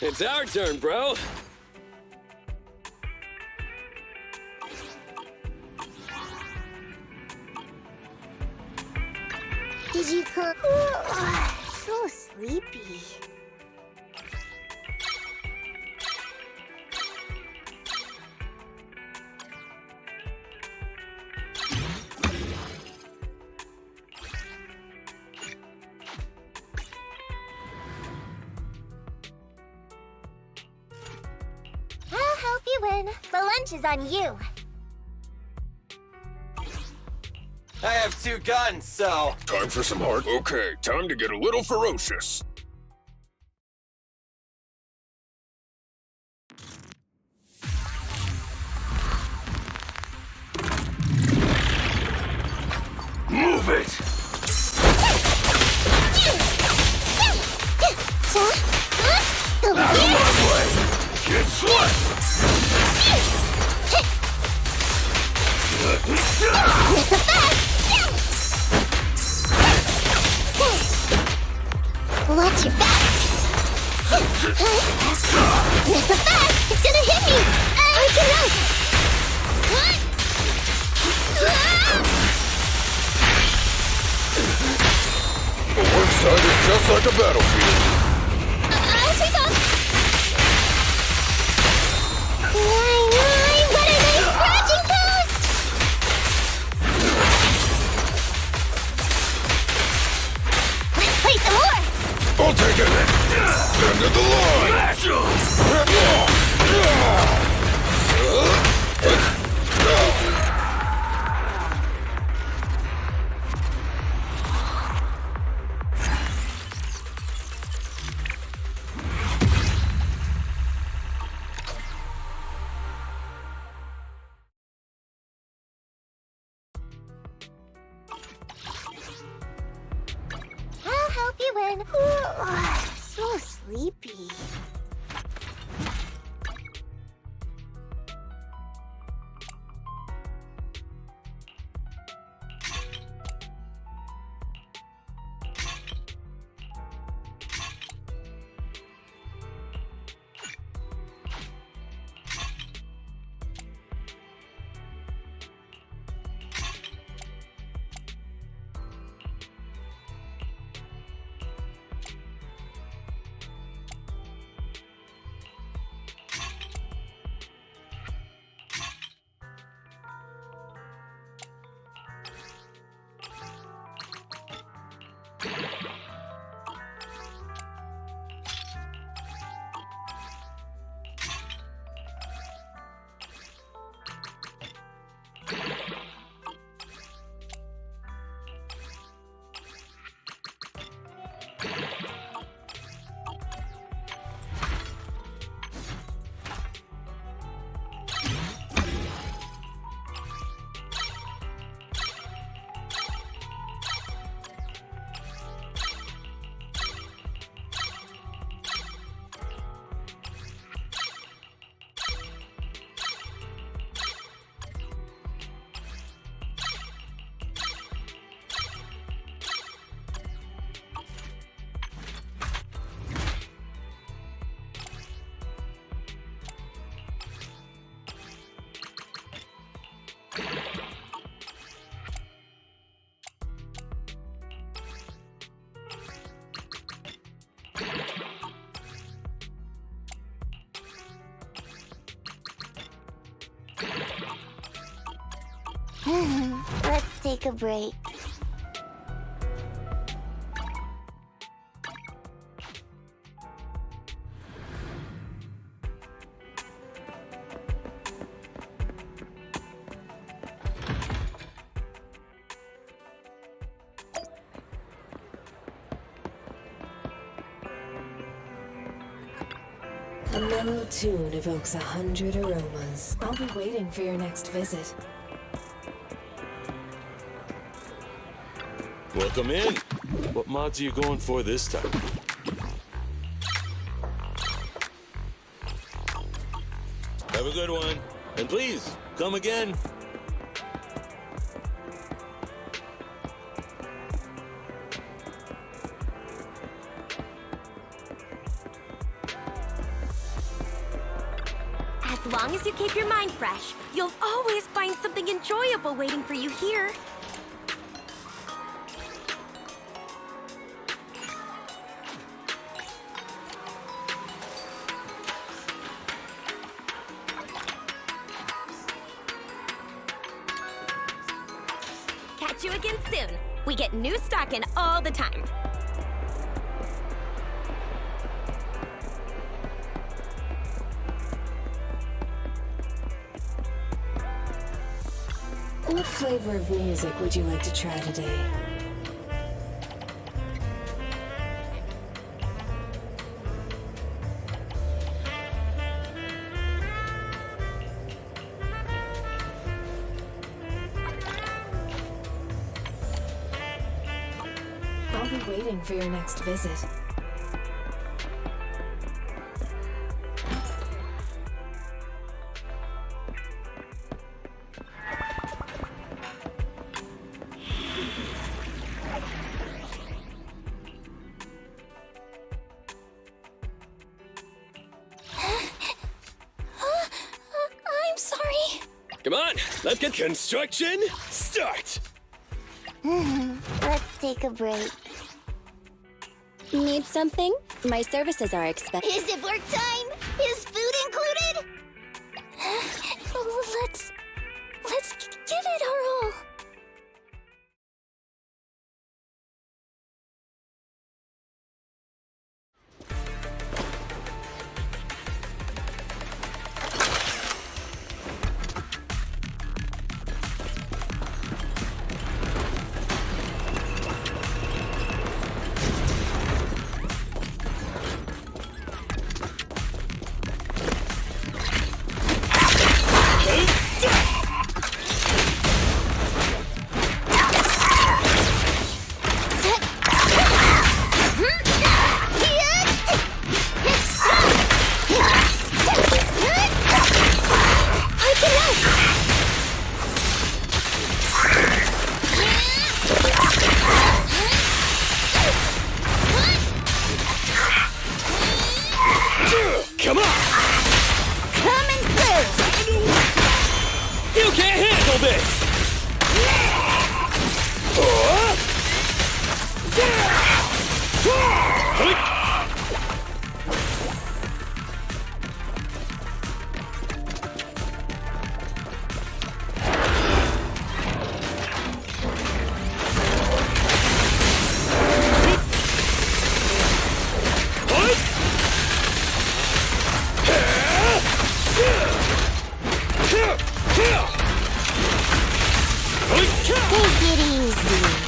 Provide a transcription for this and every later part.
It's our turn, bro. Did you come? So sleepy. I'll help you win. The lunch is on you. I have 2 guns, so... Time for some heart? Okay, time to get a little ferocious. Move it! Out of my way! Get swept! It's a fact! Watch your back! It's a fact! It's gonna hit me! I can run! The work side is just like a battlefield. I'll take off! What a nice scratching post! Let's play some more! I'll take it. End of the line. Smash 'em. I'll help you win. So sleepy. Let's take a break. A mellow tune evokes 100 aromas. I'll be waiting for your next visit. Welcome in. What mods are you going for this time? Have a good one. And please, come again. As long as you keep your mind fresh, you'll always find something enjoyable waiting for you here. Catch you again soon. We get new stock in all the time. What flavor of music would you like to try today? I'll be waiting for your next visit. I'm sorry. Come on, let's get construction start. Let's take a break. Need something? My services are expected. Is it work time? Is food included? Let's give it our all. Come on! Coming through! You can't handle this! Take it easy.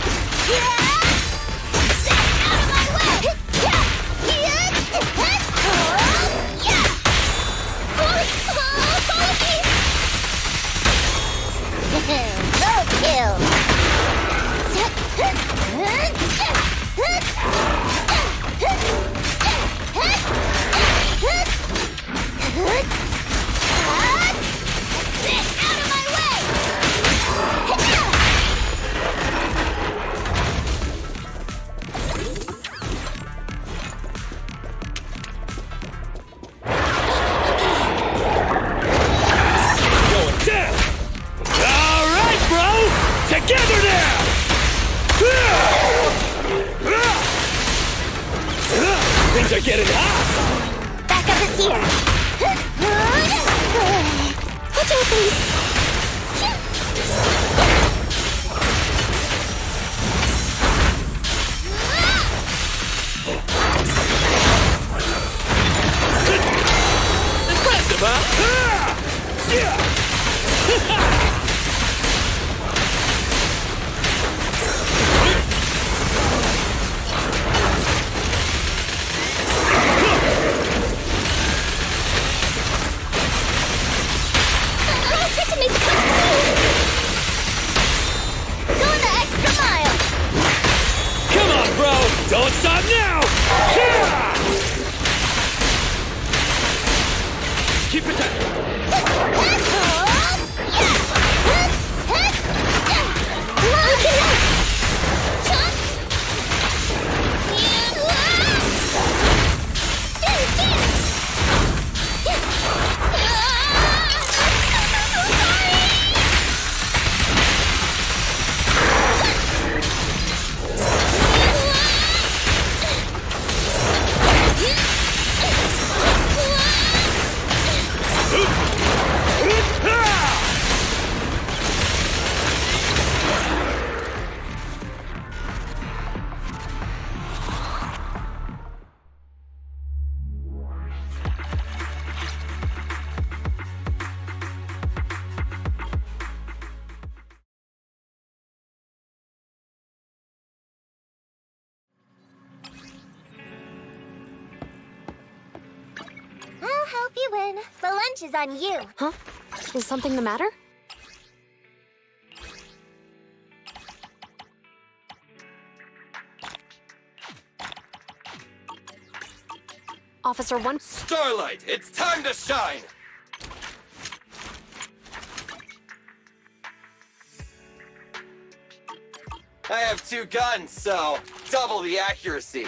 Stay out of my way! Road kill! Stay out of my way! Going down! Alright, bro! Together now! Things are getting hot! Back up is here. Watch out, please. Impressive, huh? I'll get to make the cut. Going the extra mile. Come on, bro! Don't stop now! Keep it down! I'll help you win. The lunch is on you. Huh? Is something the matter? Officer 1... Starlight, it's time to shine! I have 2 guns, so double the accuracy.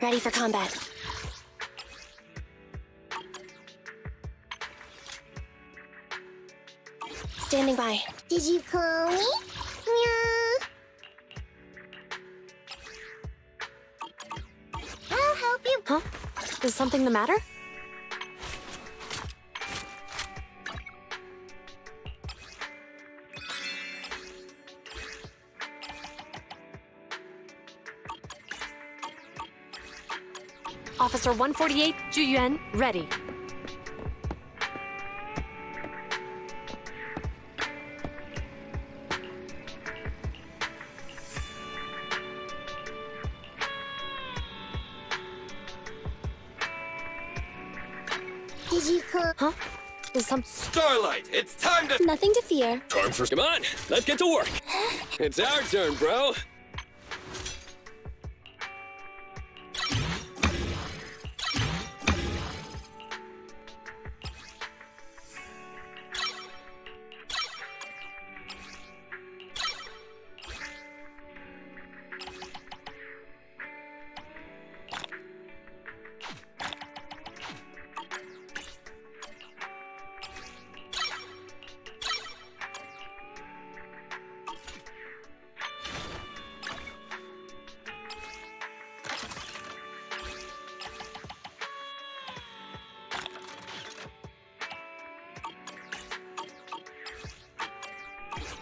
Ready for combat. Standing by. Did you call me? Yeah. I'll help you. Huh? Is something the matter? Officer 148, Juyuan, ready. Did you call? Huh? Is some... Starlight, it's time to... Nothing to fear. Time for... Come on, let's get to work. It's our turn, bro.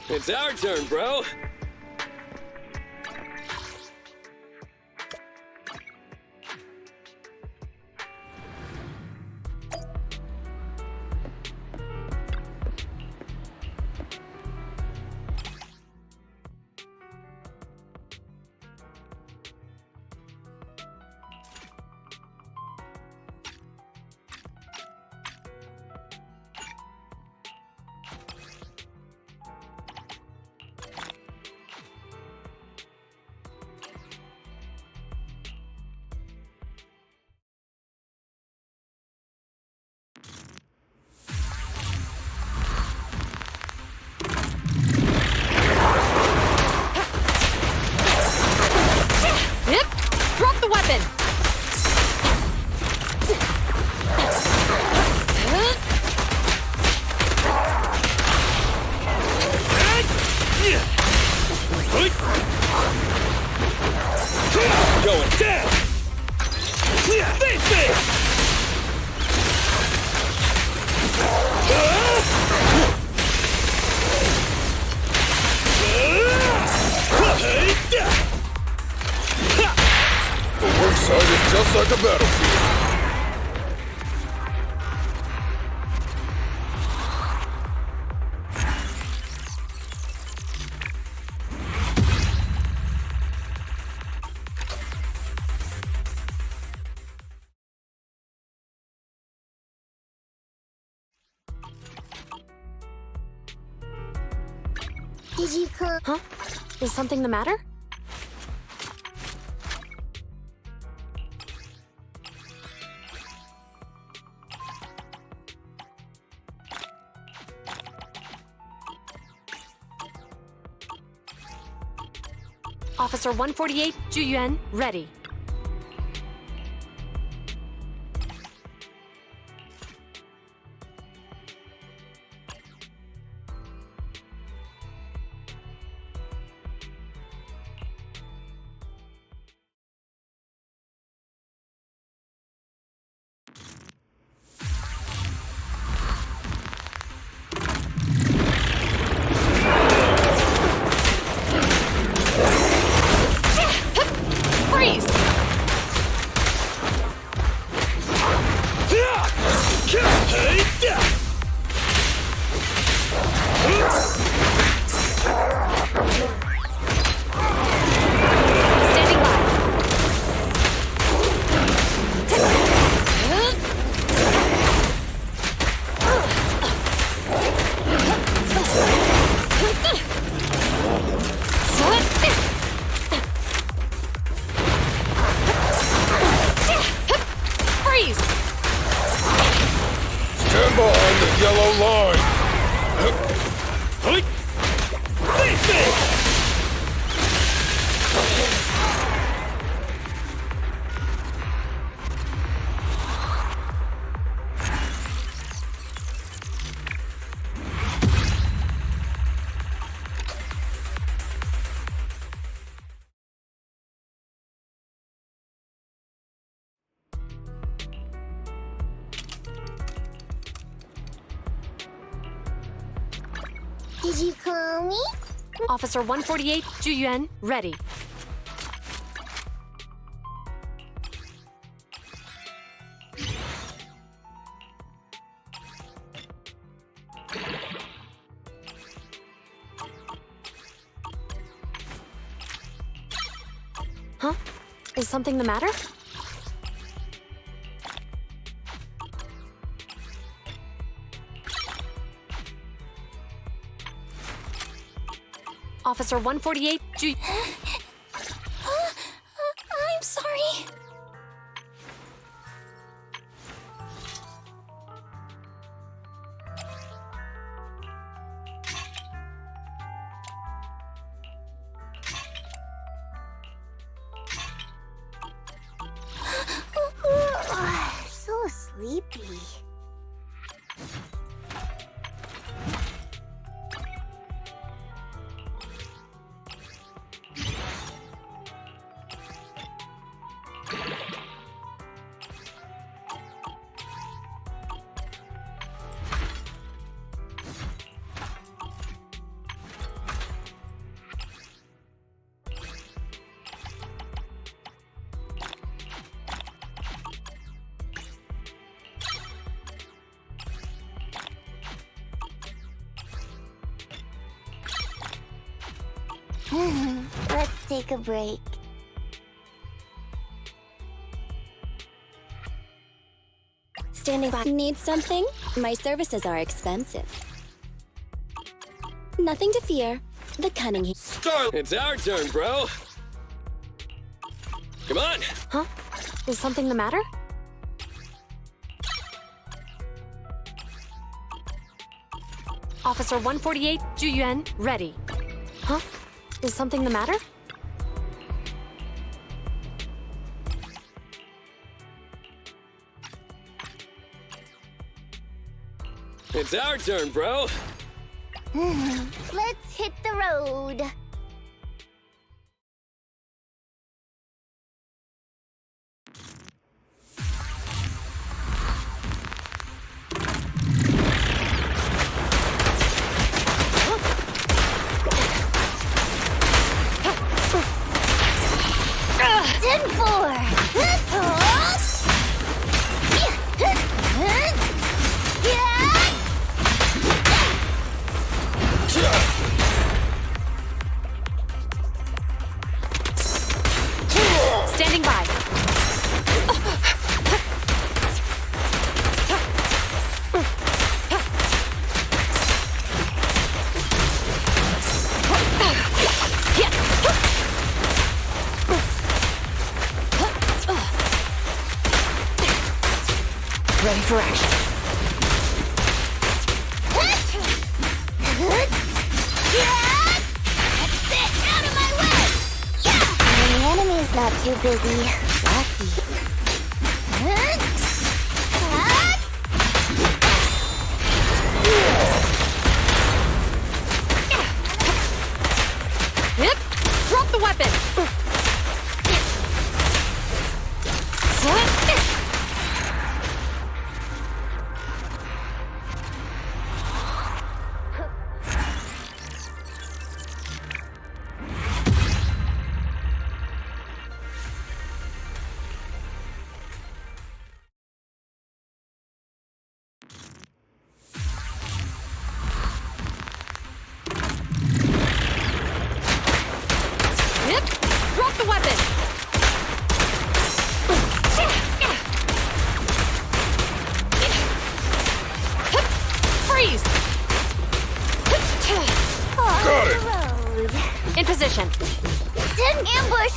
It's our turn, bro. Yep! Drop the weapon! Going down! Face me! The work site is just like a battlefield. Did you call? Huh? Is something the matter? Officer 148, Juyuan, ready. on the yellow line! Face it! Did you call me? Officer 148, Juyuan, ready. Huh? Is something the matter? Officer 148, I'm sorry. So sleepy. Let's take a break. Standing by. Need something? My services are expensive. Nothing to fear. The cunning. Start! It's our turn, bro! Come on! huh? Is something the matter? Officer 148, Juyuan, ready. Huh? Is something the matter? It's our turn, bro! Let's hit the road. Ten four. Standing by. Ready for action. Out of my way! The enemy's not too busy. Lucky. Yep. Drop the weapon. Yep. Drop the weapon. Freeze. Got it! Road. In position. Ambush.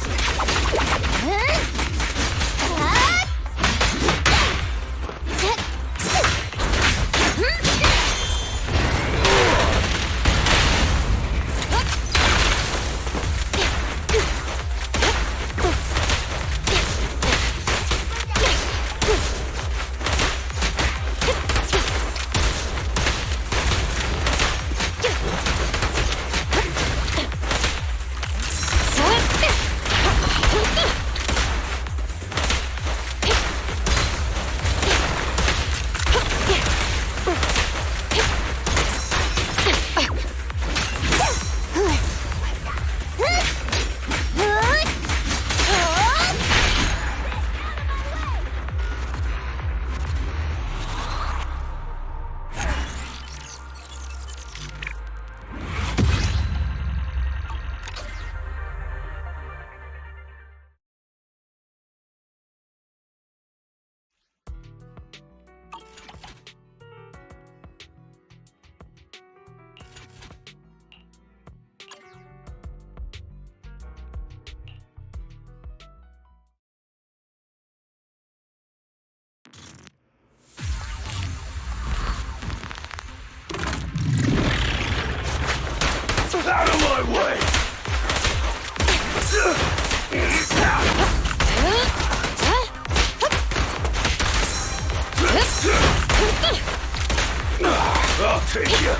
I'll take you.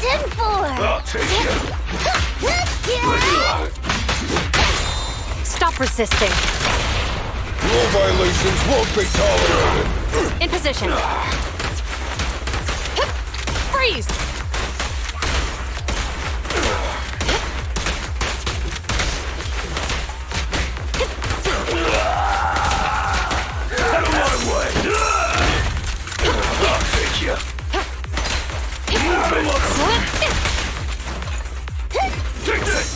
10-4. I'll take you. Stop resisting. Rule violations won't be tolerated. In position. Freeze! Out of my way. I'll take you. Move it. Take this.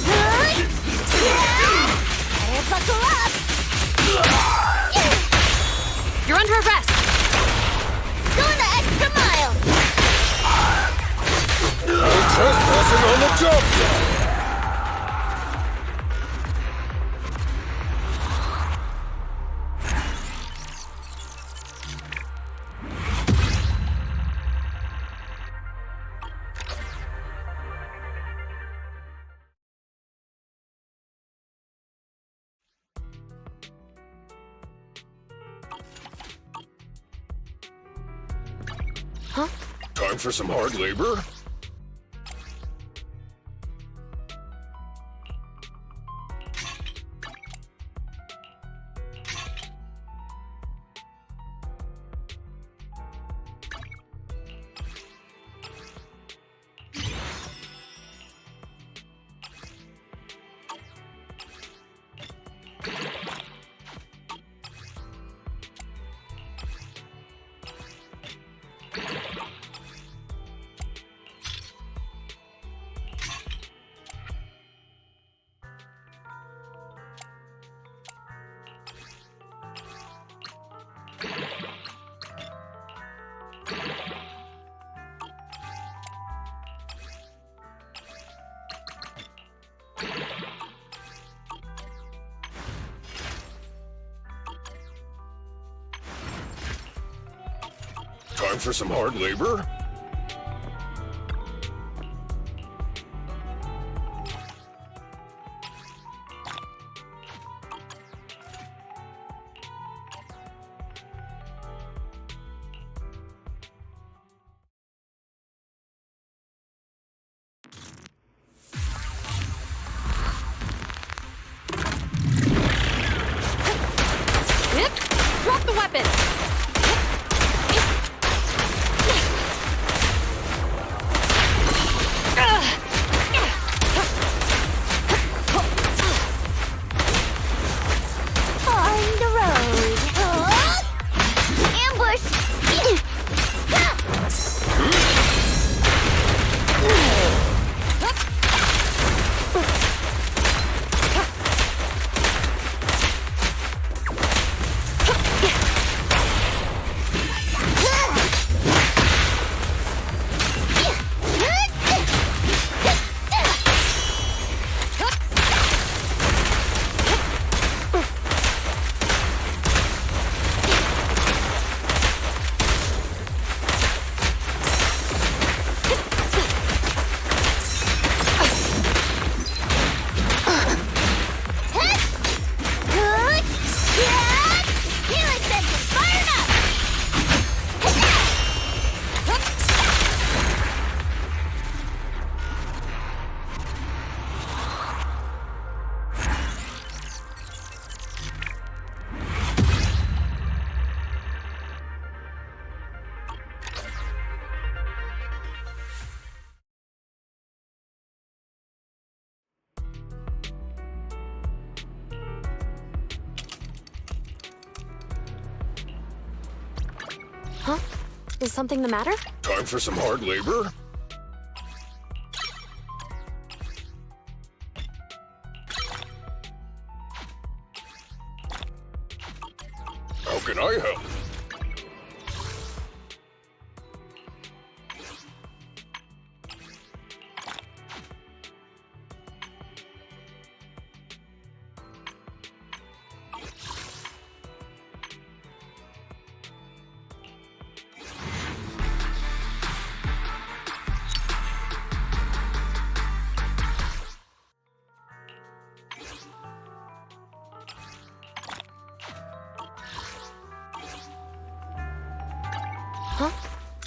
Better buckle up. You're under arrest. Going the extra mile. No trespassing on the job site. Huh? Time for some hard labor? Time for some hard labor? Drop the weapon. On the road. Ambush. Huh? Is something the matter? Time for some hard labor? How can I help?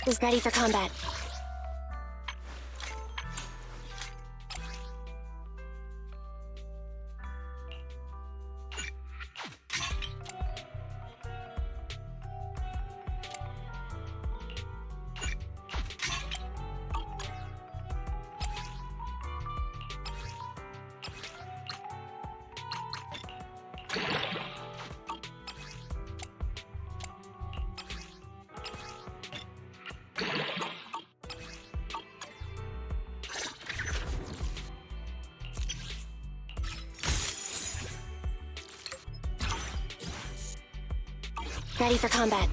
is ready for combat. Ready for combat.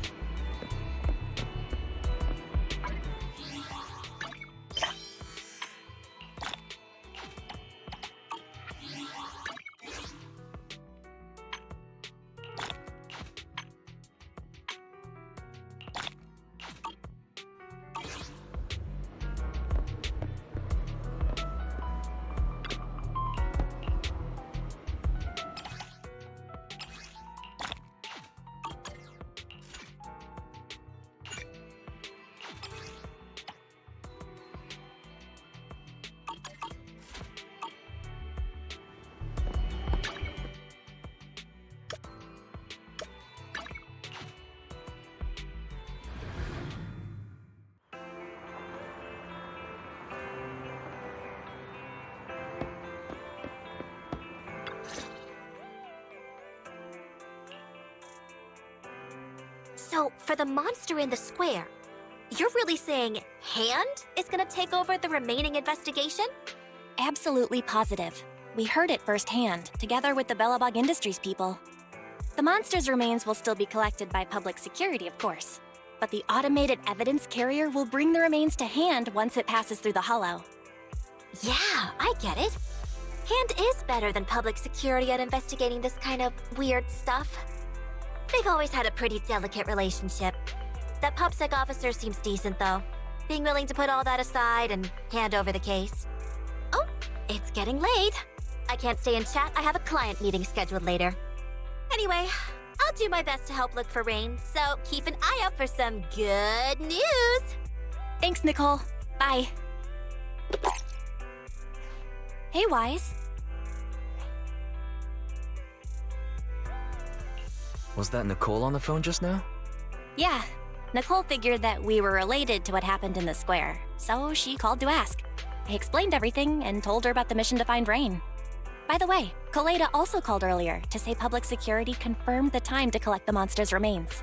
So, for the monster in the square, you're really saying Hand is gonna take over the remaining investigation? Absolutely positive. We heard it firsthand, together with the Bellabog Industries people. The monster's remains will still be collected by public security, of course. But the automated evidence carrier will bring the remains to Hand once it passes through the hollow. Yeah, I get it. Hand is better than public security at investigating this kind of weird stuff. They've always had a pretty delicate relationship. That PubSec officer seems decent, though. Being willing to put all that aside and hand over the case. Oh, it's getting late. I can't stay and chat. I have a client meeting scheduled later. Anyway, I'll do my best to help look for Rain, so keep an eye out for some good news. Thanks, Nicole. Bye. Hey, Wise. Was that Nicole on the phone just now? Yeah, Nicole figured that we were related to what happened in the square, so she called to ask. I explained everything and told her about the mission to find Rain. By the way, Koleda also called earlier to say public security confirmed the time to collect the monster's remains.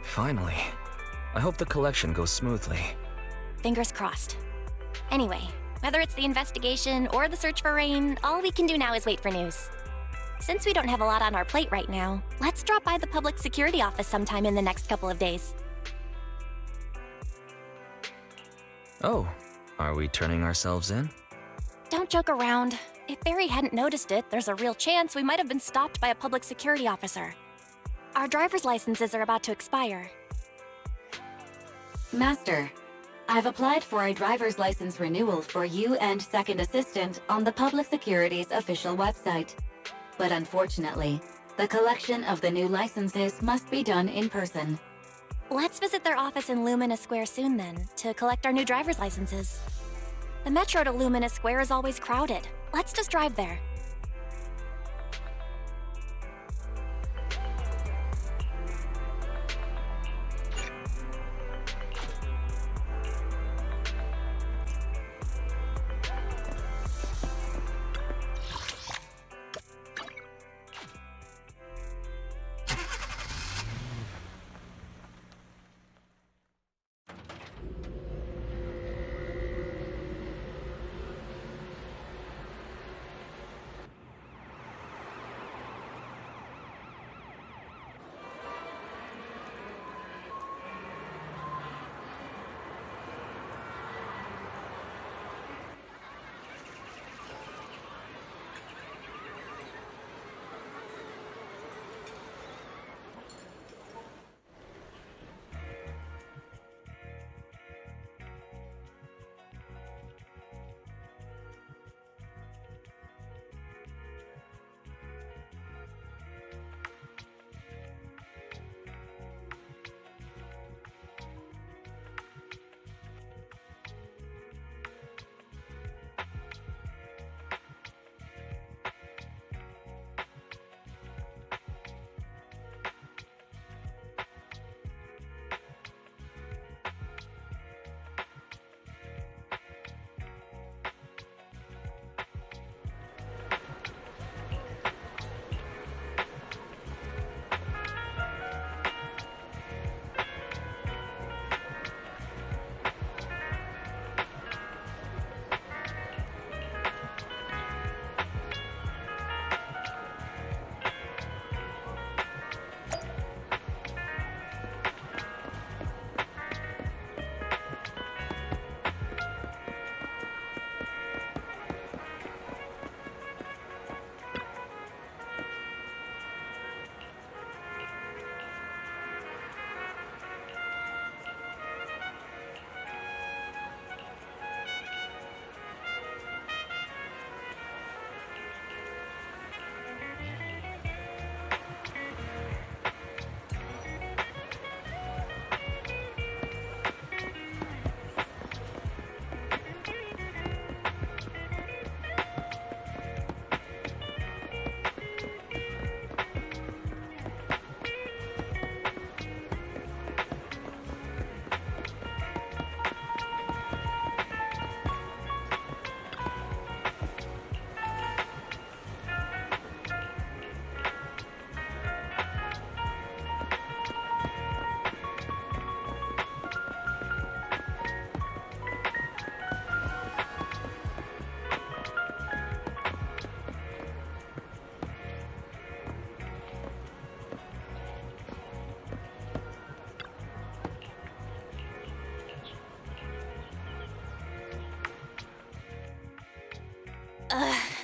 Finally. I hope the collection goes smoothly. Fingers crossed. Anyway, whether it's the investigation or the search for Rain, all we can do now is wait for news. Since we don't have a lot on our plate right now, let's drop by the public security office sometime in the next couple of days. Oh, are we turning ourselves in? Don't joke around. If Barry hadn't noticed it, there's a real chance we might have been stopped by a public security officer. Our driver's licenses are about to expire. Master, I've applied for a driver's license renewal for you and Second Assistant on the Public Security's official website. But unfortunately, the collection of the new licenses must be done in person. Let's visit their office in Lumina Square soon then, to collect our new driver's licenses. The metro to Lumina Square is always crowded. Let's just drive there.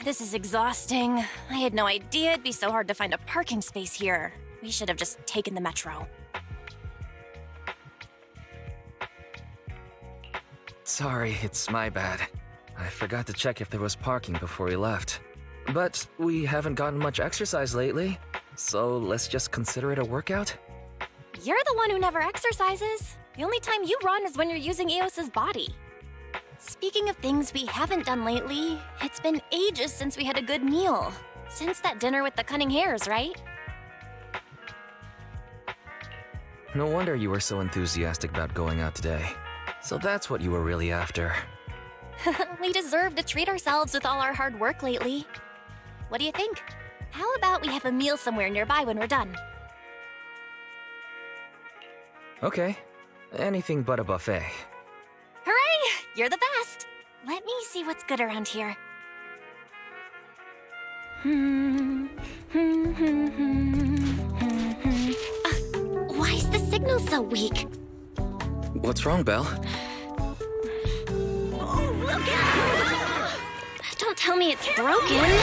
This is exhausting. I had no idea it'd be so hard to find a parking space here. We should have just taken the metro. Sorry, it's my bad. I forgot to check if there was parking before we left. But we haven't gotten much exercise lately, so let's just consider it a workout? You're the one who never exercises. The only time you run is when you're using Eos's body. Speaking of things we haven't done lately, it's been ages since we had a good meal. Since that dinner with the cunning hairs, right? No wonder you were so enthusiastic about going out today. So that's what you were really after. We deserve to treat ourselves with all our hard work lately. What do you think? How about we have a meal somewhere nearby when we're done? Okay. Anything but a buffet. Hooray! You're the best! Let me see what's good around here. Why is the signal so weak? What's wrong, Belle? Oh, look out! Don't tell me it's broken.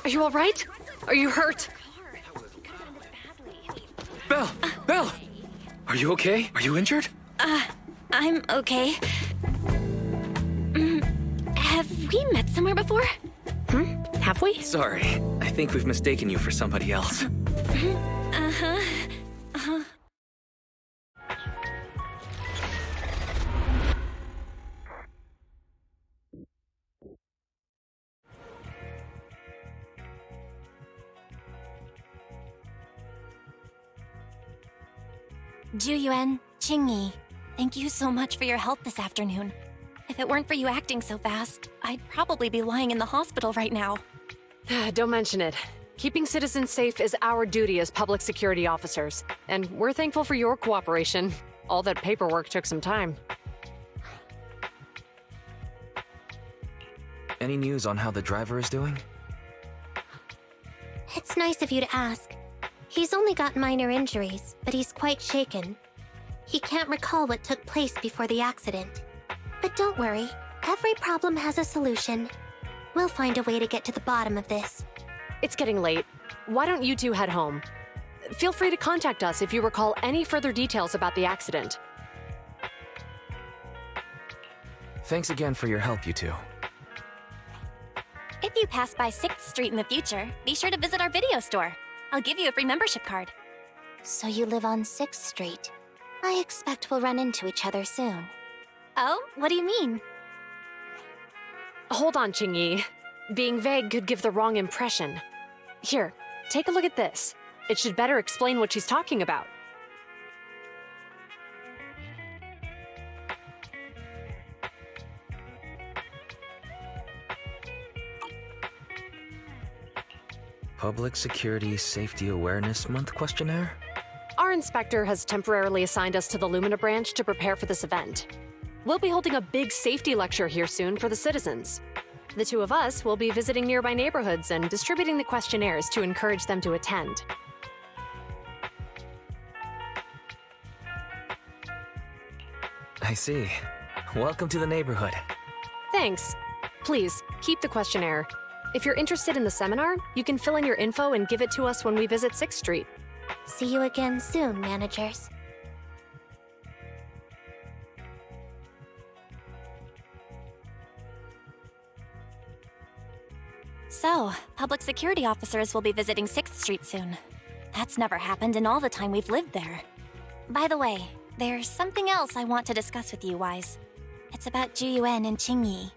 Are you all right? Are you hurt? Belle! Belle! Are you okay? Are you injured? I'm okay. Have we met somewhere before? Have we? Sorry. I think we've mistaken you for somebody else. Juyuan, Qingyi, thank you so much for your help this afternoon. If it weren't for you acting so fast, I'd probably be lying in the hospital right now. Don't mention it. Keeping citizens safe is our duty as public security officers, and we're thankful for your cooperation. All that paperwork took some time. Any news on how the driver is doing? It's nice of you to ask. He's only got minor injuries, but he's quite shaken. He can't recall what took place before the accident. But don't worry, every problem has a solution. We'll find a way to get to the bottom of this. It's getting late. Why don't you two head home? Feel free to contact us if you recall any further details about the accident. Thanks again for your help, you two. If you pass by 6th Street in the future, be sure to visit our video store. I'll give you a free membership card. So you live on 6th Street. I expect we'll run into each other soon. Oh, what do you mean? Hold on, Qingyi. Being vague could give the wrong impression. Here, take a look at this. It should better explain what she's talking about. Public Security Safety Awareness Month questionnaire? Our inspector has temporarily assigned us to the Lumina branch to prepare for this event. We'll be holding a big safety lecture here soon for the citizens. The two of us will be visiting nearby neighborhoods and distributing the questionnaires to encourage them to attend. I see. Welcome to the neighborhood. Thanks. Please, keep the questionnaire. If you're interested in the seminar, you can fill in your info and give it to us when we visit 6th Street. See you again soon, managers. So, public security officers will be visiting 6th Street soon. That's never happened in all the time we've lived there. By the way, there's something else I want to discuss with you, Wise. It's about Juyuan and Qingyi.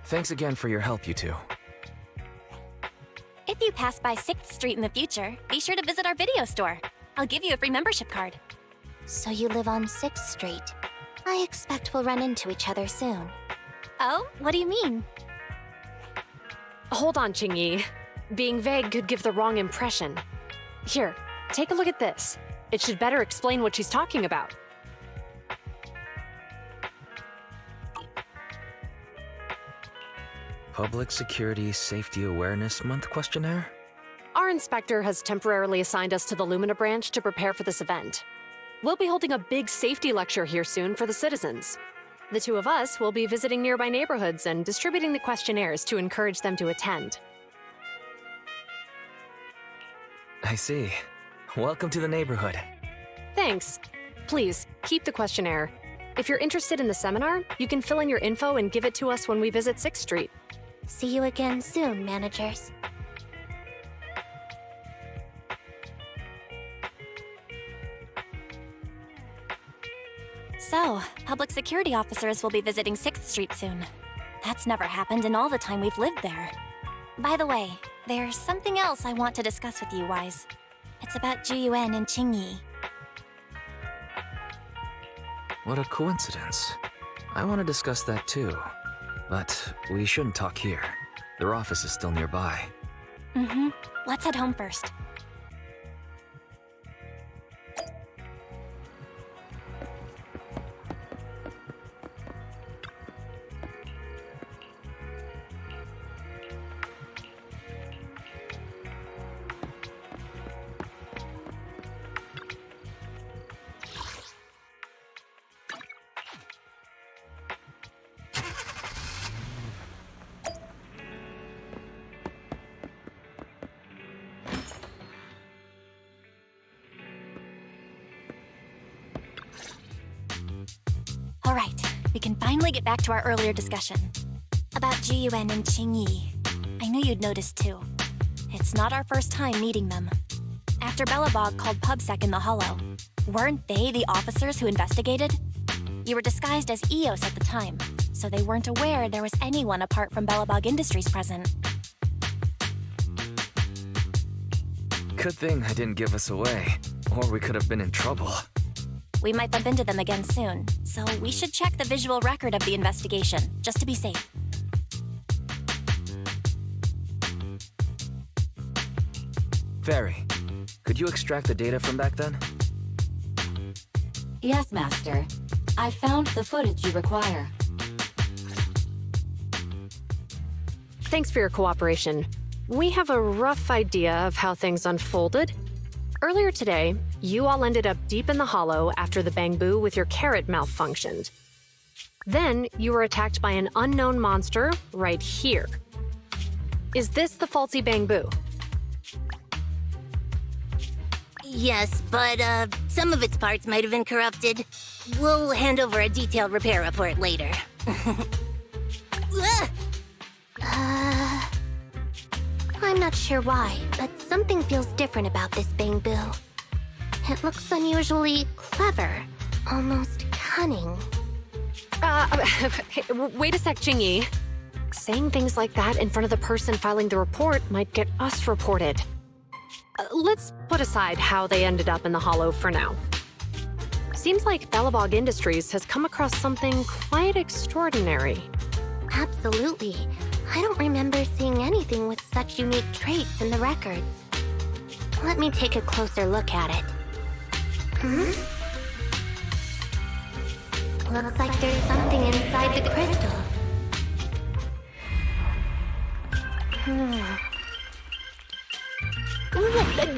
Thanks again for your help, you two. If you pass by 6th Street in the future, be sure to visit our video store. I'll give you a free membership card. So you live on 6th Street. I expect we'll run into each other soon. Oh, what do you mean? Hold on, Qingyi. Being vague could give the wrong impression. Here, take a look at this. It should better explain what she's talking about. Public Security Safety Awareness Month questionnaire? Our inspector has temporarily assigned us to the Lumina branch to prepare for this event. We'll be holding a big safety lecture here soon for the citizens. The two of us will be visiting nearby neighborhoods and distributing the questionnaires to encourage them to attend. I see. Welcome to the neighborhood. Thanks. Please, keep the questionnaire. If you're interested in the seminar, you can fill in your info and give it to us when we visit 6th Street. See you again soon, managers. So, public security officers will be visiting 6th Street soon. That's never happened in all the time we've lived there. By the way, there's something else I want to discuss with you, Wise. It's about Juyuan and Qingyi. What a coincidence. I want to discuss that too. But we shouldn't talk here. Their office is still nearby. Mm-hmm. Let's head home first. All right, we can finally get back to our earlier discussion. About Juyuan and Qingyi. I knew you'd noticed too. It's not our first time meeting them. After Bellabog called PubSec in the Hollow, weren't they the officers who investigated? You were disguised as EOS at the time, so they weren't aware there was anyone apart from Bellabog Industries present. Good thing I didn't give us away, or we could have been in trouble. We might bump into them again soon, so we should check the visual record of the investigation, just to be safe. Fairy, could you extract the data from back then? Yes, Master. I found the footage you require. Thanks for your cooperation. We have a rough idea of how things unfolded. Earlier today, you all ended up deep in the Hollow after the Bangbu with your carrot malfunctioned. Then, you were attacked by an unknown monster right here. Is this the faulty Bangbu? Yes, but some of its parts might have been corrupted. We'll hand over a detailed repair report later. I'm not sure why, but something feels different about this Bangbu. It looks unusually clever, almost cunning. Hey, wait a sec, Qingyi. Saying things like that in front of the person filing the report might get us reported. Let's put aside how they ended up in the Hollow for now. Seems like Bellabog Industries has come across something quite extraordinary. Absolutely. I don't remember seeing anything with such unique traits in the records. Let me take a closer look at it. Looks like there's something inside the crystal.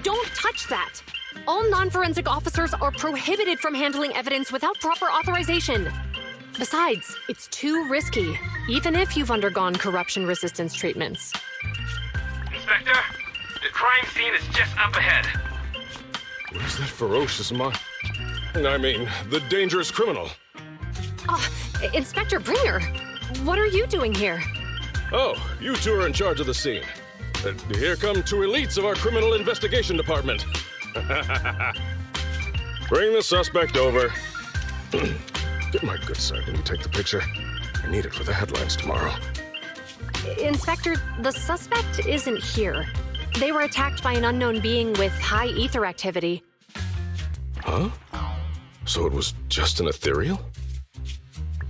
Don't touch that! All non-forensic officers are prohibited from handling evidence without proper authorization. Besides, it's too risky, even if you've undergone corruption resistance treatments. Inspector, the crime scene is just up ahead. Where's that ferocious the dangerous criminal? Inspector Bringer, what are you doing here? Oh, you two are in charge of the scene. Here come two elites of our criminal investigation department. Bring the suspect over. Get my good side when you take the picture. I need it for the headlines tomorrow. Inspector, the suspect isn't here. They were attacked by an unknown being with high ether activity. Huh? So it was just an ethereal?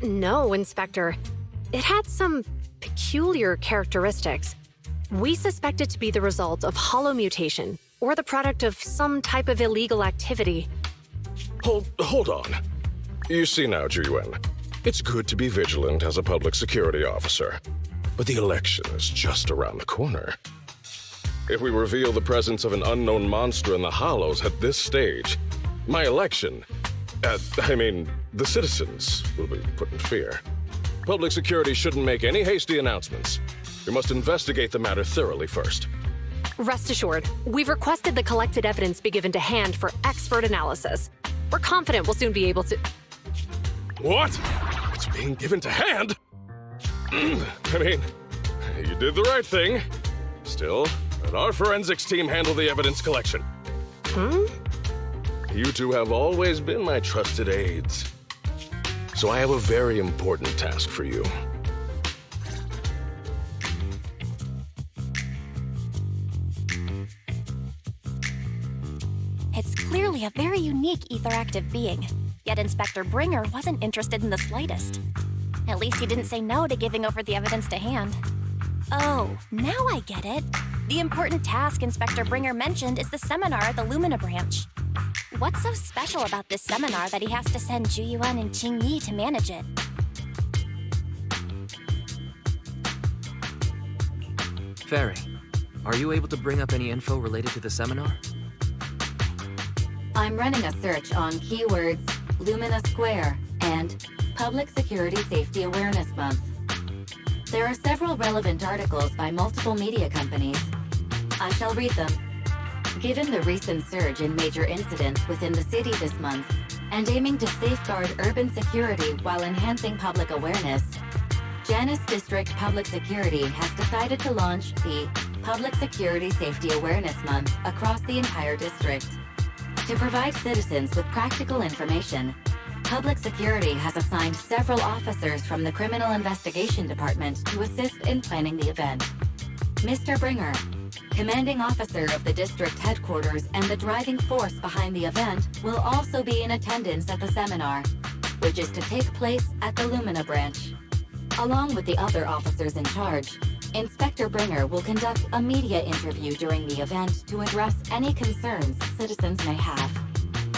No, Inspector. It had some peculiar characteristics. We suspect it to be the result of holo mutation, or the product of some type of illegal activity. Hold on. You see now, Juyuan, it's good to be vigilant as a public security officer, but the election is just around the corner. If we reveal the presence of an unknown monster in the Hollows at this stage, my election, the citizens will be put in fear. Public security shouldn't make any hasty announcements. We must investigate the matter thoroughly first. Rest assured, we've requested the collected evidence be given to hand for expert analysis. We're confident we'll soon be able to... What? It's being given to hand? You did the right thing. Still, let our forensics team handle the evidence collection. You two have always been my trusted aides. So I have a very important task for you. It's clearly a very unique etheractive being, yet Inspector Bringer wasn't interested in the slightest. At least he didn't say no to giving over the evidence to hand. Oh, now I get it. The important task Inspector Bringer mentioned is the seminar at the Lumina branch. What's so special about this seminar that he has to send Juyuan and Qingyi to manage it? Fairy, are you able to bring up any info related to the seminar? I'm running a search on keywords Lumina Square and Public Security Safety Awareness Month. There are several relevant articles by multiple media companies. I shall read them. Given the recent surge in major incidents within the city this month, and aiming to safeguard urban security while enhancing public awareness, Janus District Public Security has decided to launch the Public Security Safety Awareness Month across the entire district. To provide citizens with practical information, Public Security has assigned several officers from the Criminal Investigation Department to assist in planning the event. Mr. Bringer, commanding officer of the district headquarters and the driving force behind the event, will also be in attendance at the seminar, which is to take place at the Lumina branch. Along with the other officers in charge, Inspector Bringer will conduct a media interview during the event to address any concerns citizens may have.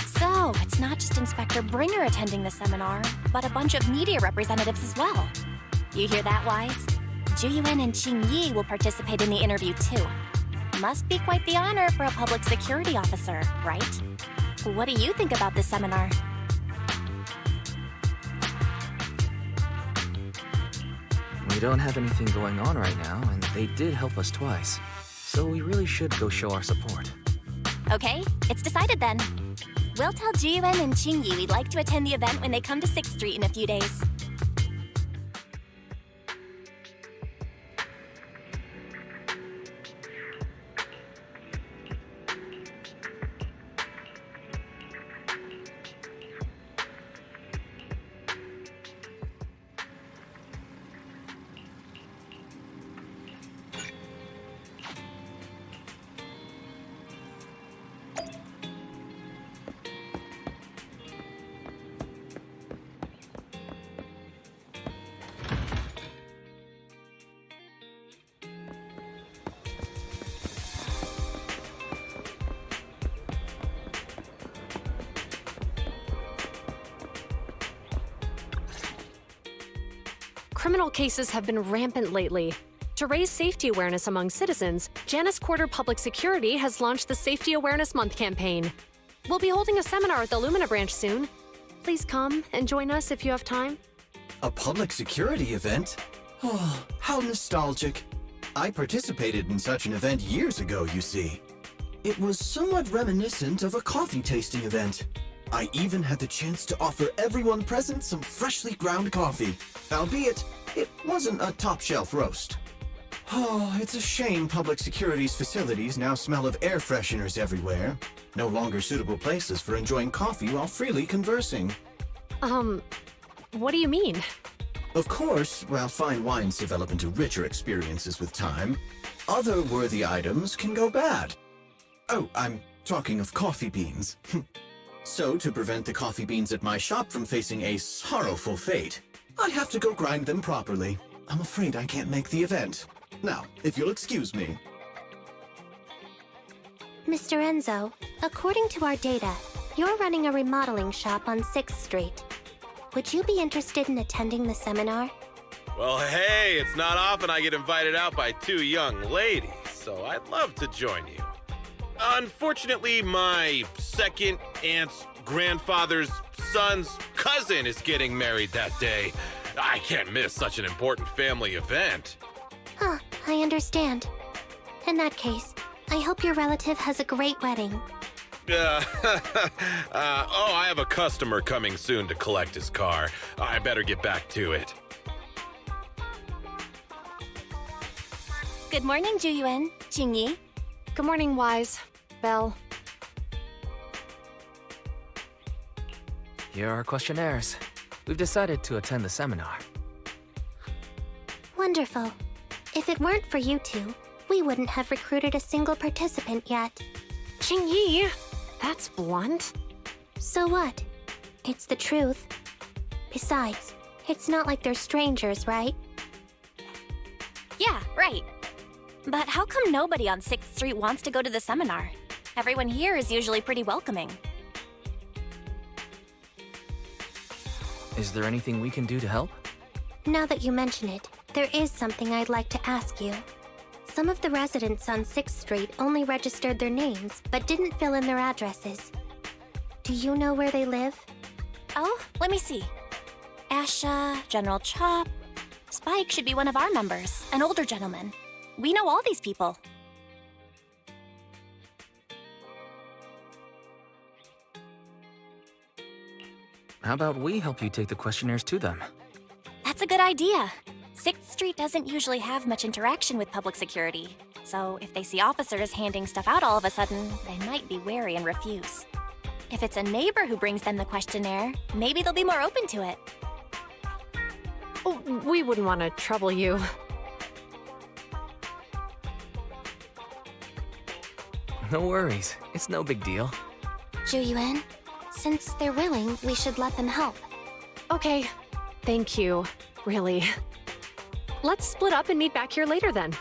So, it's not just Inspector Bringer attending the seminar, but a bunch of media representatives as well. You hear that, Wise? Juyuan and Qingyi will participate in the interview too. Must be quite the honor for a public security officer, right? What do you think about this seminar? We don't have anything going on right now, and they did help us twice. So we really should go show our support. Okay, it's decided then. We'll tell Juyuan and Qingyi we'd like to attend the event when they come to 6th Street in a few days. Criminal cases have been rampant lately. To raise safety awareness among citizens, Janus Quarter Public Security has launched the Safety Awareness Month campaign. We'll be holding a seminar at the Lumina branch soon. Please come and join us if you have time. A public security event? Oh, how nostalgic. I participated in such an event years ago, you see. It was somewhat reminiscent of a coffee tasting event. I even had the chance to offer everyone present some freshly ground coffee, albeit it wasn't a top-shelf roast. Oh, it's a shame public security's facilities now smell of air fresheners everywhere. No longer suitable places for enjoying coffee while freely conversing. What do you mean? Of course, while fine wines develop into richer experiences with time, other worthy items can go bad. Oh, I'm talking of coffee beans. So, to prevent the coffee beans at my shop from facing a sorrowful fate, I have to go grind them properly. I'm afraid I can't make the event. Now, if you'll excuse me. Mr. Enzo, according to our data, you're running a remodeling shop on 6th Street. Would you be interested in attending the seminar? Well, hey, it's not often I get invited out by two young ladies, so I'd love to join you. Unfortunately, my second aunt's grandfather's son's cousin is getting married that day. I can't miss such an important family event. Huh, I understand. In that case, I hope your relative has a great wedding. I have a customer coming soon to collect his car. I better get back to it. Good morning, Juyuan, Jingyi. Good morning, Wise. Belle. Here are our questionnaires. We've decided to attend the seminar. Wonderful. If it weren't for you two, we wouldn't have recruited a single participant yet. Jingyi! That's blunt. So what? It's the truth. Besides, it's not like they're strangers, right? Yeah, right. But how come nobody on 6th Street wants to go to the seminar? Everyone here is usually pretty welcoming. Is there anything we can do to help? Now that you mention it, there is something I'd like to ask you. Some of the residents on 6th Street only registered their names, but didn't fill in their addresses. Do you know where they live? Oh, let me see. Asha, General Chop. Spike should be one of our members, an older gentleman. We know all these people. How about we help you take the questionnaires to them? That's a good idea. 6th Street doesn't usually have much interaction with public security, so if they see officers handing stuff out all of a sudden, they might be wary and refuse. If it's a neighbor who brings them the questionnaire, maybe they'll be more open to it. Oh, we wouldn't want to trouble you. No worries. It's no big deal. Juyuan, since they're willing, we should let them help. Okay. Thank you. Really. Let's split up and meet back here later then.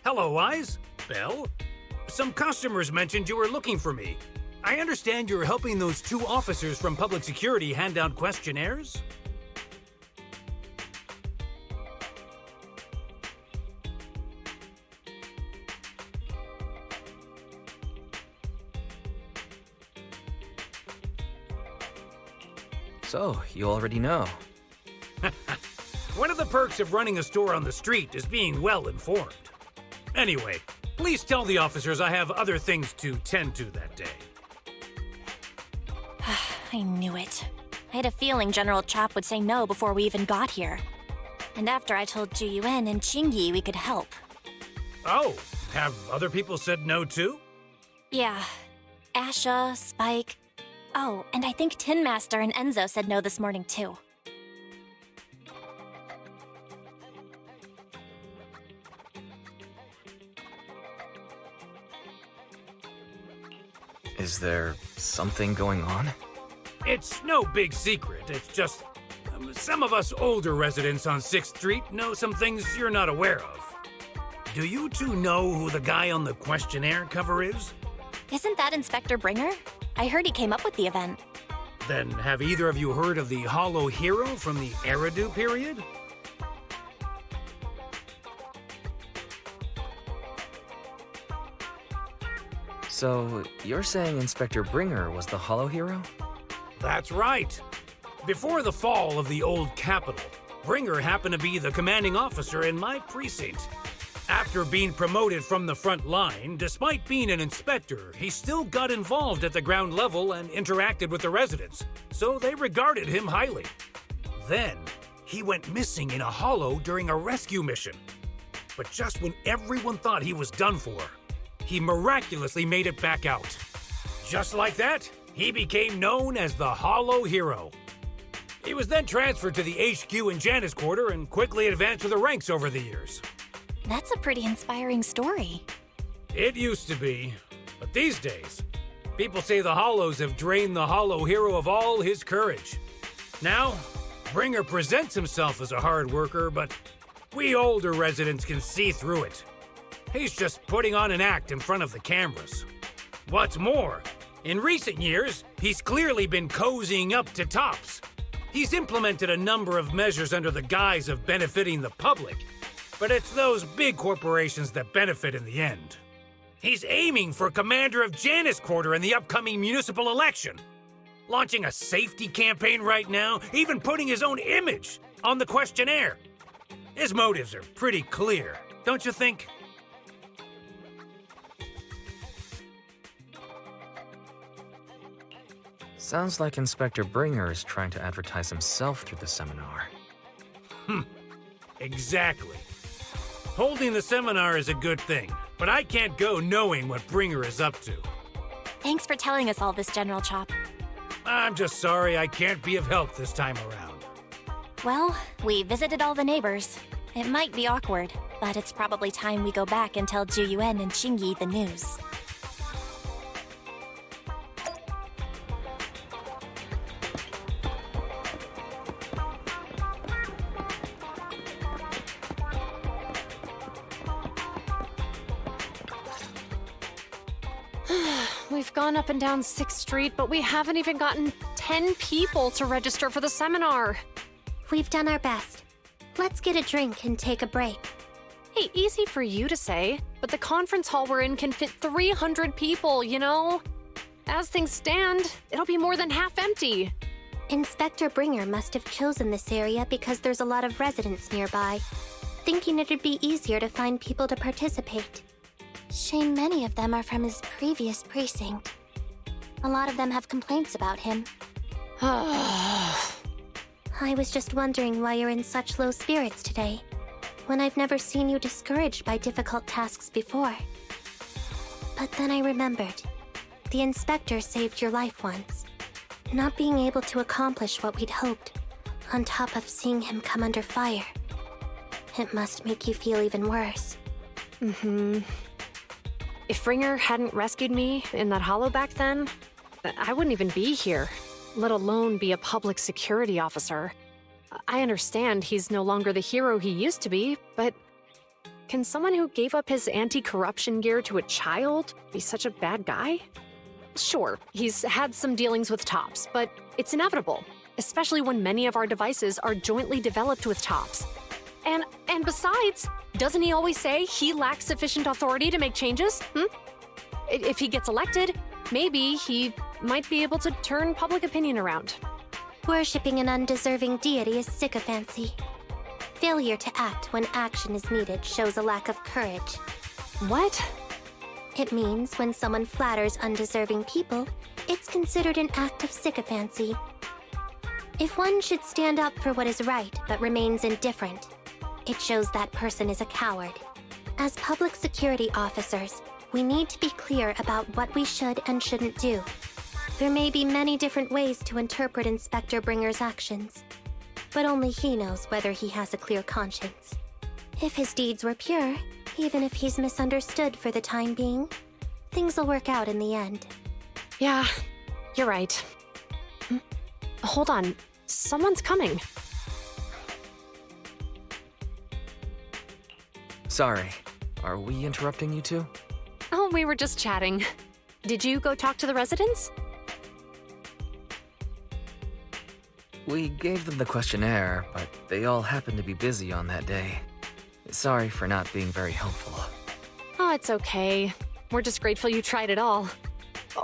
Hello, Wise. Belle? Some customers mentioned you were looking for me. I understand you're helping those two officers from public security hand out questionnaires? So, you already know. One of the perks of running a store on the street is being well informed. Anyway, please tell the officers I have other things to tend to that day. I knew it. I had a feeling General Chop would say no before we even got here. And after I told Juyuan and Jingyi we could help. Oh, have other people said no too? Yeah. Asha, Spike. Oh, and I think Tin Master and Enzo said no this morning too. Is there something going on? It's no big secret. It's just some of us older residents on 6th Street know some things you're not aware of. Do you two know who the guy on the questionnaire cover is? Isn't that Inspector Bringer? I heard he came up with the event. Then have either of you heard of the Hollow Hero from the Eridu period? So, you're saying Inspector Bringer was the Hollow Hero? That's right. Before the fall of the old capital, Bringer happened to be the commanding officer in my precinct. After being promoted from the front line, despite being an inspector, he still got involved at the ground level and interacted with the residents, so they regarded him highly. Then, he went missing in a hollow during a rescue mission. But just when everyone thought he was done for, he miraculously made it back out. Just like that, he became known as the Hollow Hero. He was then transferred to the HQ in Janus Quarter and quickly advanced to the ranks over the years. That's a pretty inspiring story. It used to be, but these days, people say the Hollows have drained the Hollow Hero of all his courage. Now, Bringer presents himself as a hard worker, but we older residents can see through it. He's just putting on an act in front of the cameras. What's more, in recent years, he's clearly been cozying up to tops. He's implemented a number of measures under the guise of benefiting the public, but it's those big corporations that benefit in the end. He's aiming for commander of Janus Quarter in the upcoming municipal election, launching a safety campaign right now, even putting his own image on the questionnaire. His motives are pretty clear, don't you think? Sounds like Inspector Bringer is trying to advertise himself through the seminar. Exactly. Holding the seminar is a good thing, but I can't go knowing what Bringer is up to. Thanks for telling us all this, General Chop. I'm just sorry I can't be of help this time around. Well, we visited all the neighbors. It might be awkward, but it's probably time we go back and tell Zhu Yuan and Qingyi the news. We've gone up and down 6th Street, but we haven't even gotten 10 people to register for the seminar. We've done our best. Let's get a drink and take a break. Hey, easy for you to say, but the conference hall we're in can fit 300 people, you know? As things stand, it'll be more than half empty. Inspector Bringer must have chosen this area because there's a lot of residents nearby, thinking it'd be easier to find people to participate. Shame many of them are from his previous precinct. A lot of them have complaints about him. I was just wondering why you're in such low spirits today, when I've never seen you discouraged by difficult tasks before. But then I remembered. The inspector saved your life once. Not being able to accomplish what we'd hoped, on top of seeing him come under fire. It must make you feel even worse. If Bringer hadn't rescued me in that hollow back then, I wouldn't even be here, let alone be a public security officer. I understand he's no longer the hero he used to be, but can someone who gave up his anti-corruption gear to a child be such a bad guy? Sure, he's had some dealings with Tops, but it's inevitable, especially when many of our devices are jointly developed with Tops. And besides, doesn't he always say he lacks sufficient authority to make changes? If he gets elected, maybe he might be able to turn public opinion around. Worshipping an undeserving deity is sycophancy. Failure to act when action is needed shows a lack of courage. What? It means when someone flatters undeserving people, it's considered an act of sycophancy. If one should stand up for what is right but remains indifferent, it shows that person is a coward. As public security officers, we need to be clear about what we should and shouldn't do. There may be many different ways to interpret Inspector Bringer's actions, but only he knows whether he has a clear conscience. If his deeds were pure, even if he's misunderstood for the time being, things will work out in the end. Yeah, you're right. Hold on. Someone's coming. Sorry. Are we interrupting you two? Oh, we were just chatting. Did you go talk to the residents? We gave them the questionnaire, but they all happened to be busy on that day. Sorry for not being very helpful. Oh, it's okay. We're just grateful you tried it all.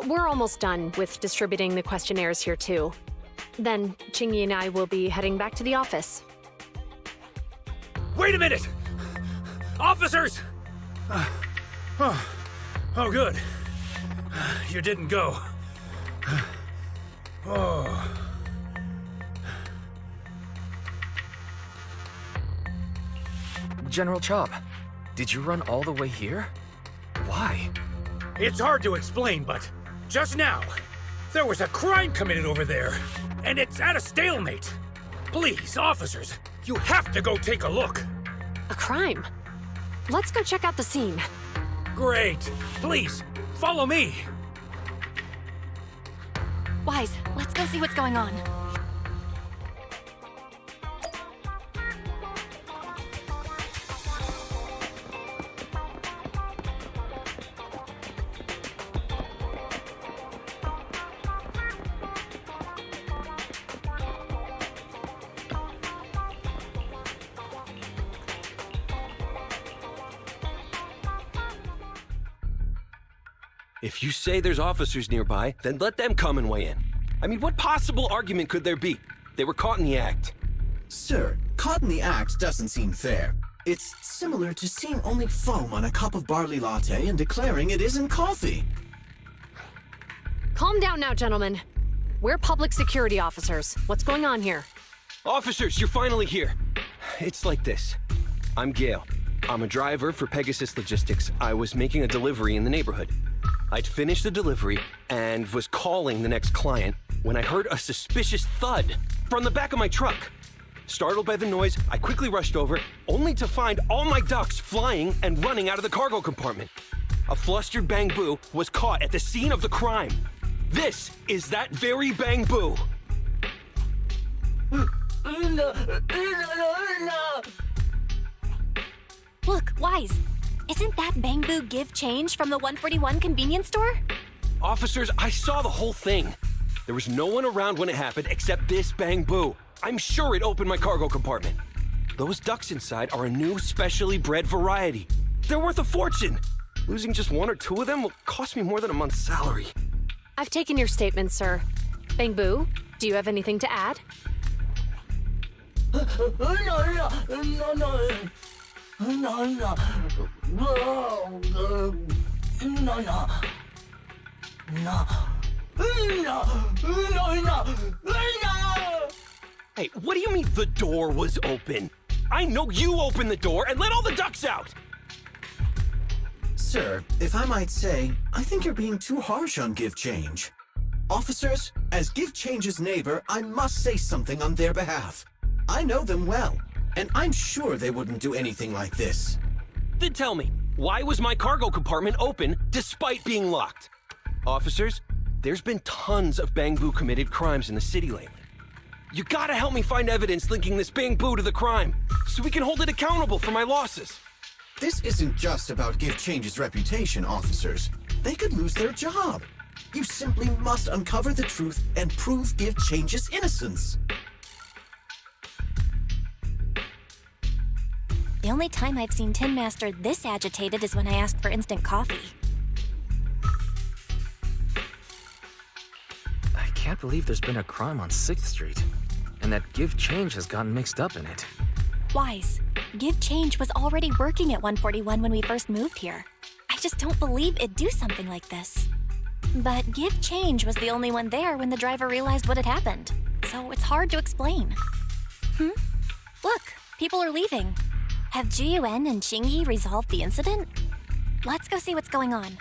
We're almost done with distributing the questionnaires here, too. Then, Chingy and I will be heading back to the office. Wait a minute! Officers! Oh, good. You didn't go. Oh. General Chop, did you run all the way here? Why? It's hard to explain, but just now, there was a crime committed over there, and it's at a stalemate. Please, officers, you have to go take a look. A crime? Let's go check out the scene. Great. Please, follow me. Wise, let's go see what's going on. If you say there's officers nearby, then let them come and weigh in. I mean, what possible argument could there be? They were caught in the act. Sir, caught in the act doesn't seem fair. It's similar to seeing only foam on a cup of barley latte and declaring it isn't coffee. Calm down now, gentlemen. We're public security officers. What's going on here? Officers, you're finally here. It's like this. I'm Gale. I'm a driver for Pegasus Logistics. I was making a delivery in the neighborhood. I'd finished the delivery and was calling the next client when I heard a suspicious thud from the back of my truck. Startled by the noise, I quickly rushed over, only to find all my ducks flying and running out of the cargo compartment. A flustered Bang Boo was caught at the scene of the crime. This is that very Bang Boo. Look, Wise. Isn't that Bang Boo give change from the 141 convenience store? Officers, I saw the whole thing. There was no one around when it happened except this Bang Boo. I'm sure it opened my cargo compartment. Those ducks inside are a new specially bred variety. They're worth a fortune. Losing just one or two of them will cost me more than a month's salary. I've taken your statement, sir. Bang Boo, do you have anything to add? Hey, what do you mean the door was open? I know you opened the door and let all the ducks out! Sir, if I might say, I think you're being too harsh on Give Change. Officers, as Give Change's neighbor, I must say something on their behalf. I know them well, and I'm sure they wouldn't do anything like this. Then tell me, why was my cargo compartment open despite being locked? Officers, there's been tons of Bang Boo committed crimes in the city lately. You gotta help me find evidence linking this Bang Boo to the crime, so we can hold it accountable for my losses. This isn't just about Give Change's reputation, officers. They could lose their job. You simply must uncover the truth and prove Give Change's innocence. The only time I've seen Tin Master this agitated is when I asked for instant coffee. I can't believe there's been a crime on 6th Street, and that Give Change has gotten mixed up in it. Wise, Give Change was already working at 141 when we first moved here. I just don't believe it'd do something like this. But Give Change was the only one there when the driver realized what had happened, so it's hard to explain. Look, people are leaving. Have Jiyuan and Qingyi resolved the incident? Let's go see what's going on.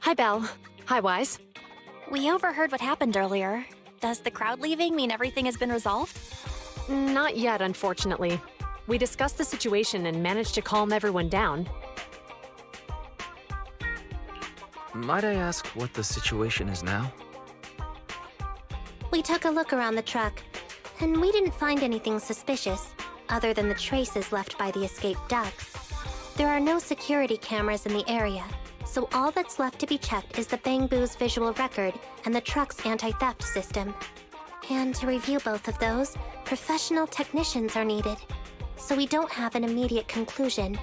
Hi, Belle. Hi, Wise. We overheard what happened earlier. Does the crowd leaving mean everything has been resolved? Not yet, unfortunately. We discussed the situation and managed to calm everyone down. Might I ask what the situation is now? We took a look around the truck, and we didn't find anything suspicious, other than the traces left by the escaped ducks. There are no security cameras in the area, so all that's left to be checked is the Bangbu's visual record and the truck's anti-theft system. And to review both of those, professional technicians are needed, so we don't have an immediate conclusion.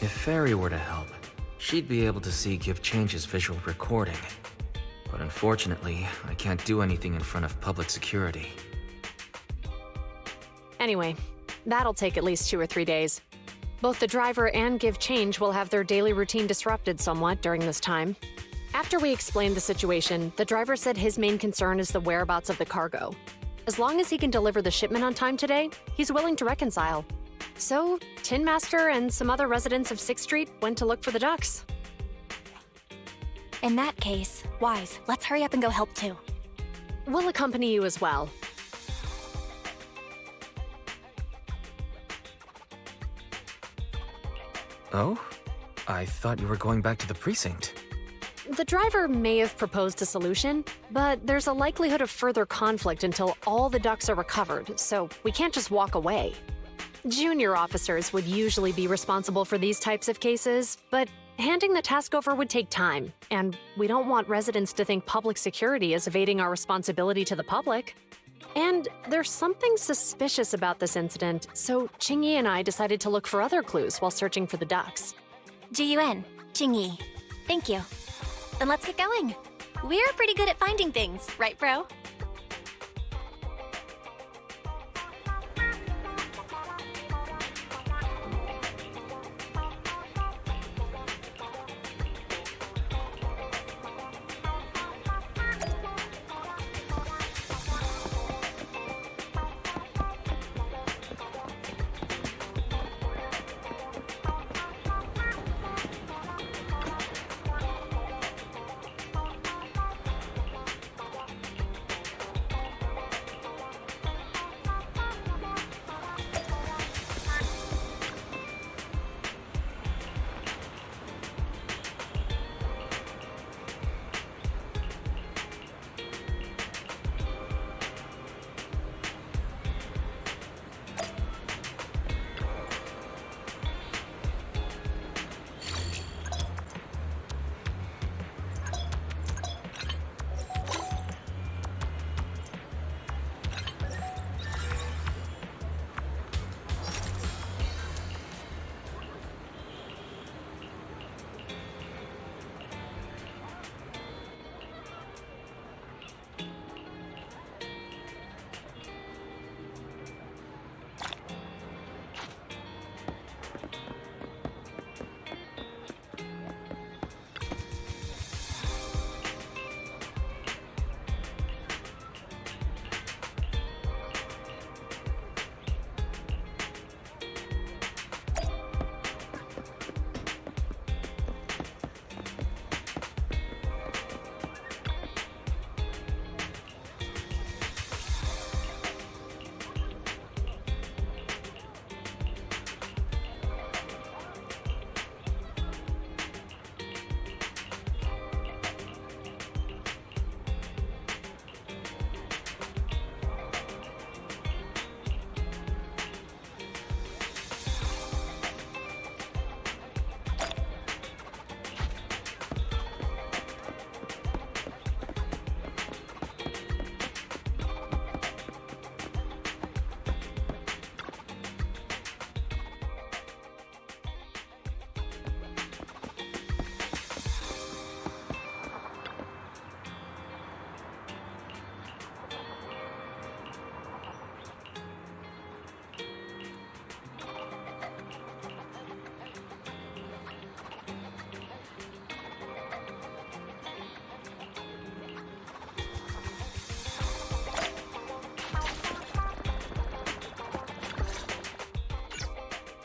If Fairy were to help, she'd be able to see Give Change's visual recording. But unfortunately, I can't do anything in front of public security. Anyway, that'll take at least 2 or 3 days. Both the driver and Give Change will have their daily routine disrupted somewhat during this time. After we explained the situation, the driver said his main concern is the whereabouts of the cargo. As long as he can deliver the shipment on time today, he's willing to reconcile. So, Tin Master and some other residents of 6th Street went to look for the ducks. In that case, Wise, let's hurry up and go help too. We'll accompany you as well. Oh? I thought you were going back to the precinct. The driver may have proposed a solution, but there's a likelihood of further conflict until all the ducks are recovered, so we can't just walk away. Junior officers would usually be responsible for these types of cases, but handing the task over would take time, and we don't want residents to think public security is evading our responsibility to the public. And there's something suspicious about this incident, so Qingyi and I decided to look for other clues while searching for the ducks. G-U-N, Qingyi. Thank you. Then let's get going. We're pretty good at finding things, right, bro?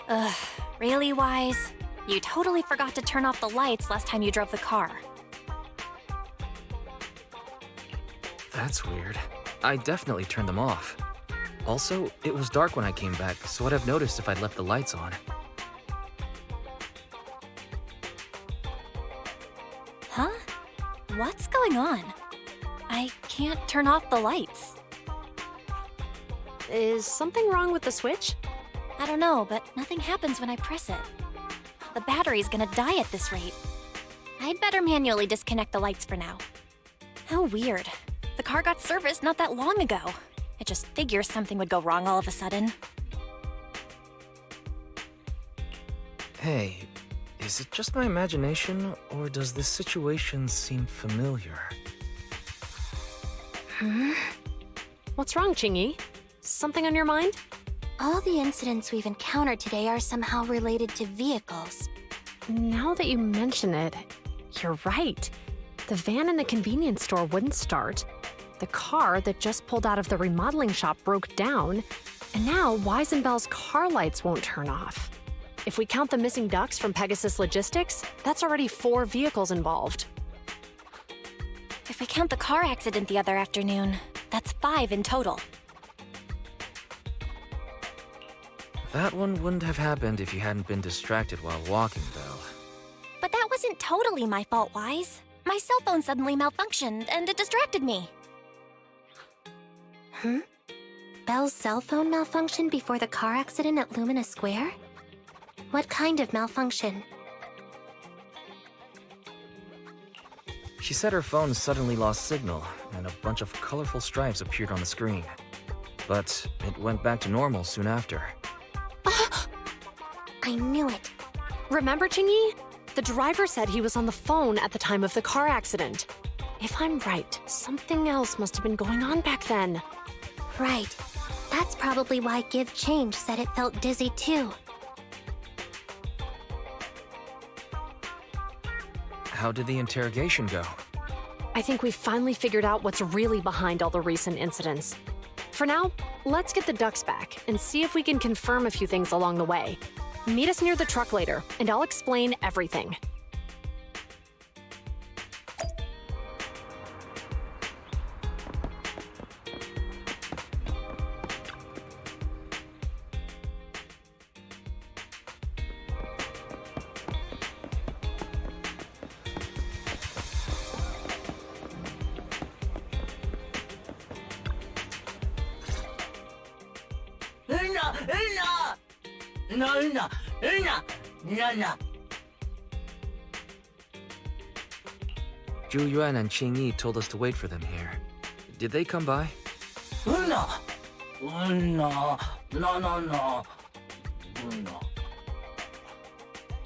Ugh, really, Wise? You totally forgot to turn off the lights last time you drove the car. That's weird. I definitely turned them off. Also, it was dark when I came back, so I'd have noticed if I'd left the lights on. Huh? What's going on? I can't turn off the lights. Is something wrong with the switch? I don't know, but nothing happens when I press it. The battery's gonna die at this rate. I'd better manually disconnect the lights for now. How weird. The car got serviced not that long ago. I just figured something would go wrong all of a sudden. Hey, is it just my imagination, or does this situation seem familiar? What's wrong, Chingy? Something on your mind? All the incidents we've encountered today are somehow related to vehicles. Now that you mention it, you're right. The van in the convenience store wouldn't start. The car that just pulled out of the remodeling shop broke down. And now Weisenbell's car lights won't turn off. If we count the missing ducks from Pegasus Logistics, that's already 4 vehicles involved. If we count the car accident the other afternoon, that's 5 in total. That one wouldn't have happened if you hadn't been distracted while walking, Belle. But that wasn't totally my fault, Wise. My cell phone suddenly malfunctioned, and it distracted me. Belle's cell phone malfunctioned before the car accident at Lumina Square? What kind of malfunction? She said her phone suddenly lost signal, and a bunch of colorful stripes appeared on the screen. But it went back to normal soon after. I knew it. Remember, Chingy? The driver said he was on the phone at the time of the car accident. If I'm right, something else must have been going on back then. Right. That's probably why Give Change said it felt dizzy too. How did the interrogation go? I think we finally figured out what's really behind all the recent incidents. For now, let's get the ducks back and see if we can confirm a few things along the way. Meet us near the truck later, and I'll explain everything. Zhu Yuan and Qing Yi told us to wait for them here. Did they come by?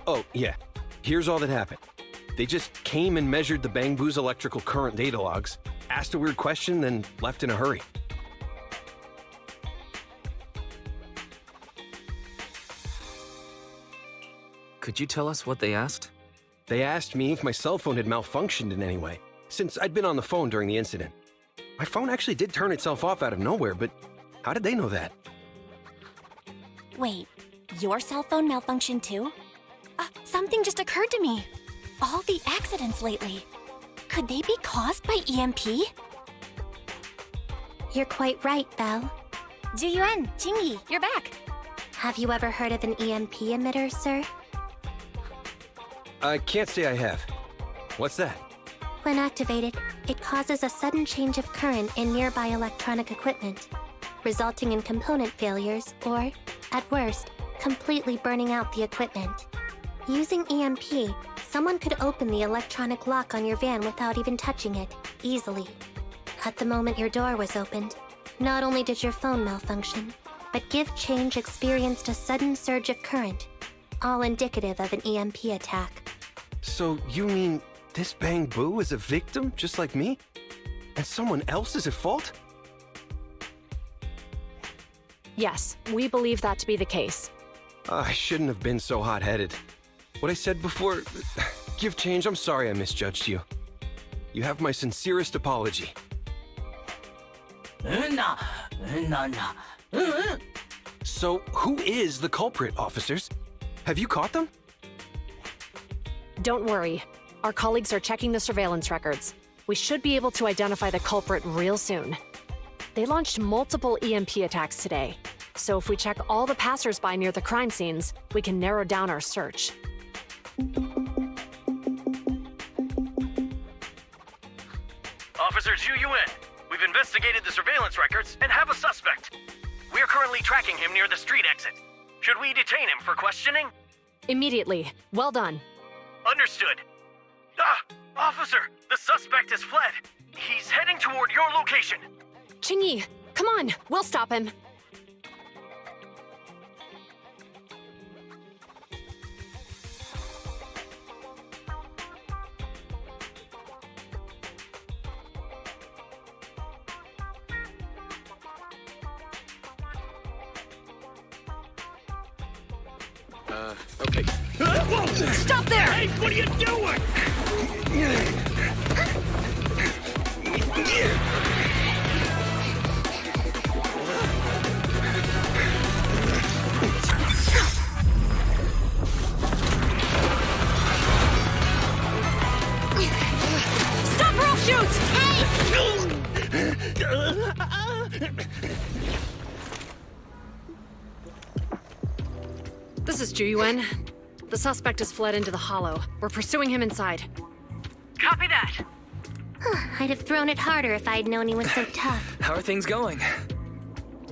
Oh, yeah. Here's all that happened. They just came and measured the Bang Boo's electrical current data logs, asked a weird question, then left in a hurry. Could you tell us what they asked? They asked me if my cell phone had malfunctioned in any way, since I'd been on the phone during the incident. My phone actually did turn itself off out of nowhere, but how did they know that? Wait, your cell phone malfunctioned too? Something just occurred to me. All the accidents lately, could they be caused by EMP? You're quite right, Belle. Zhu Yuan, Qingyi, you're back. Have you ever heard of an EMP emitter, sir? I can't say I have. What's that? When activated, it causes a sudden change of current in nearby electronic equipment, resulting in component failures or, at worst, completely burning out the equipment. Using EMP, someone could open the electronic lock on your van without even touching it, easily. At the moment your door was opened, not only did your phone malfunction, but Give Change experienced a sudden surge of current, all indicative of an EMP attack. So you mean this Bang Boo is a victim, just like me? And someone else is at fault? Yes, we believe that to be the case. I shouldn't have been so hot-headed. What I said before... Give Change, I'm sorry I misjudged you. You have my sincerest apology. So, who is the culprit, officers? Have you caught them? Don't worry. Our colleagues are checking the surveillance records. We should be able to identify the culprit real soon. They launched multiple EMP attacks today, so if we check all the passersby near the crime scenes, we can narrow down our search. Officer Zhu Yuan, we've investigated the surveillance records and have a suspect. We're currently tracking him near the street exit. Should we detain him for questioning? Immediately. Well done. Understood. Ah! Officer, the suspect has fled. He's heading toward your location. Qingyi, come on, we'll stop him. Okay. Stop there! Hey, what are you doing? Stop or I'll shoot! This is Zhu Yuan. The suspect has fled into the hollow. We're pursuing him inside. Copy that. I'd have thrown it harder if I'd known he was so tough. How are things going?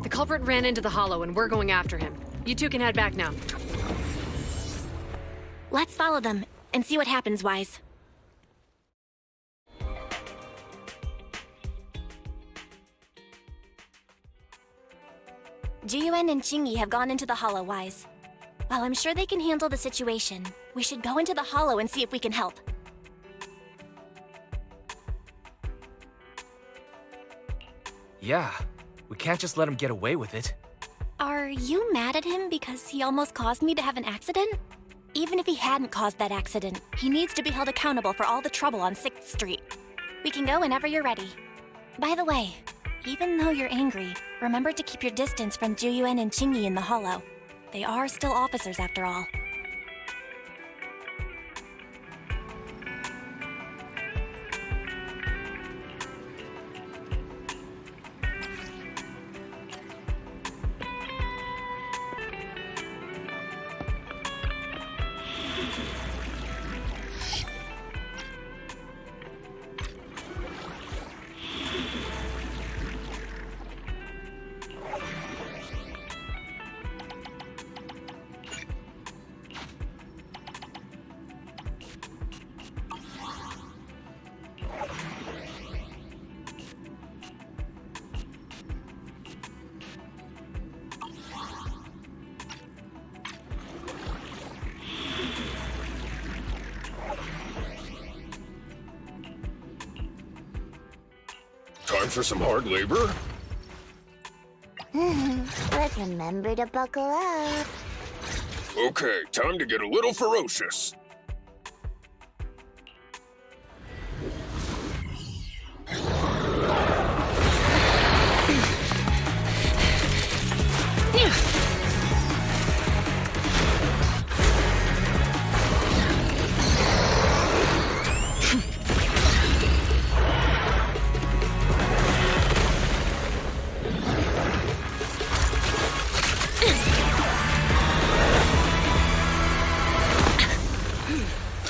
The culprit ran into the hollow and we're going after him. You two can head back now. Let's follow them and see what happens, Wise. Jiyuan and Qingyi have gone into the hollow, Wise. While I'm sure they can handle the situation, we should go into the hollow and see if we can help. Yeah, we can't just let him get away with it. Are you mad at him because he almost caused me to have an accident? Even if he hadn't caused that accident, he needs to be held accountable for all the trouble on 6th Street. We can go whenever you're ready. By the way, even though you're angry, remember to keep your distance from Juyuan and Qingyi in the hollow. They are still officers after all. Time for some hard labor? But remember to buckle up. Okay, time to get a little ferocious.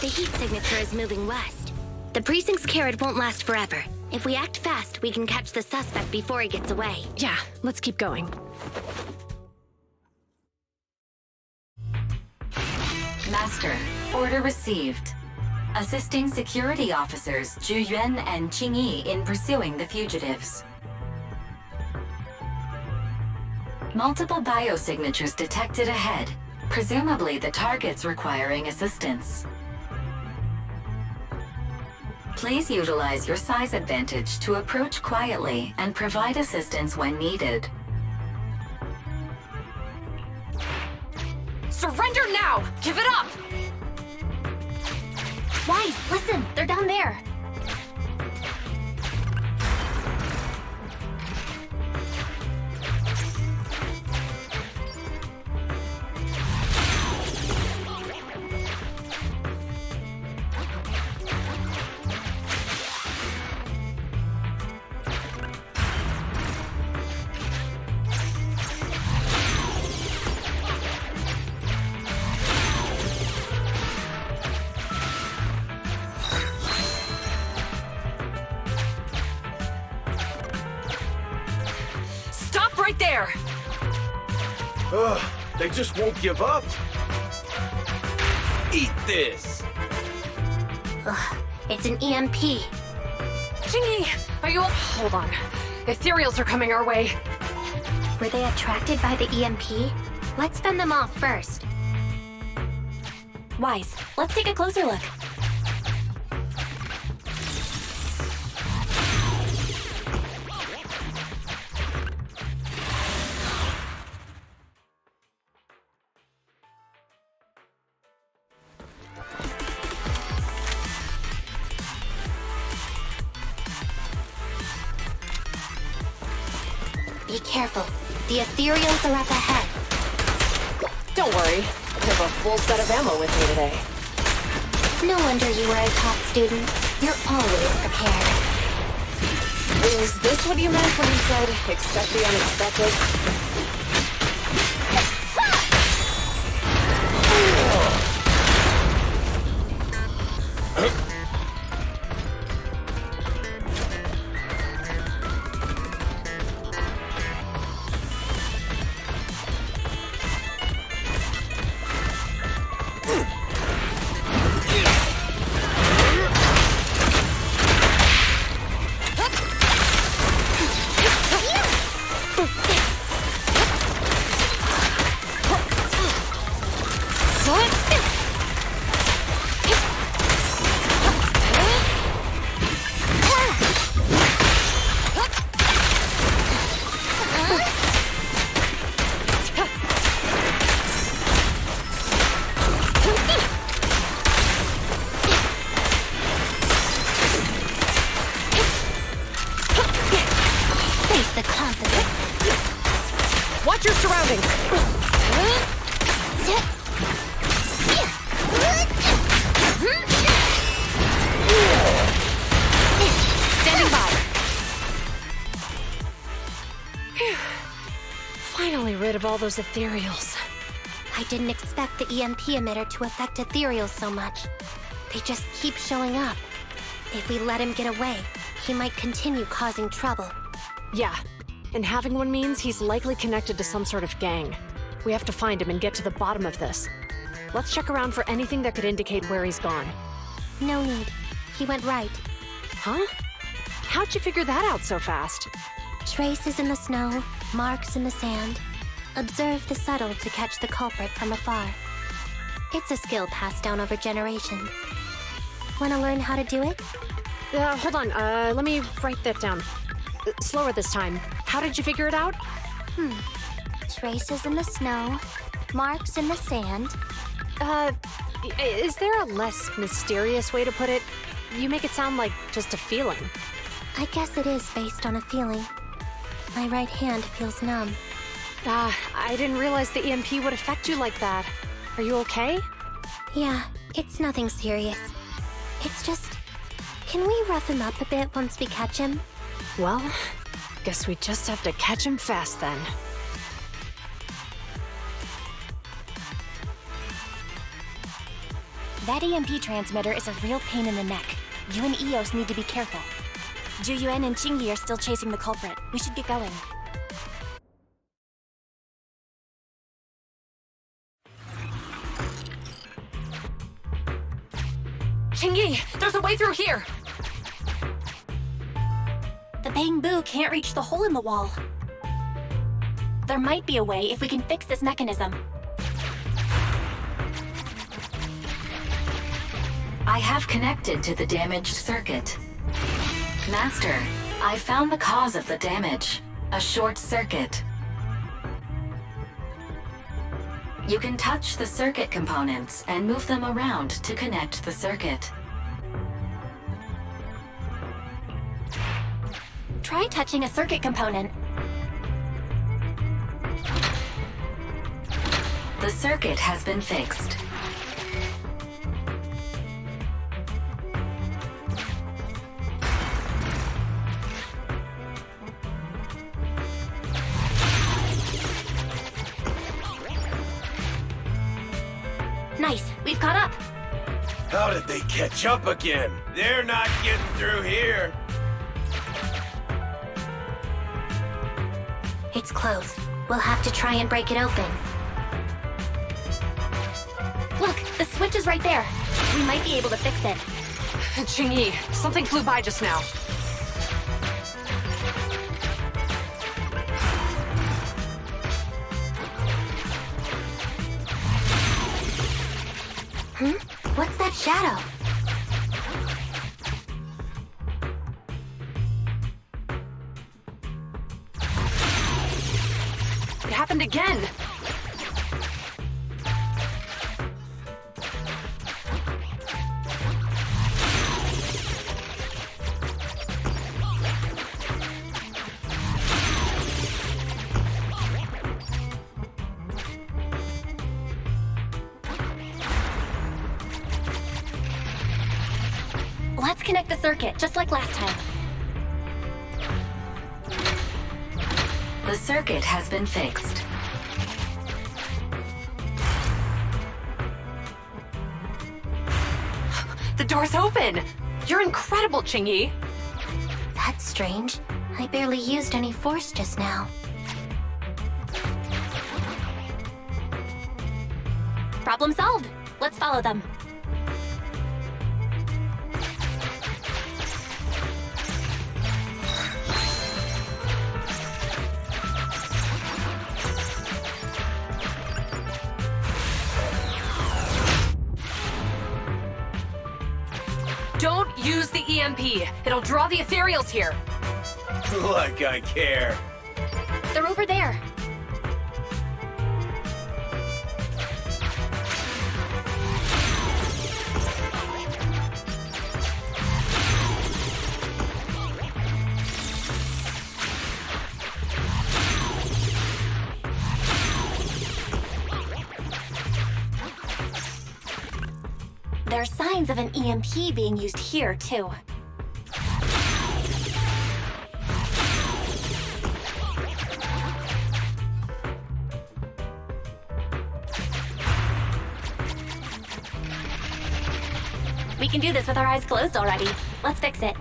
The heat signature is moving west. The precinct's carrot won't last forever. If we act fast, we can catch the suspect before he gets away. Yeah, let's keep going. Master, order received. Assisting security officers Zhu Yuan and Qingyi in pursuing the fugitives. Multiple biosignatures detected ahead, presumably the targets requiring assistance. Please utilize your size advantage to approach quietly and provide assistance when needed. Surrender now! Give it up! Wise, listen! They're down there! Ugh, they just won't give up. Eat this. Ugh, it's an EMP. Chingy, are you... Hold on. Ethereals are coming our way. Were they attracted by the EMP? Let's fend them off first. Wise, let's take a closer look. Be careful. The ethereals are up ahead. Don't worry. I have a full set of ammo with me today. No wonder you were a top student. You're always prepared. Is this what you meant when you said, expect the unexpected? The confidence. Watch your surroundings. Standing by. Phew. Finally rid of all those ethereals. I didn't expect the EMP emitter to affect ethereals so much. They just keep showing up. If we let him get away, he might continue causing trouble. Yeah, and having one means he's likely connected to some sort of gang. We have to find him and get to the bottom of this. Let's check around for anything that could indicate where he's gone. No need. He went right. Huh? How'd you figure that out so fast? Traces in the snow, marks in the sand. Observe the subtle to catch the culprit from afar. It's a skill passed down over generations. Wanna learn how to do it? Hold on, let me write that down. Slower this time. How did you figure it out? Traces in the snow, marks in the sand. Is there a less mysterious way to put it? You make it sound like just a feeling. I guess it is based on a feeling. My right hand feels numb. I didn't realize the EMP would affect you like that. Are you okay? Yeah, it's nothing serious. It's just... Can we rough him up a bit once we catch him? Well, guess we just have to catch him fast then. That EMP transmitter is a real pain in the neck. You and Eos need to be careful. Juyuan and Chingy are still chasing the culprit. We should get going. Chingy, there's a way through here! The Bang-Boo can't reach the hole in the wall. There might be a way if we can fix this mechanism. I have connected to the damaged circuit. Master, I found the cause of the damage. A short circuit. You can touch the circuit components and move them around to connect the circuit. Try touching a circuit component. The circuit has been fixed. Nice, we've caught up. How did they catch up again? They're not getting through here. It's close. We'll have to try and break it open. Look, the switch is right there. We might be able to fix it. Ching-Yi, something flew by just now. What's that shadow? It happened again. Let's connect the circuit, just like last time. The circuit has been fixed. The door's open! You're incredible, Ching-Yi! That's strange. I barely used any force just now. Problem solved. Let's follow them. Don't use the EMP. It'll draw the ethereals here. Like I care. They're over there. There are signs of an EMP being used here, too. We can do this with our eyes closed already. Let's fix it.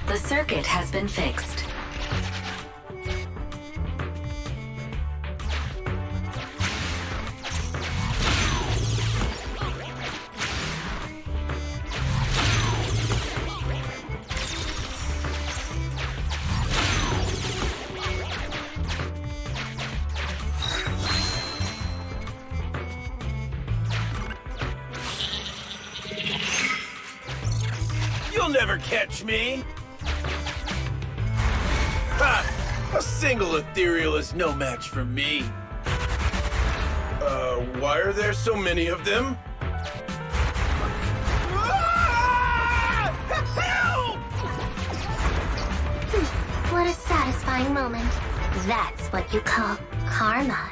The circuit has been fixed. You'll never catch me! Ha! A single ethereal is no match for me. Why are there so many of them? Ah! Help! What a satisfying moment. That's what you call karma.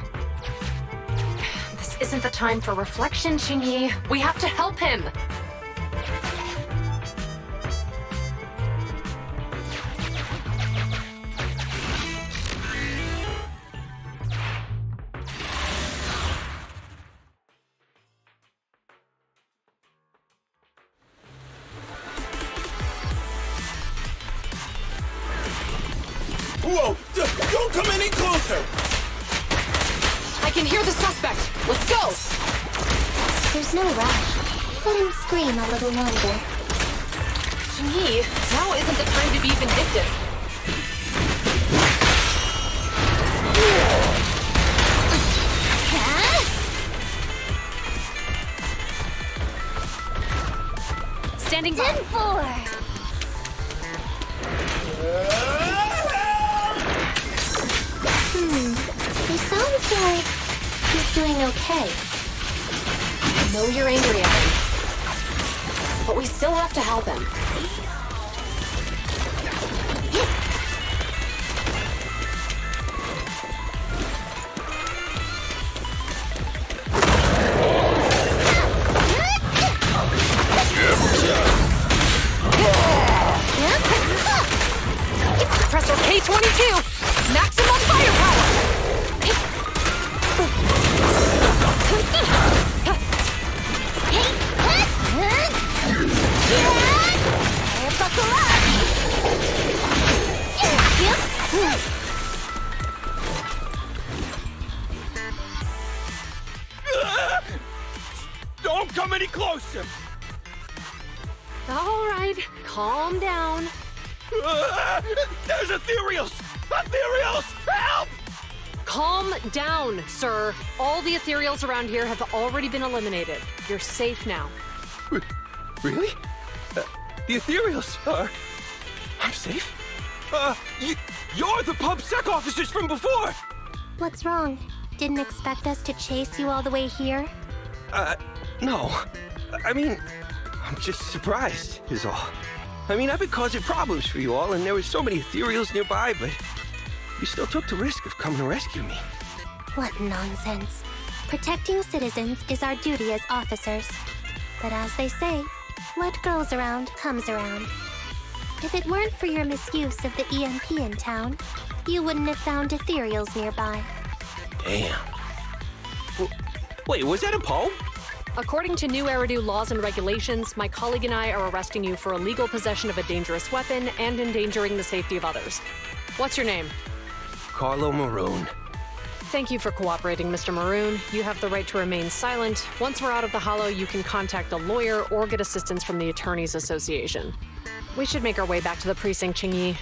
This isn't the time for reflection, Ching-Yi. We have to help him. Whoa! Don't come any closer! I can hear the suspect. Let's go! There's no rush. Let him scream a little longer. Ching-Yi, now isn't the time to be vindictive. Standing by. 10-4! He sounds like he's doing okay. I know you're angry at him, but we still have to help him. Compressor K-22! Maximum firepower! There's ethereals! Ethereals! Help! Calm down, sir. All the ethereals around here have already been eliminated. You're safe now. Really? The ethereals are... I'm safe? You're the PubSec officers from before! What's wrong? Didn't expect us to chase you all the way here? No. I mean, I'm just surprised, is all. I mean, I've been causing problems for you all, and there were so many ethereals nearby, but you still took the risk of coming to rescue me. What nonsense. Protecting citizens is our duty as officers. But as they say, what goes around comes around. If it weren't for your misuse of the EMP in town, you wouldn't have found ethereals nearby. Damn. Wait, was that a poem? According to new Eridu laws and regulations, my colleague and I are arresting you for illegal possession of a dangerous weapon and endangering the safety of others. What's your name? Carlo Maroon. Thank you for cooperating, Mr. Maroon. You have the right to remain silent. Once we're out of the Hollow, you can contact a lawyer or get assistance from the Attorneys Association. We should make our way back to the precinct, Qingyi.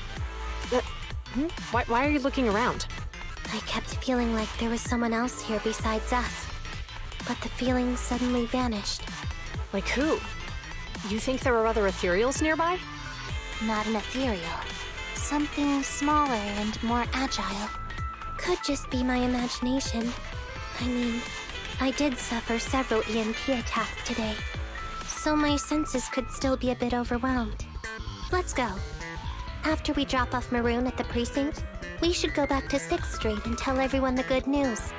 Why are you looking around? I kept feeling like there was someone else here besides us. But the feeling suddenly vanished. Like who? You think there are other ethereals nearby? Not an ethereal. Something smaller and more agile. Could just be my imagination. I mean, I did suffer several EMP attacks today, so my senses could still be a bit overwhelmed. Let's go. After we drop off Maroon at the precinct, we should go back to 6th Street and tell everyone the good news.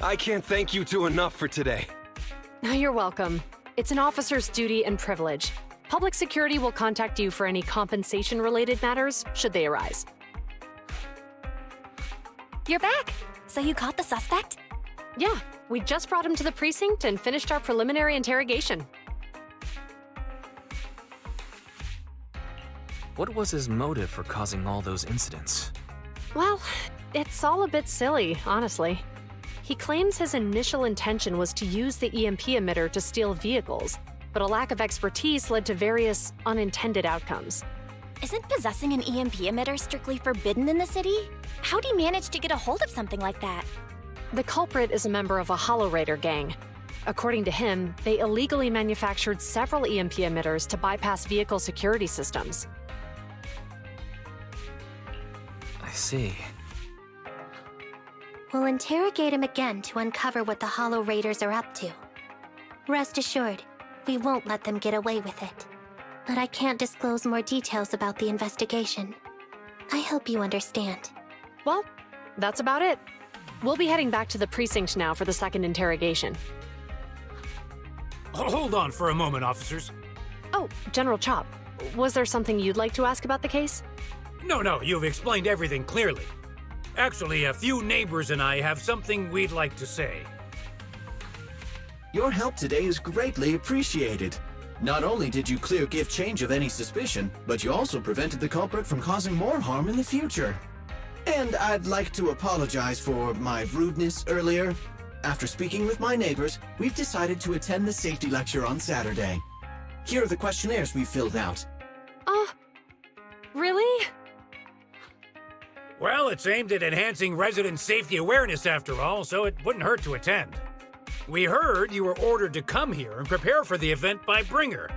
I can't thank you two enough for today. You're welcome. It's an officer's duty and privilege. Public security will contact you for any compensation-related matters, should they arise. You're back! So you caught the suspect? Yeah, we just brought him to the precinct and finished our preliminary interrogation. What was his motive for causing all those incidents? Well, it's all a bit silly, honestly. He claims his initial intention was to use the EMP emitter to steal vehicles, but a lack of expertise led to various unintended outcomes. Isn't possessing an EMP emitter strictly forbidden in the city? How'd he manage to get a hold of something like that? The culprit is a member of a Hollow Raider gang. According to him, they illegally manufactured several EMP emitters to bypass vehicle security systems. I see. We'll interrogate him again to uncover what the Hollow Raiders are up to. Rest assured, we won't let them get away with it. But I can't disclose more details about the investigation. I hope you understand. Well, that's about it. We'll be heading back to the precinct now for the second interrogation. Hold on for a moment, officers. Oh, General Chop, was there something you'd like to ask about the case? No, you've explained everything clearly. Actually, a few neighbors and I have something we'd like to say. Your help today is greatly appreciated. Not only did you clear gift change of any suspicion, but you also prevented the culprit from causing more harm in the future. And I'd like to apologize for my rudeness earlier. After speaking with my neighbors, we've decided to attend the safety lecture on Saturday. Here are the questionnaires we filled out. Really? Well, it's aimed at enhancing resident safety awareness after all, so it wouldn't hurt to attend. We heard you were ordered to come here and prepare for the event by Bringer.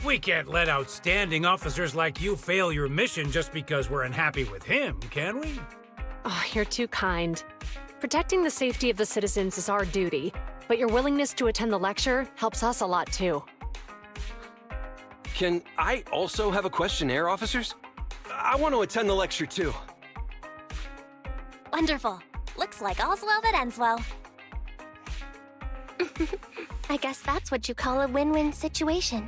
We can't let outstanding officers like you fail your mission just because we're unhappy with him, can we? Oh, you're too kind. Protecting the safety of the citizens is our duty, but your willingness to attend the lecture helps us a lot too. Can I also have a questionnaire, officers? I want to attend the lecture too. Wonderful. Looks like all's well that ends well. I guess that's what you call a win-win situation.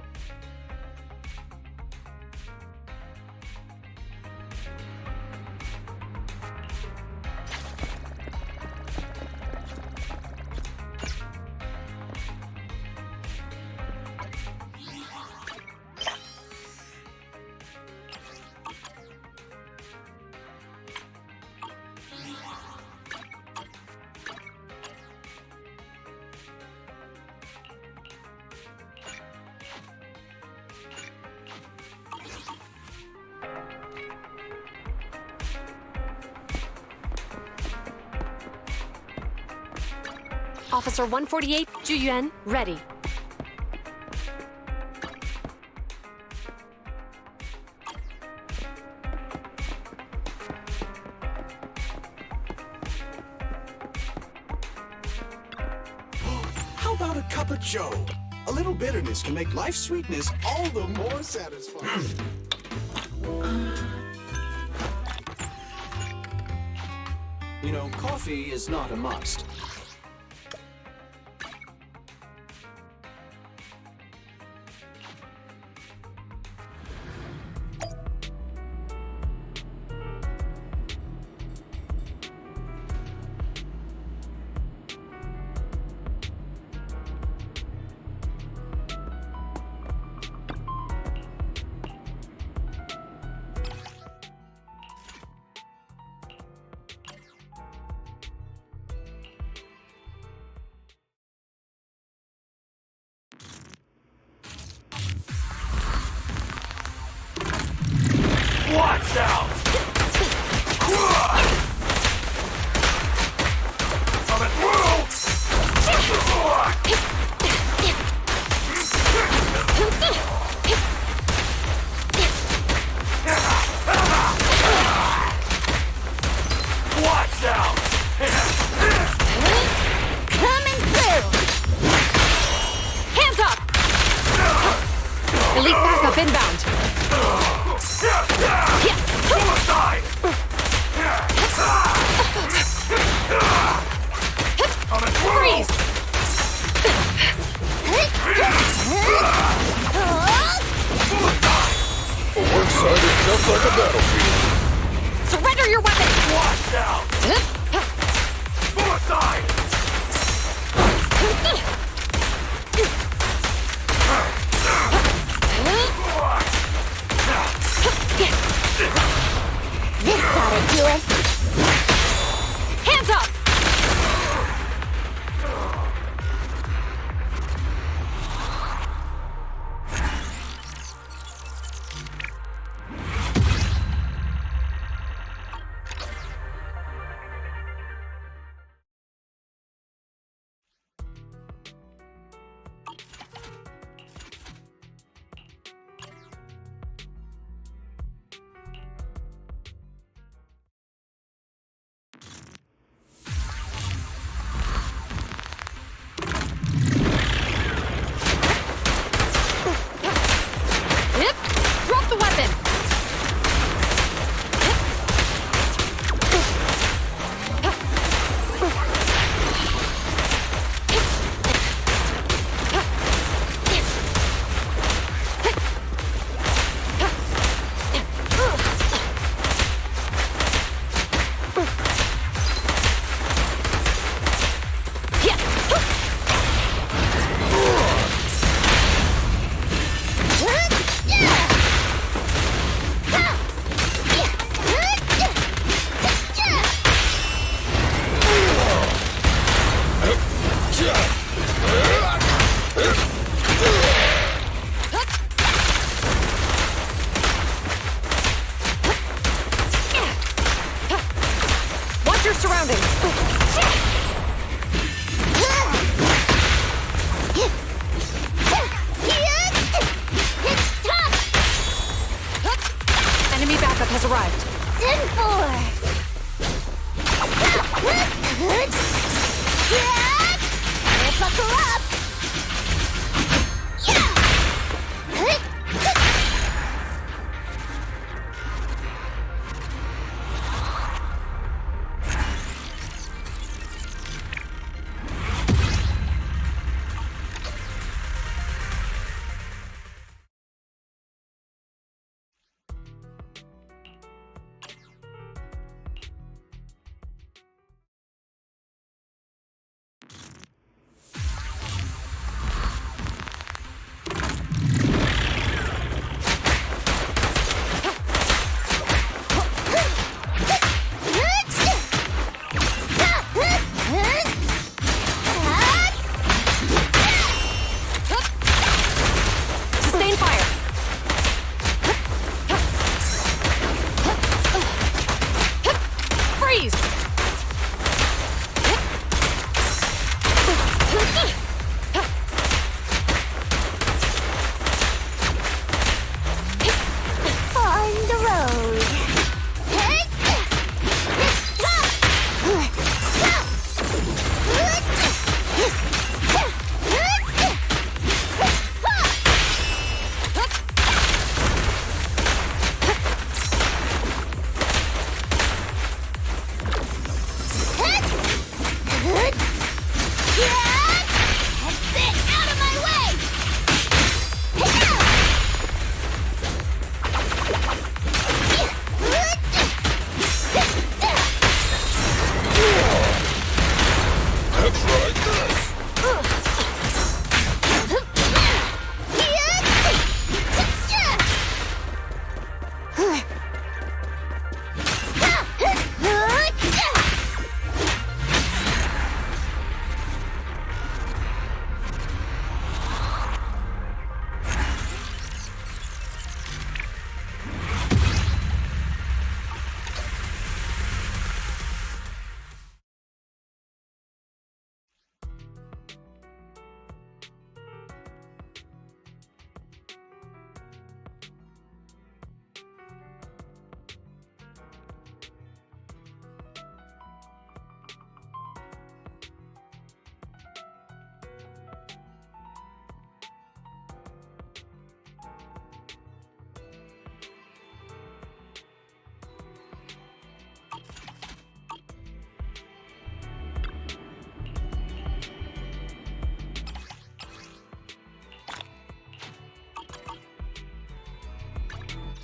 Officer 148, Juyuan, ready. How about a cup of joe? A little bitterness can make life's sweetness all the more satisfying. You know, coffee is not a must. Watch out! Watch out! Coming through! Hands up! Elite backup inbound.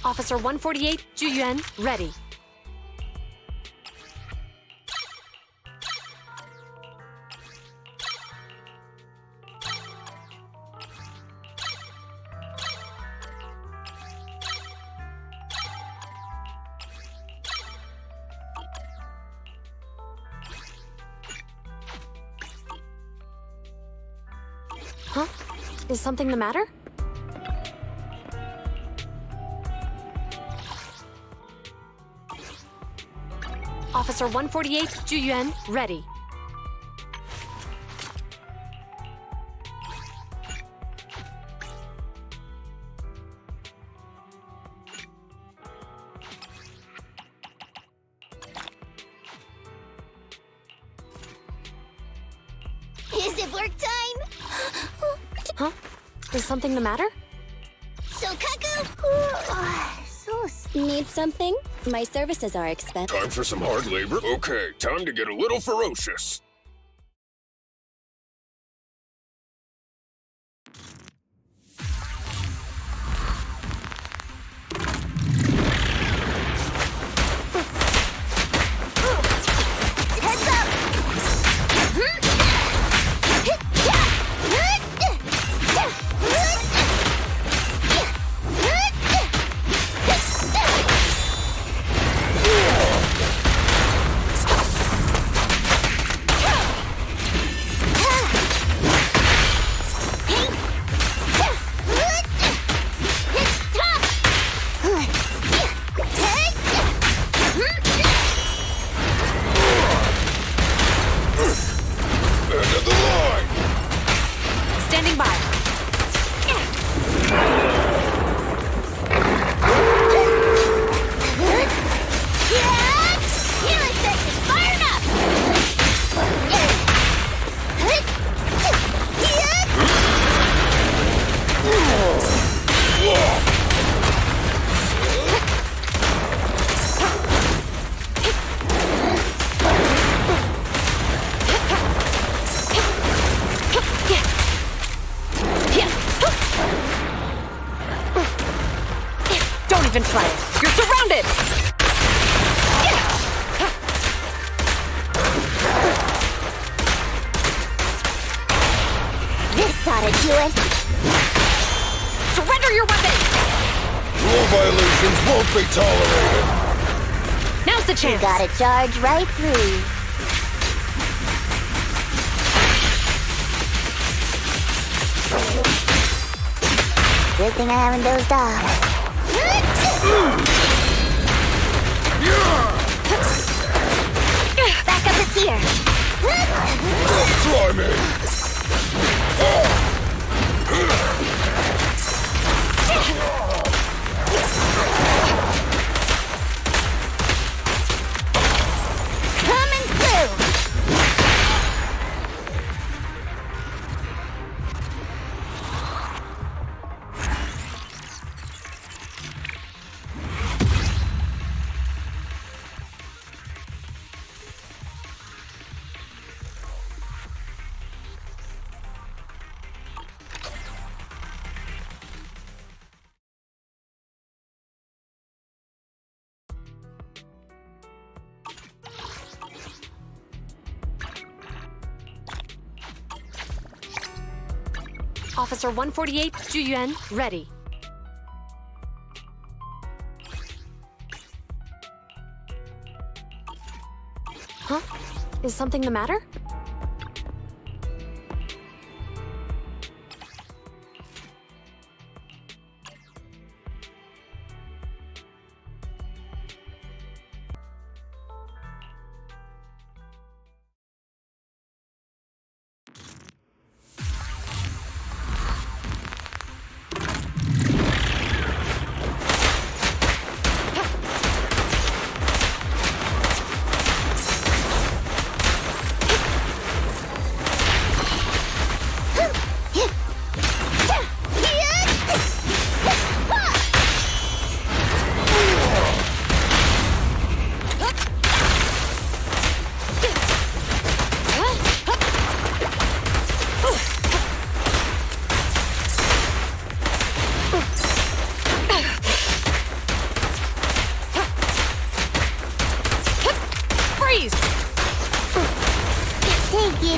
Officer 148, Juyuan, ready. Huh? Is something the matter? Officer 148, Juyuan, ready. Is it work time? Huh? Is something the matter? So, Kaku? Need something? My services are expensive. Time for some hard labor? Okay, time to get a little ferocious. Heads up! End of the line! Standing by. Healing session fired up! Don't even try it. You're surrounded! This ought to do it. Surrender your weapon! Rule violations won't be tolerated. Now's the You chance. gotta charge right through. Good thing I haven't dozed off. Back up is here. Don't try me! Coming through. Officer 148, Juyuan, ready. Huh? Is something the matter?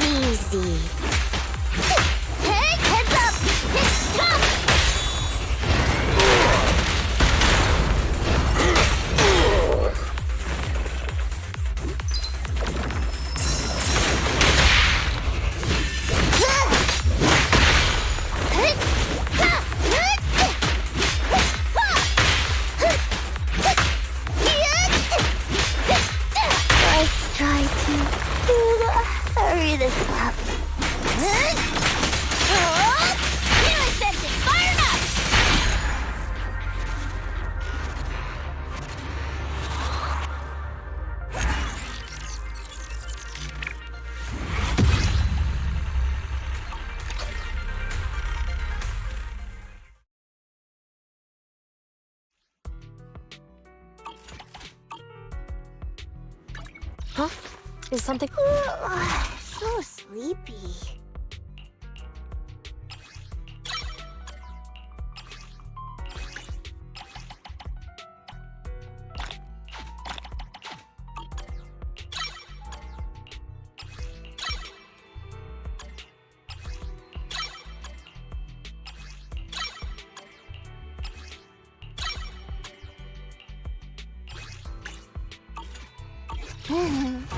easy. Hey, heads up! It's tough! Let's try to hurry this up. Healing sensing fired up! Huh? Is something... So sleepy.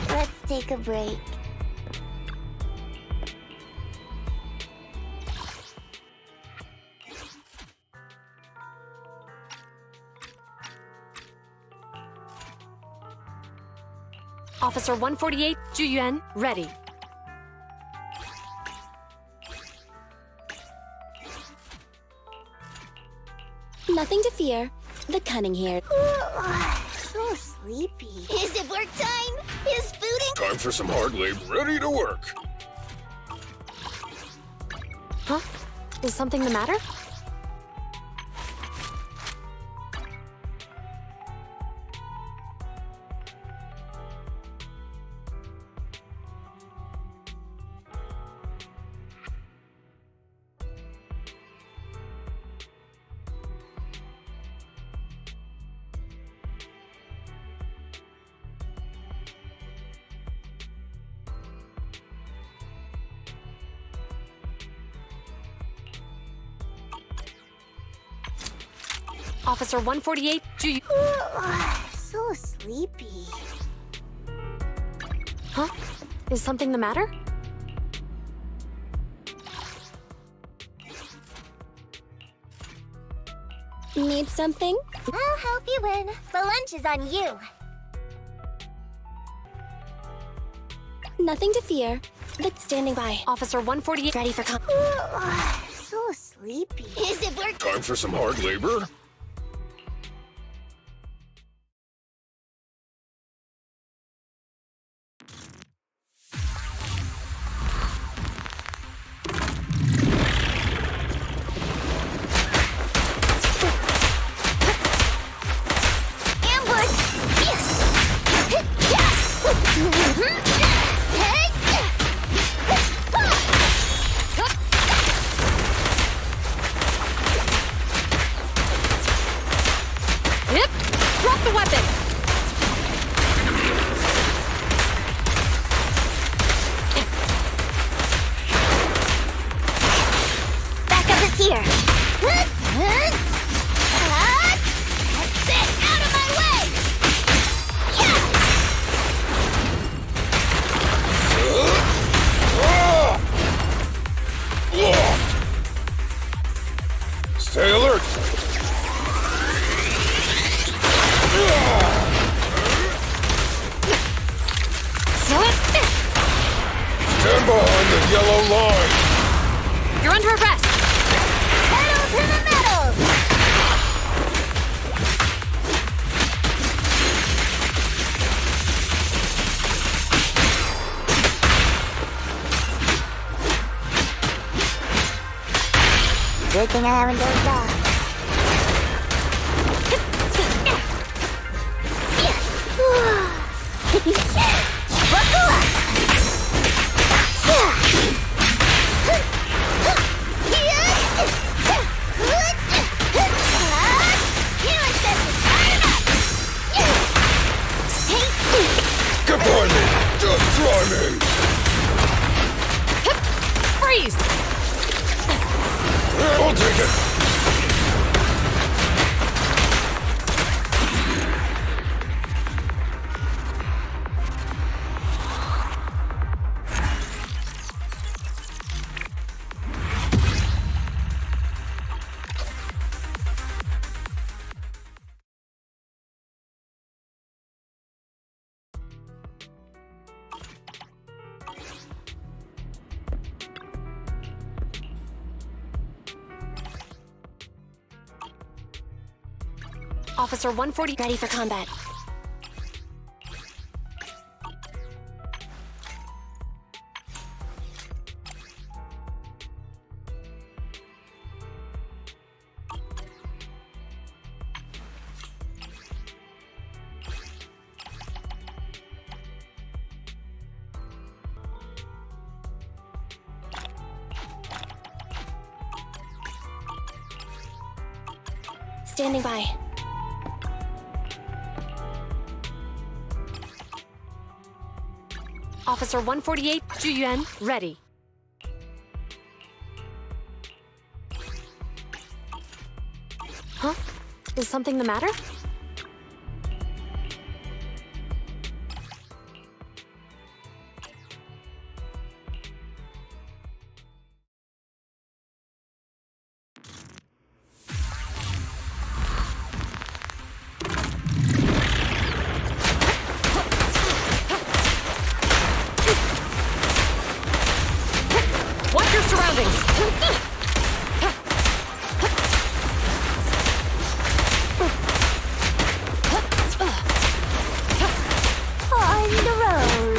Let's take a break. Officer 148, Juyuan, ready. Nothing to fear. The cunning here. So sleepy. Is it work time? Is food in? Time for some hard labor. Ready to work. Huh? Is something the matter? Officer 148, So sleepy. Huh? Is something the matter? Need something? I'll help you win. The lunch is on you. Nothing to fear. Standing by. Officer 148, ready for So sleepy. Is it work? Time for some hard labor. Yep! Drop the weapon! Backup is here. That's it! Out of my way! Stay alert. Stand behind the yellow line. You're under arrest! Pedal to the metal! Good thing I haven't dozed off. Buckle up! Get behind me! Just try me! Freeze! I'll take it. Officer 140. Ready for combat. Standing by. Officer 148, Juyuan, ready. Huh? Is something the matter? Watch your surroundings! On the road.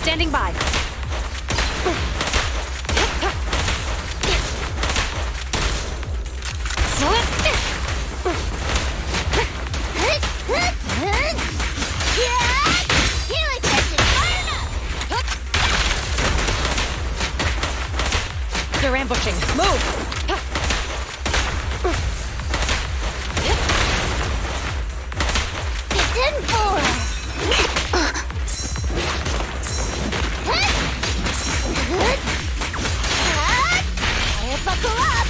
Standing by. They're ambushing. Move! Buckle up!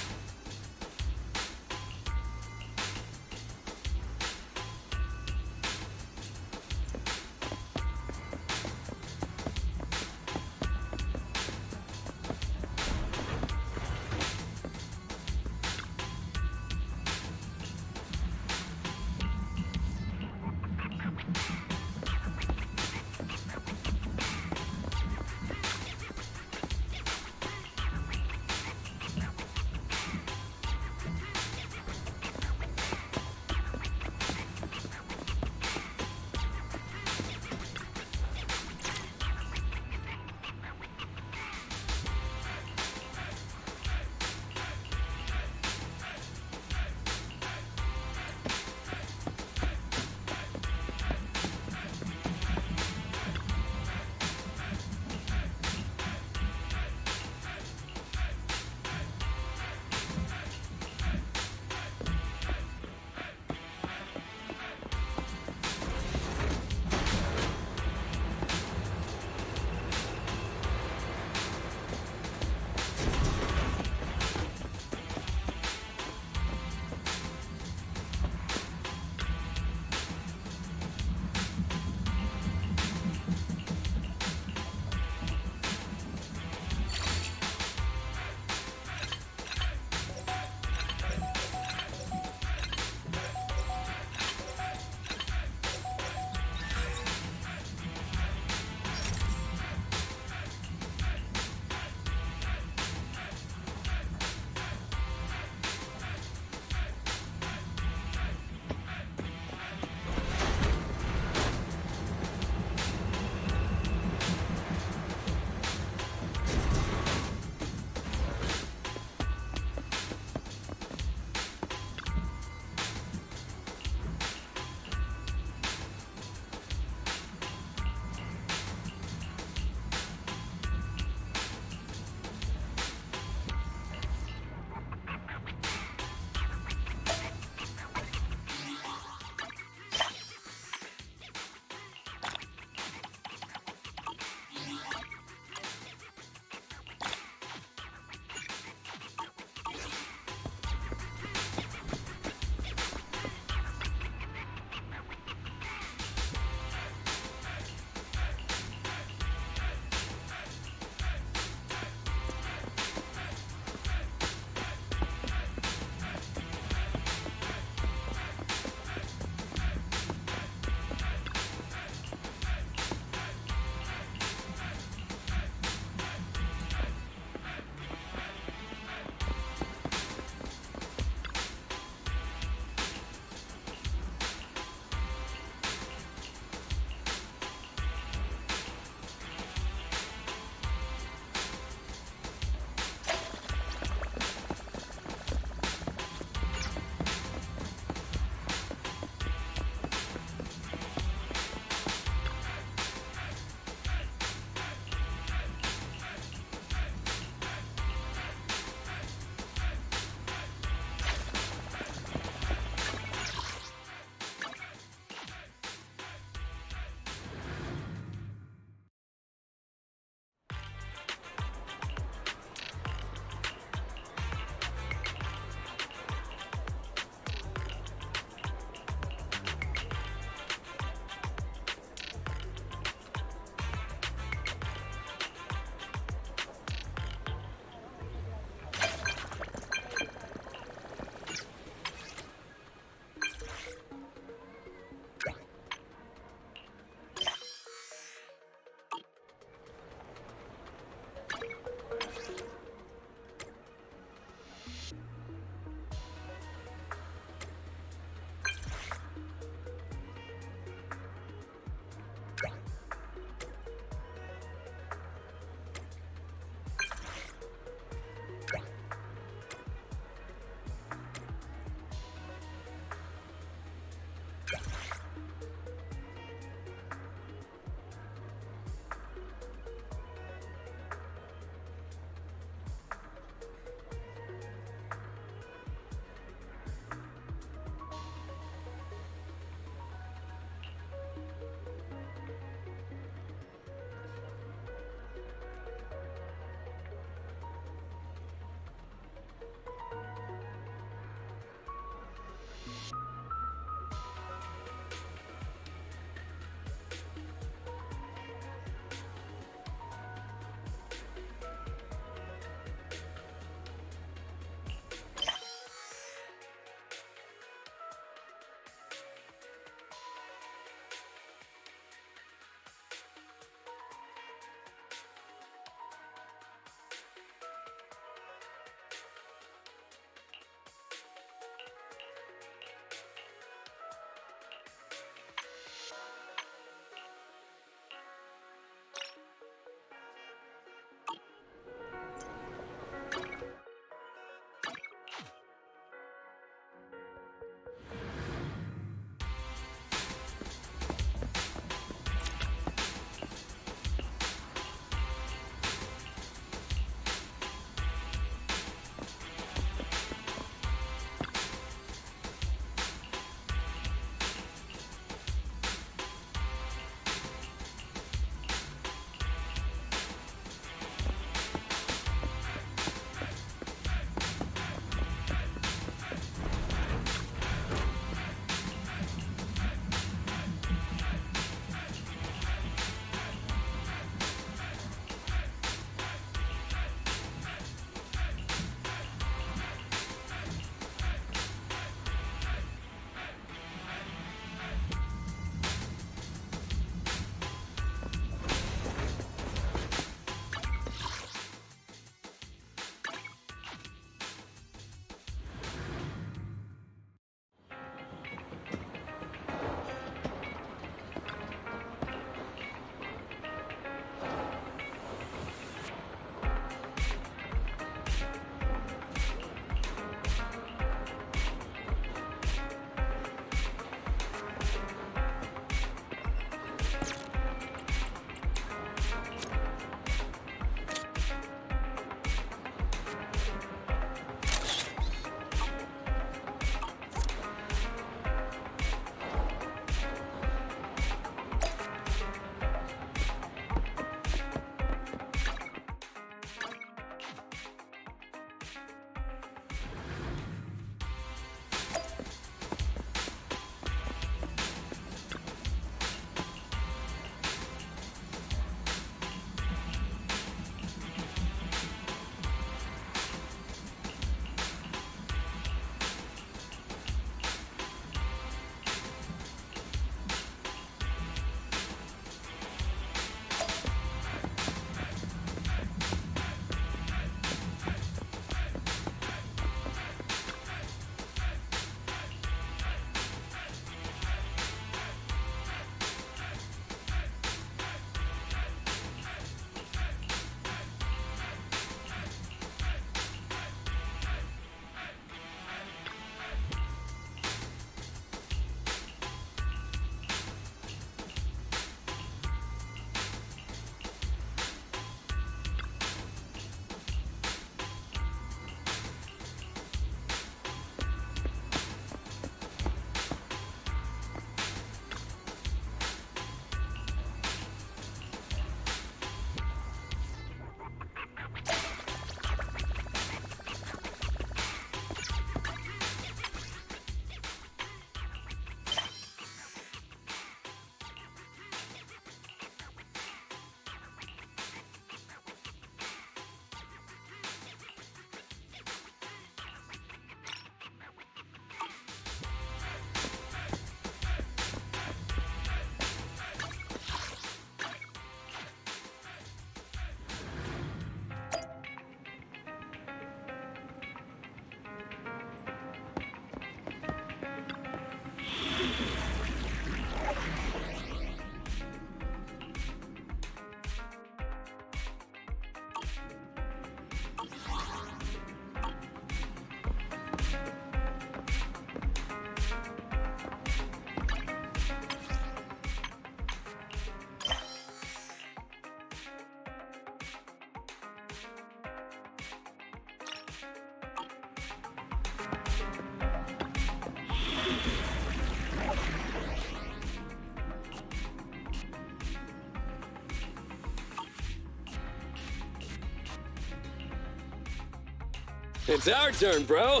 It's our turn, bro.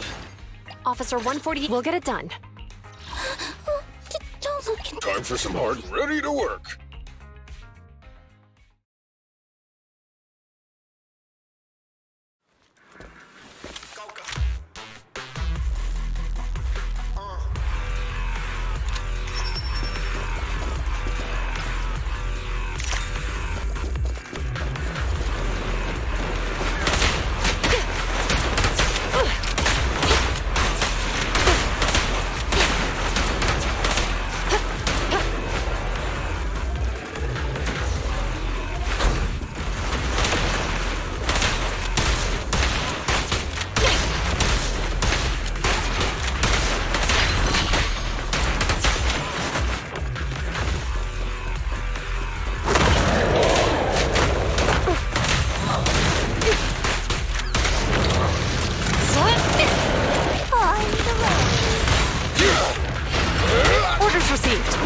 Officer 140, we'll get it done. Don't look at Time for some hard ready to work. Orders received.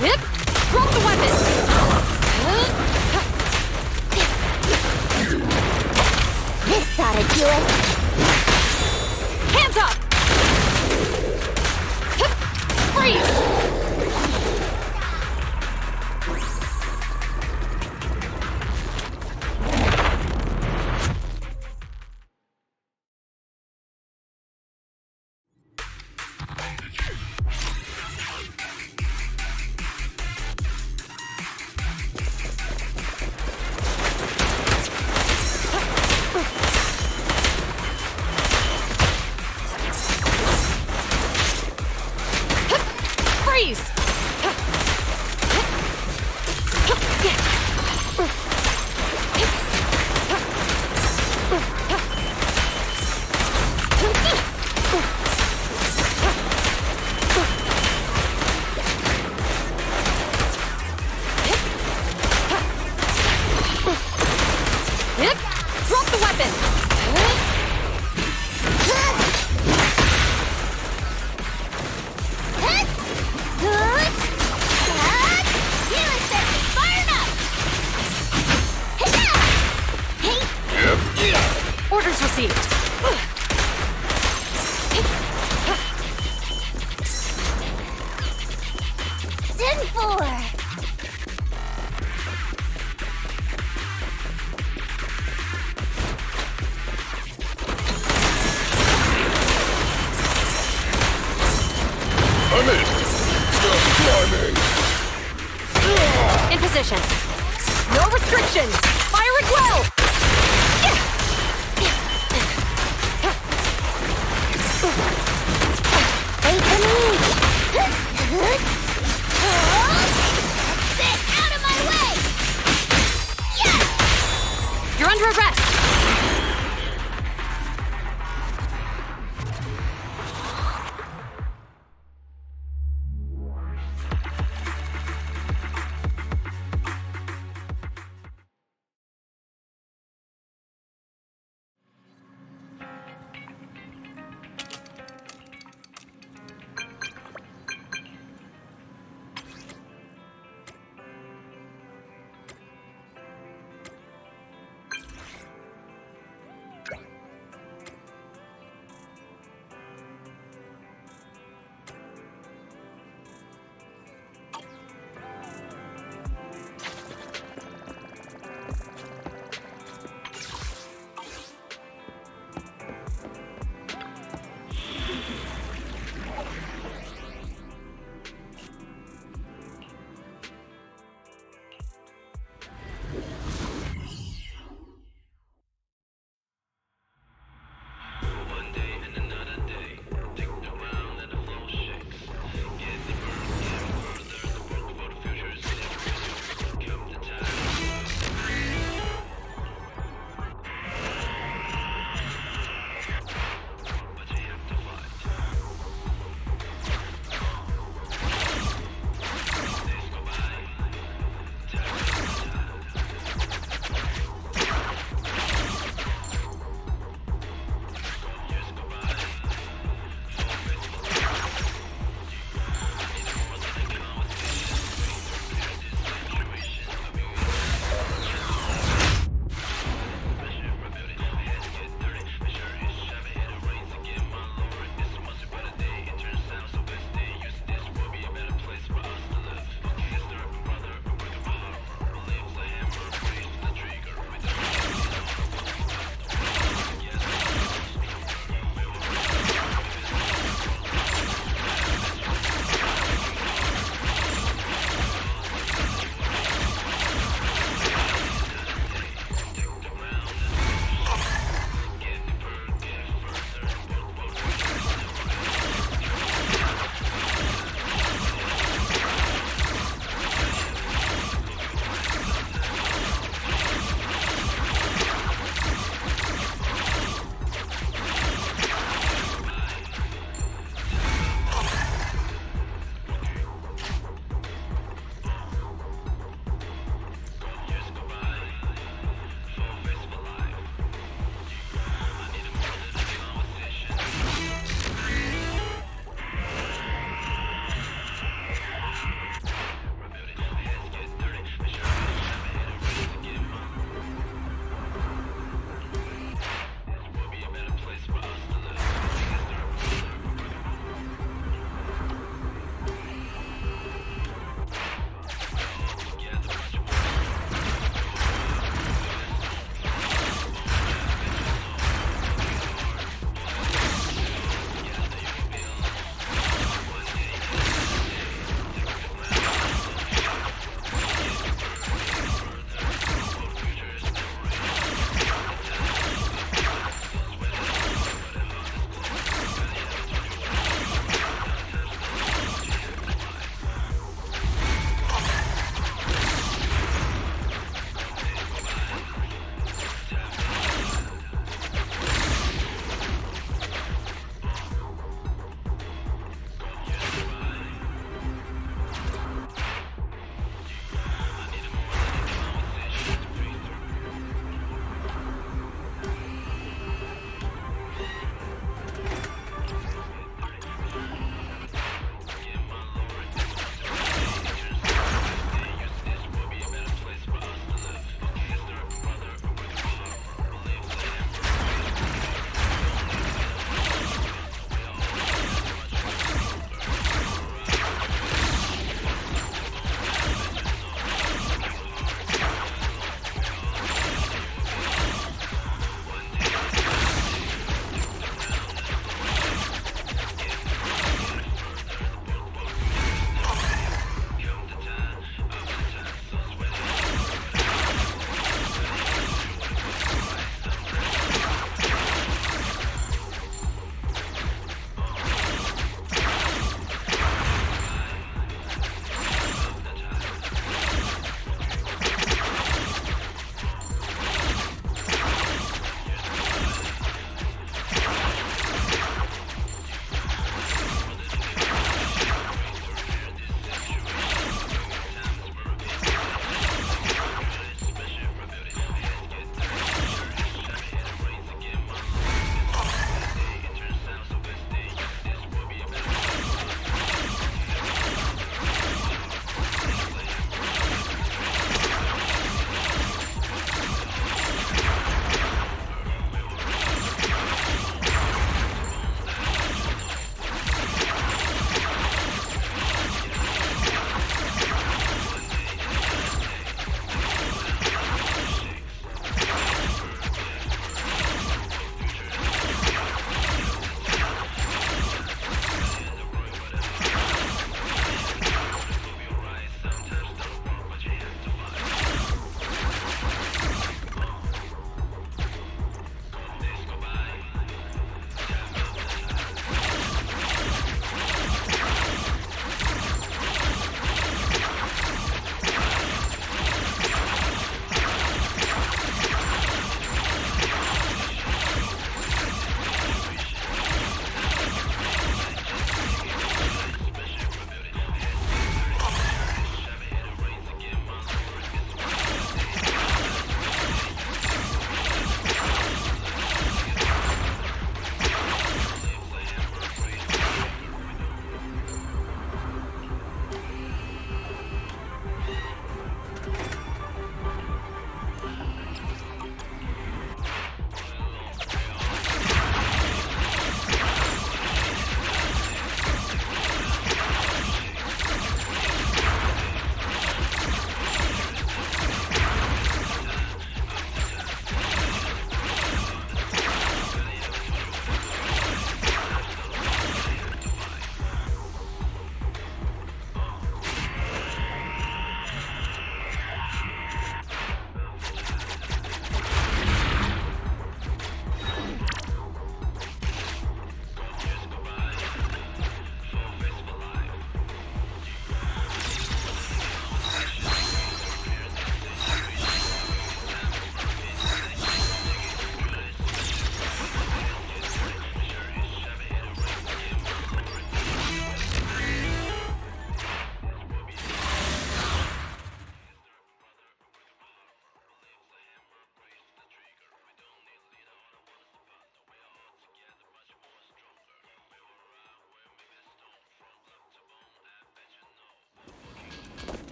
Yep. Drop the weapon. This ought to do it. Hands up. Freeze. Freeze! Drop the weapon! Orders received. Zen 4! I'm in. Stop climbing. In position. No restrictions. Fire at will. Wait for me! Get out of my way! Yes! You're under arrest.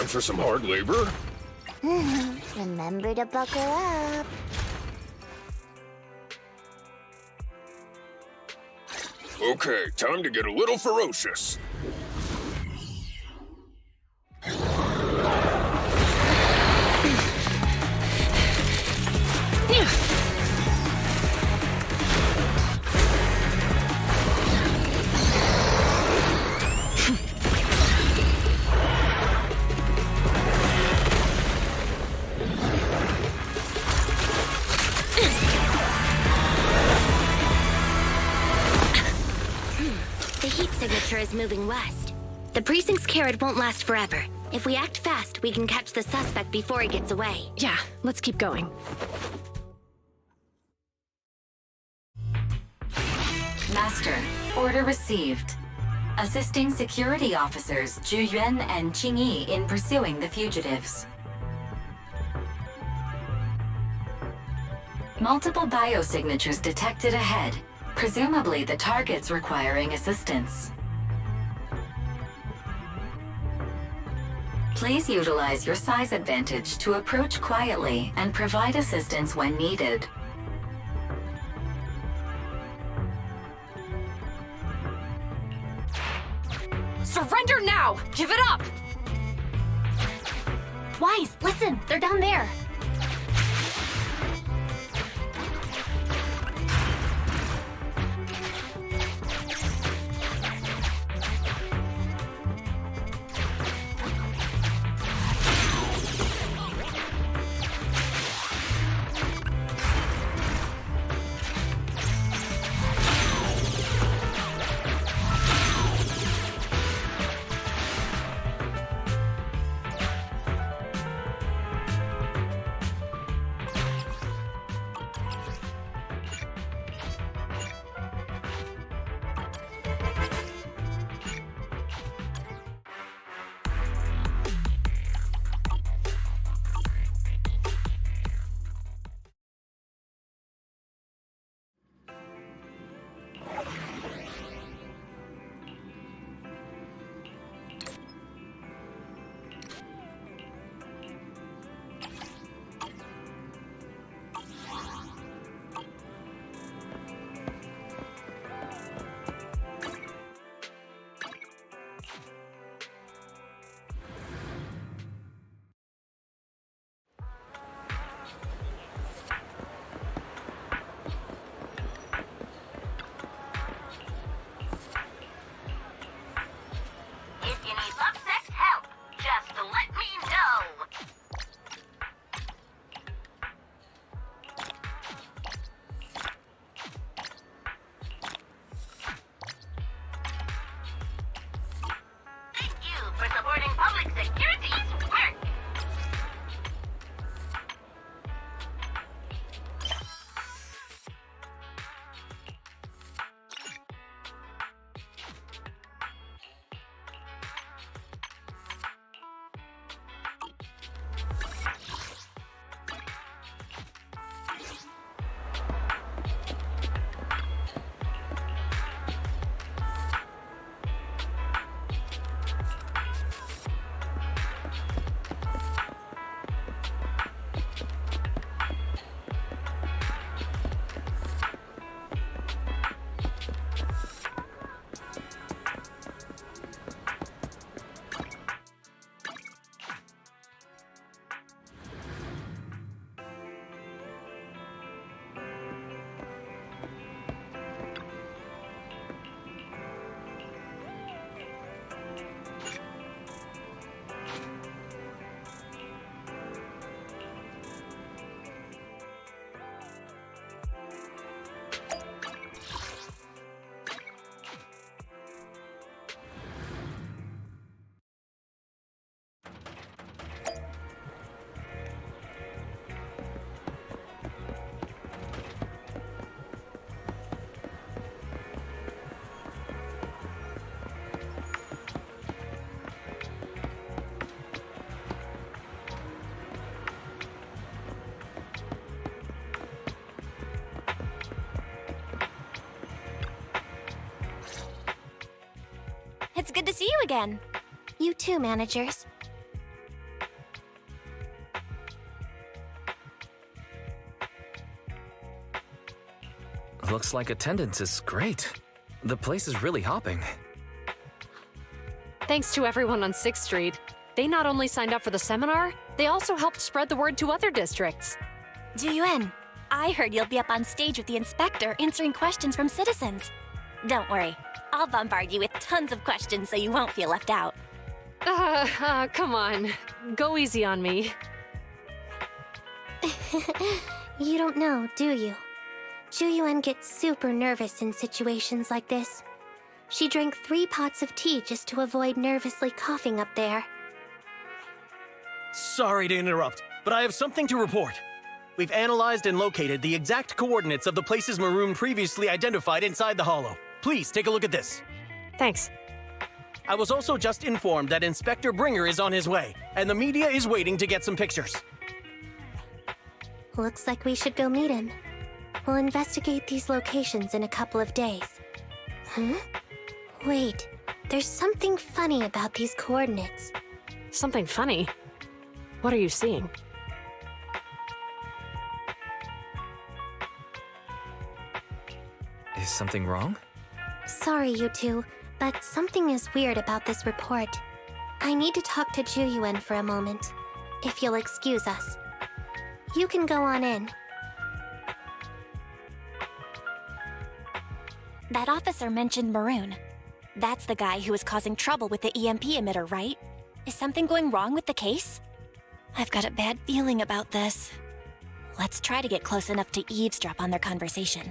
Time for some hard labor? Remember to buckle up. Okay, time to get a little ferocious. The heat signature is moving west. The precinct's carrot won't last forever. If we act fast, we can catch the suspect before he gets away. Yeah, let's keep going. Master, order received. Assisting security officers Zhu Yuan and Qing Yi in pursuing the fugitives. Multiple biosignatures detected ahead, presumably the targets requiring assistance. Please utilize your size advantage to approach quietly and provide assistance when needed. Surrender now! Give it up! Wise, listen, they're down there. It's good to see you again. You too, managers. Looks like attendance is great. The place is really hopping. Thanks to everyone on 6th Street. They not only signed up for the seminar, they also helped spread the word to other districts. Juyuan, I heard you'll be up on stage with the inspector answering questions from citizens. Don't worry, I'll bombard you with tons of questions so you won't feel left out. Come on. Go easy on me. You don't know, do you? Juyuan gets super nervous in situations like this. She drank 3 pots of tea just to avoid nervously coughing up there. Sorry to interrupt, but I have something to report. We've analyzed and located the exact coordinates of the places Maroon previously identified inside the Hollow. Please take a look at this. Thanks. I was also just informed that Inspector Bringer is on his way, and the media is waiting to get some pictures. Looks like we should go meet him. We'll investigate these locations in a couple of days. Wait, there's something funny about these coordinates. Something funny? What are you seeing? Is something wrong? Sorry, you two, but something is weird about this report. I need to talk to Juyuan for a moment, if you'll excuse us. You can go on in. That officer mentioned Maroon. That's the guy who was causing trouble with the EMP emitter, right? Is something going wrong with the case? I've got a bad feeling about this. Let's try to get close enough to eavesdrop on their conversation.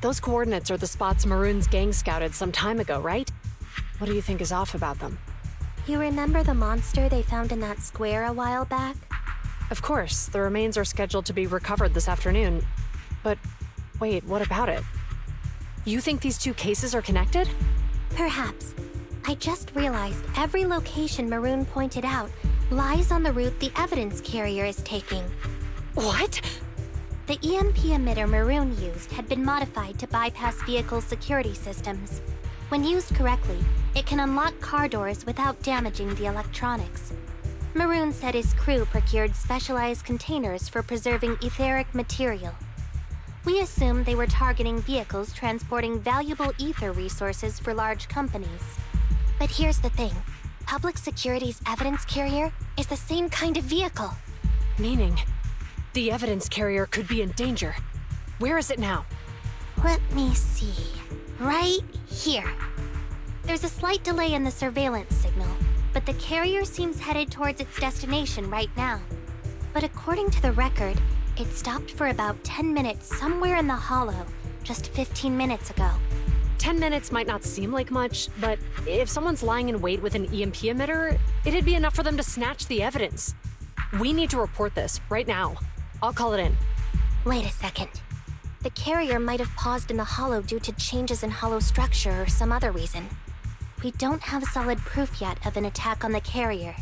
Those coordinates are the spots Maroon's gang scouted some time ago, right? What do you think is off about them? You remember the monster they found in that square a while back? Of course, the remains are scheduled to be recovered this afternoon. But wait, what about it? You think these 2 cases are connected? Perhaps. I just realized every location Maroon pointed out lies on the route the evidence carrier is taking. What? The EMP emitter Maroon used had been modified to bypass vehicle security systems. When used correctly, it can unlock car doors without damaging the electronics. Maroon said his crew procured specialized containers for preserving etheric material. We assumed they were targeting vehicles transporting valuable ether resources for large companies. But here's the thing. Public Security's evidence carrier is the same kind of vehicle. Meaning, the evidence carrier could be in danger. Where is it now? Let me see. Right here. There's a slight delay in the surveillance signal, but the carrier seems headed towards its destination right now. But according to the record, it stopped for about 10 minutes somewhere in the Hollow, just 15 minutes ago. 10 minutes might not seem like much, but if someone's lying in wait with an EMP emitter, it'd be enough for them to snatch the evidence. We need to report this right now. I'll call it in. Wait a second. The carrier might have paused in the Hollow due to changes in Hollow structure or some other reason. We don't have solid proof yet of an attack on the carrier.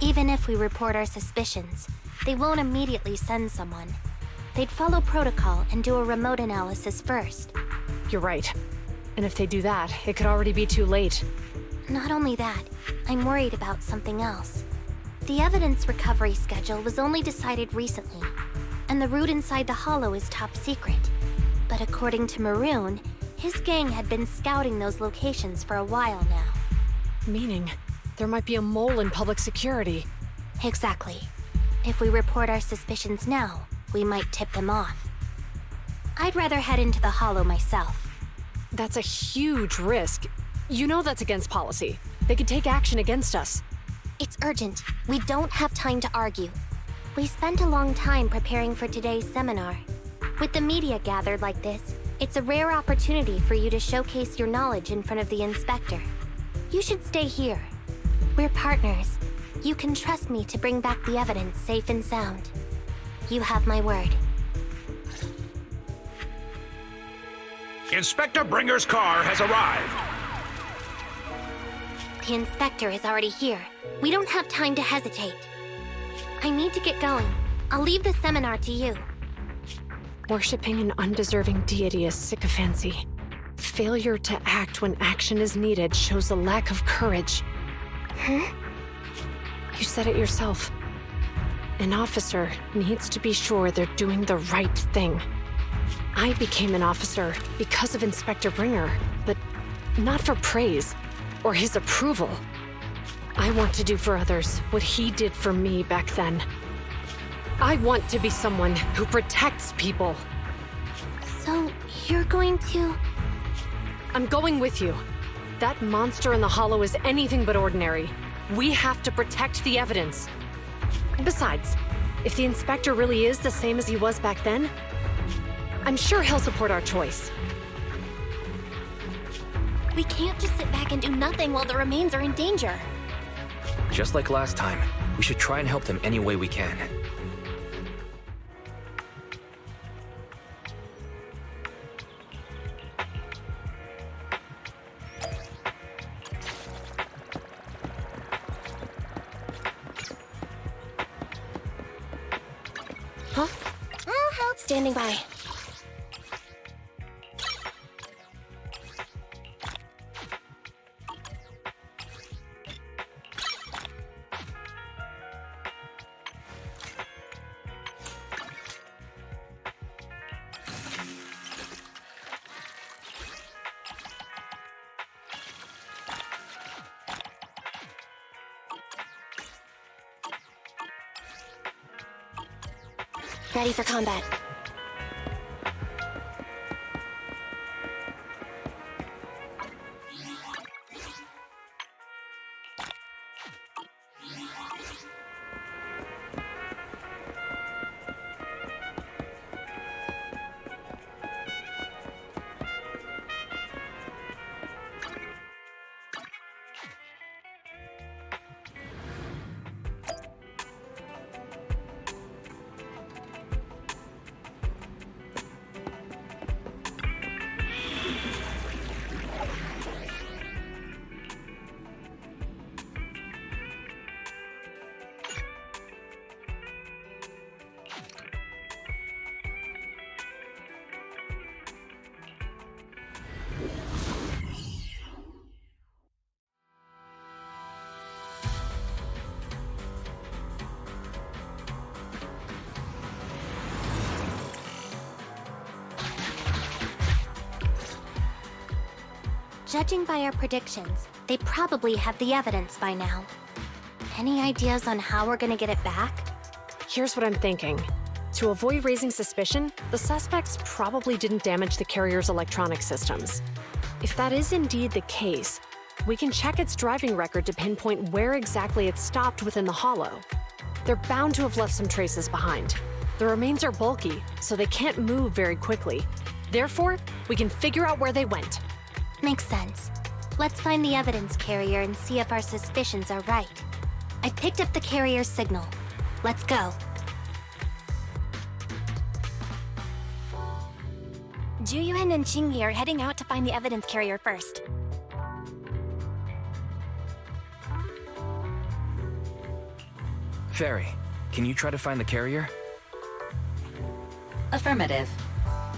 Even if we report our suspicions, they won't immediately send someone. They'd follow protocol and do a remote analysis first. You're right. And if they do that, it could already be too late. Not only that, I'm worried about something else. The evidence recovery schedule was only decided recently, and the route inside the Hollow is top secret. But according to Maroon, his gang had been scouting those locations for a while now. Meaning, there might be a mole in public security. Exactly. If we report our suspicions now, we might tip them off. I'd rather head into the Hollow myself. That's a huge risk. You know that's against policy. They could take action against us. It's urgent. We don't have time to argue. We spent a long time preparing for today's seminar. With the media gathered like this, it's a rare opportunity for you to showcase your knowledge in front of the inspector. You should stay here. We're partners. You can trust me to bring back the evidence safe and sound. You have my word. Inspector Bringer's car has arrived. The inspector is already here. We don't have time to hesitate. I need to get going. I'll leave the seminar to you. Worshipping an undeserving deity is sycophancy. Failure to act when action is needed shows a lack of courage. Huh? You said it yourself. An officer needs to be sure they're doing the right thing. I became an officer because of Inspector Bringer, but not for praise or his approval. I want to do for others what he did for me back then. I want to be someone who protects people. So, you're going to... I'm going with you. That monster in the hollow is anything but ordinary. We have to protect the evidence. Besides, if the inspector really is the same as he was back then, I'm sure he'll support our choice. We can't just sit back and do nothing while the remains are in danger. Just like last time, we should try and help them any way we can. Huh? Standing by. Ready for combat. Judging by our predictions, they probably have the evidence by now. Any ideas on how we're gonna get it back? Here's what I'm thinking. To avoid raising suspicion, the suspects probably didn't damage the carrier's electronic systems. If that is indeed the case, we can check its driving record to pinpoint where exactly it stopped within the hollow. They're bound to have left some traces behind. The remains are bulky, so they can't move very quickly. Therefore, we can figure out where they went. Makes sense. Let's find the evidence carrier and see if our suspicions are right. I picked up the carrier's signal. Let's go. Juyuan and Qingyi are heading out to find the evidence carrier first. Fairy, can you try to find the carrier? Affirmative.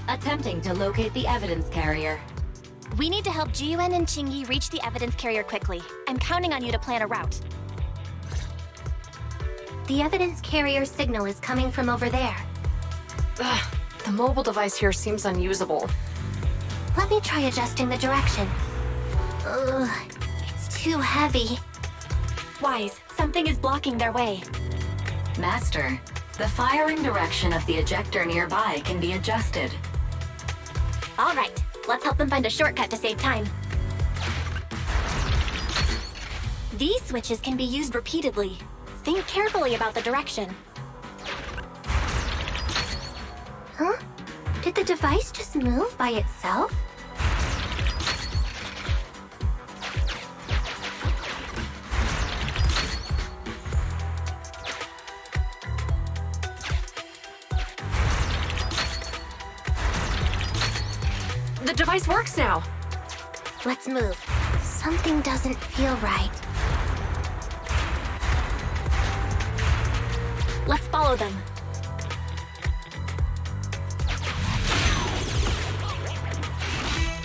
Attempting to locate the evidence carrier. We need to help Juyuan and Qingyi reach the evidence carrier quickly. I'm counting on you to plan a route. The evidence carrier signal is coming from over there. Ugh, the mobile device here seems unusable. Let me try adjusting the direction. Ugh, it's too heavy. Wise, something is blocking their way. Master, the firing direction of the ejector nearby can be adjusted. All right, let's help them find a shortcut to save time. These switches can be used repeatedly. Think carefully about the direction. Huh? Did the device just move by itself? The device works now. Let's move. Something doesn't feel right. Let's follow them.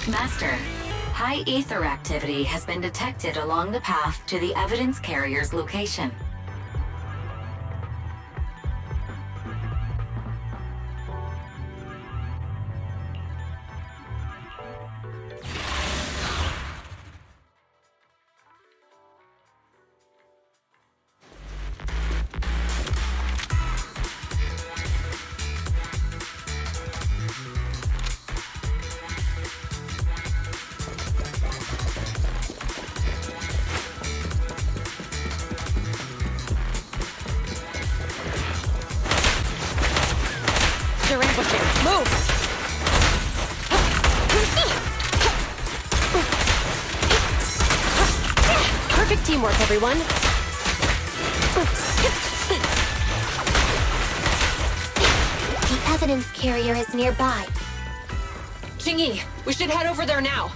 Master, high ether activity has been detected along the path to the evidence carrier's location. They're ambushing. Move! Perfect teamwork, everyone. The evidence carrier is nearby. Jingyi, we should head over there now.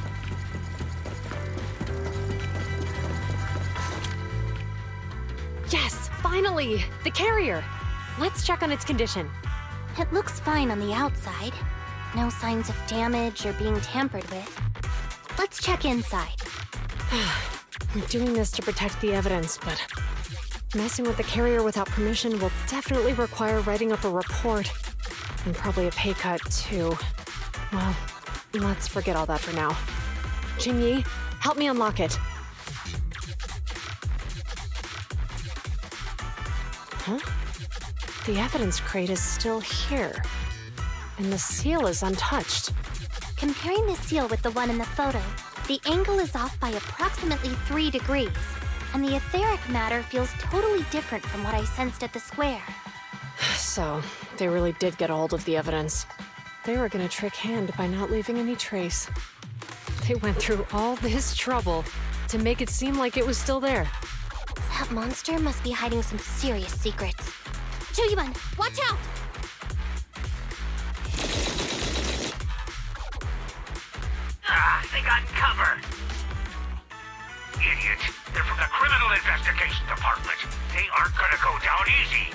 Yes, finally! The carrier! Let's check on its condition. It looks fine on the outside. No signs of damage or being tampered with. Let's check inside. I'm doing this to protect the evidence, but messing with the carrier without permission will definitely require writing up a report. And probably a pay cut, too. Well, let's forget all that for now. Jingyi, help me unlock it. Huh? The evidence crate is still here. And the seal is untouched. Comparing the seal with the one in the photo, the angle is off by approximately 3 degrees, and the etheric matter feels totally different from what I sensed at the square. So, they really did get a hold of the evidence. They were gonna trick Hand by not leaving any trace. They went through all this trouble to make it seem like it was still there. That monster must be hiding some serious secrets. Juyun, watch out! They got cover. Idiot. They're from the Criminal Investigation Department. They aren't gonna go down easy.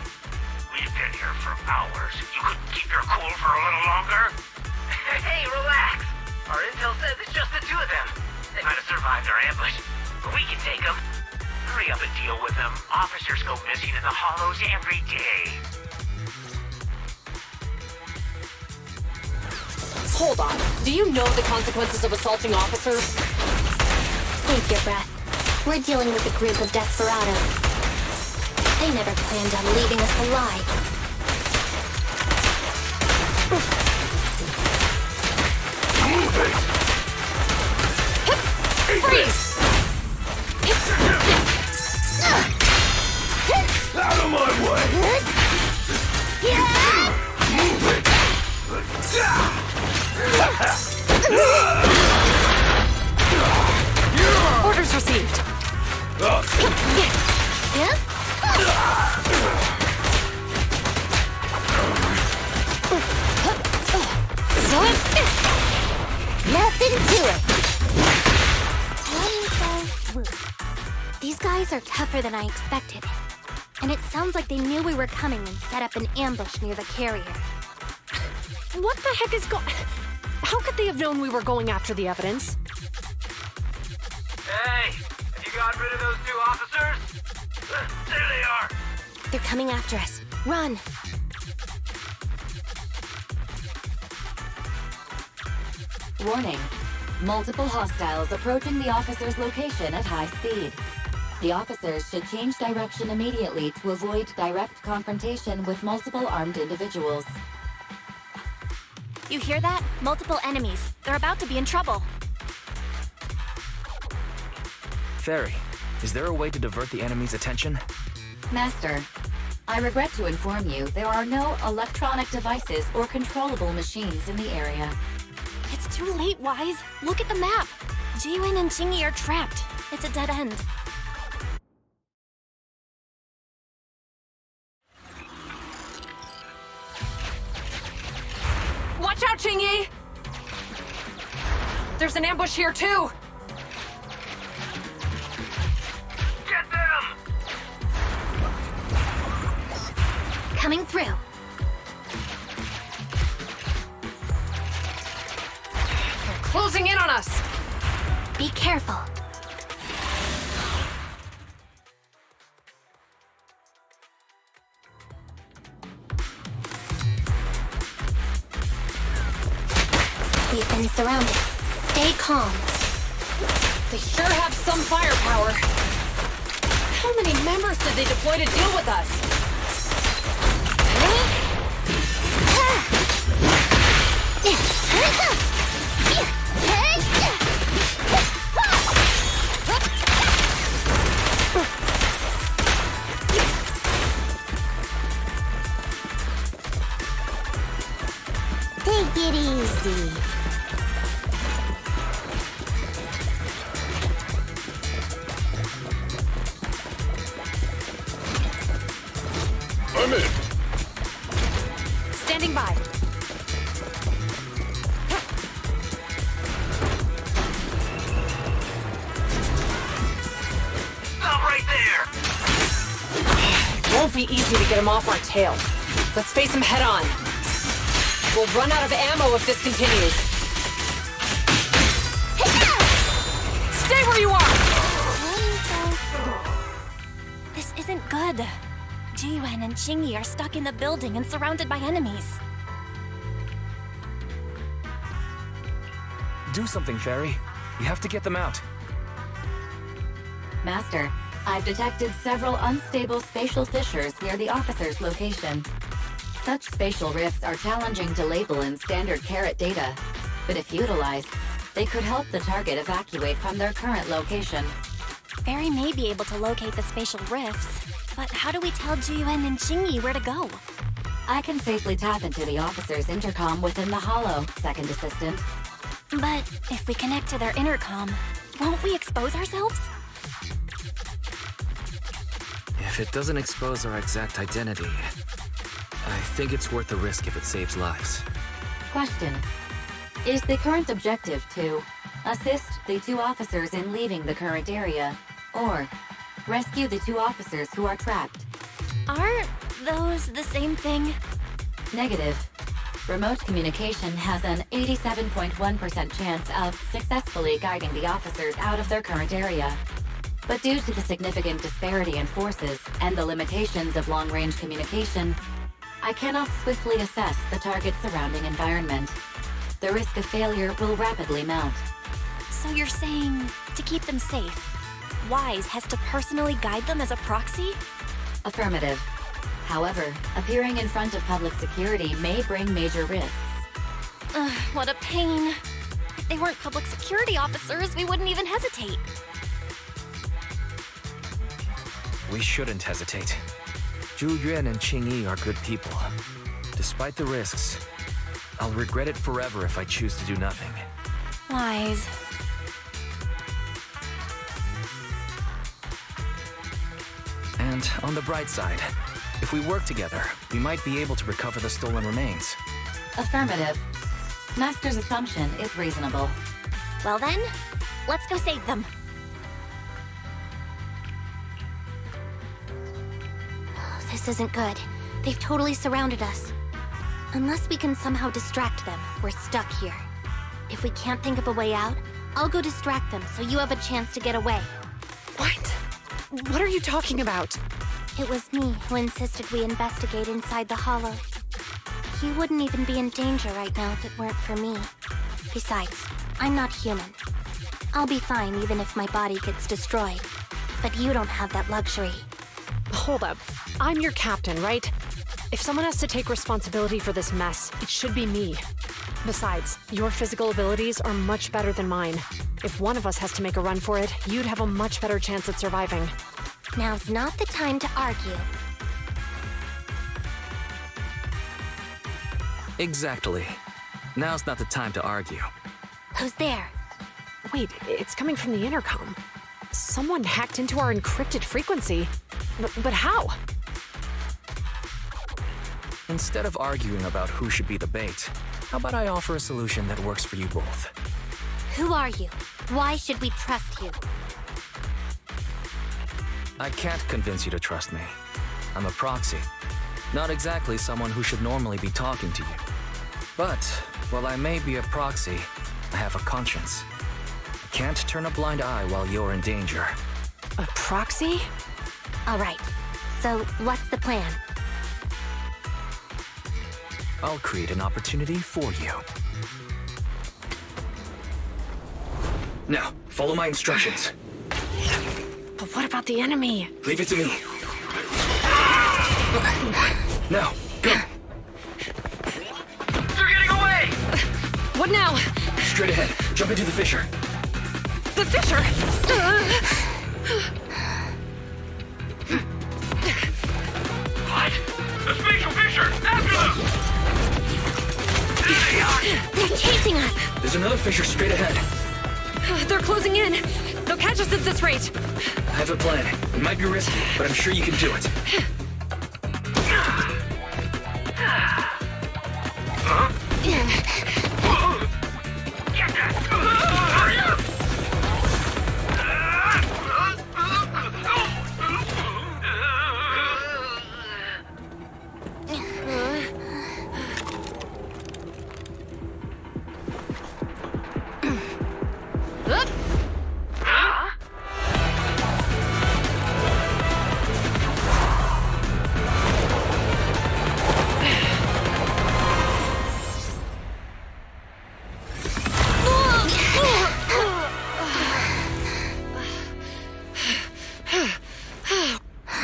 We've been here for hours. You couldn't keep your cool for a little longer? Hey, relax. Our intel says it's just the two of them. They might have survived our ambush, but we can take them. Hurry up and deal with them. Officers go missing in the hollows every day. Hold on. Do you know the consequences of assaulting officers? Take your breath. We're dealing with a group of desperados. They never planned on leaving us alive. Freeze! Out of my way! Move it! Orders received. Nothing to it. These guys are tougher than I expected. And it sounds like they knew we were coming and set up an ambush near the carrier. What the heck is How could they have known we were going after the evidence? Hey, have you got rid of those two officers? There they are. They're coming after us. Run! Warning. Multiple hostiles approaching the officer's location at high speed. The officers should change direction immediately to avoid direct confrontation with multiple armed individuals. You hear that? Multiple enemies. They're about to be in trouble. Fairy, is there a way to divert the enemy's attention? Master, I regret to inform you there are no electronic devices or controllable machines in the area. It's too late, Wise. Look at the map. Jiwin and Jingyi are trapped. It's a dead end. Watch out, Jingyi! There's an ambush here, too! coming through. They're closing in on us! Be careful. We've been surrounded. Stay calm. They sure have some firepower. How many members did they deploy to deal with us? Take it easy. I'm in. Standing by. Stop right there! Won't be easy to get him off our tail. Let's face him head on. We'll run out of ammo if this continues. Stay where you are! This isn't good. Jiyuan and Qingyi are stuck in the building and surrounded by enemies. Do something, Fairy. We have to get them out. Master, I've detected several unstable spatial fissures near the officer's location. Such spatial rifts are challenging to label in standard carrot data, but if utilized, they could help the target evacuate from their current location. Fairy may be able to locate the spatial rifts, but how do we tell Jiyuan and Qingyi where to go? I can safely tap into the officer's intercom within the hollow, second assistant. But if we connect to their intercom, won't we expose ourselves? If it doesn't expose our exact identity, I think it's worth the risk if it saves lives. Question. Is the current objective to assist the two officers in leaving the current area, or rescue the two officers who are trapped? Aren't those the same thing? Negative. Remote communication has an 87.1% chance of successfully guiding the officers out of their current area. But due to the significant disparity in forces and the limitations of long-range communication, I cannot swiftly assess the target's surrounding environment. The risk of failure will rapidly mount. So you're saying, to keep them safe, Wise has to personally guide them as a proxy? Affirmative. However, appearing in front of public security may bring major risks. Ugh, what a pain. If they weren't public security officers, we wouldn't even hesitate. We shouldn't hesitate. Zhu Yuan and Qingyi are good people. Despite the risks, I'll regret it forever if I choose to do nothing. Wise. And on the bright side, if we work together, we might be able to recover the stolen remains. Affirmative. Master's assumption is reasonable. Well then, let's go save them. This isn't good. They've totally surrounded us. Unless we can somehow distract them, we're stuck here. If we can't think of a way out, I'll go distract them so you have a chance to get away. What? What are you talking about? It was me who insisted we investigate inside the hollow. You wouldn't even be in danger right now if it weren't for me. Besides, I'm not human. I'll be fine even if my body gets destroyed. But you don't have that luxury. Hold up. I'm your captain, right? If someone has to take responsibility for this mess, it should be me. Besides, your physical abilities are much better than mine. If one of us has to make a run for it, you'd have a much better chance at surviving. Now's not the time to argue. Exactly. Now's not the time to argue. Who's there? Wait, it's coming from the intercom. Someone hacked into our encrypted frequency. But how? Instead of arguing about who should be the bait, how about I offer a solution that works for you both? Who are you? Why should we trust you? I can't convince you to trust me. I'm a proxy. Not exactly someone who should normally be talking to you. But, while I may be a proxy, I have a conscience. I can't turn a blind eye while you're in danger. A proxy? All right. So, what's the plan? I'll create an opportunity for you. Now, follow my instructions. But what about the enemy? Leave it to me. Now, go! They're getting away! What now? Straight ahead. Jump into the fissure. The fissure! What? The spatial fissure! After them! There they are! They're chasing us! There's another fissure straight ahead. They're closing in. They'll catch us at this rate. I have a plan. It might be risky, but I'm sure you can do it.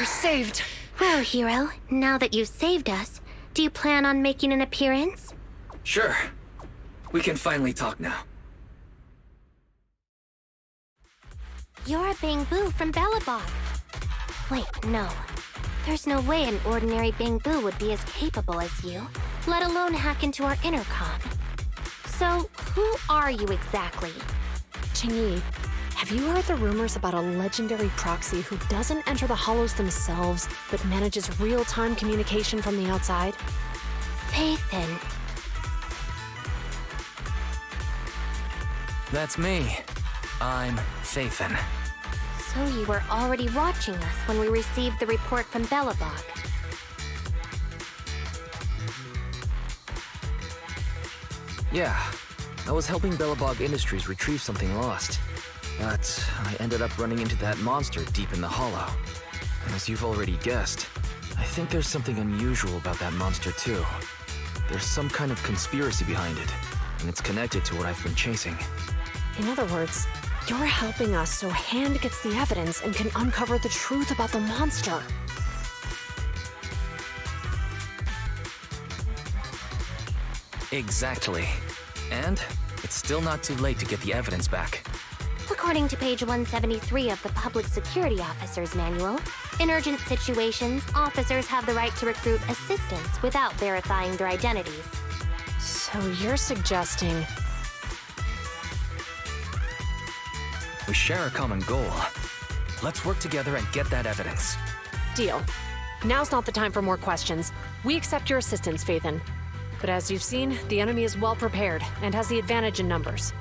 Saved. Well, hero, now that you've saved us, do you plan on making an appearance? Sure. We can finally talk now. You're a Bangbu from Bellabog. Wait, no. There's no way an ordinary Bangbu would be as capable as you, let alone hack into our intercom. So, who are you exactly? Qingyi, have you heard the rumors about a legendary proxy who doesn't enter the hollows themselves, but manages real-time communication from the outside? Faithin. That's me. I'm Faithin. So you were already watching us when we received the report from Bellabog. Yeah. I was helping Bellabog Industries retrieve something lost. But I ended up running into that monster deep in the hollow. As you've already guessed, I think there's something unusual about that monster too. There's some kind of conspiracy behind it, and it's connected to what I've been chasing. In other words, you're helping us so Hand gets the evidence and can uncover the truth about the monster. Exactly. And it's still not too late to get the evidence back. According to page 173 of the Public Security Officer's Manual, in urgent situations, officers have the right to recruit assistants without verifying their identities. So you're suggesting... We share a common goal. Let's work together and get that evidence. Deal. Now's not the time for more questions. We accept your assistance, Faithin. But as you've seen, the enemy is well prepared and has the advantage in numbers.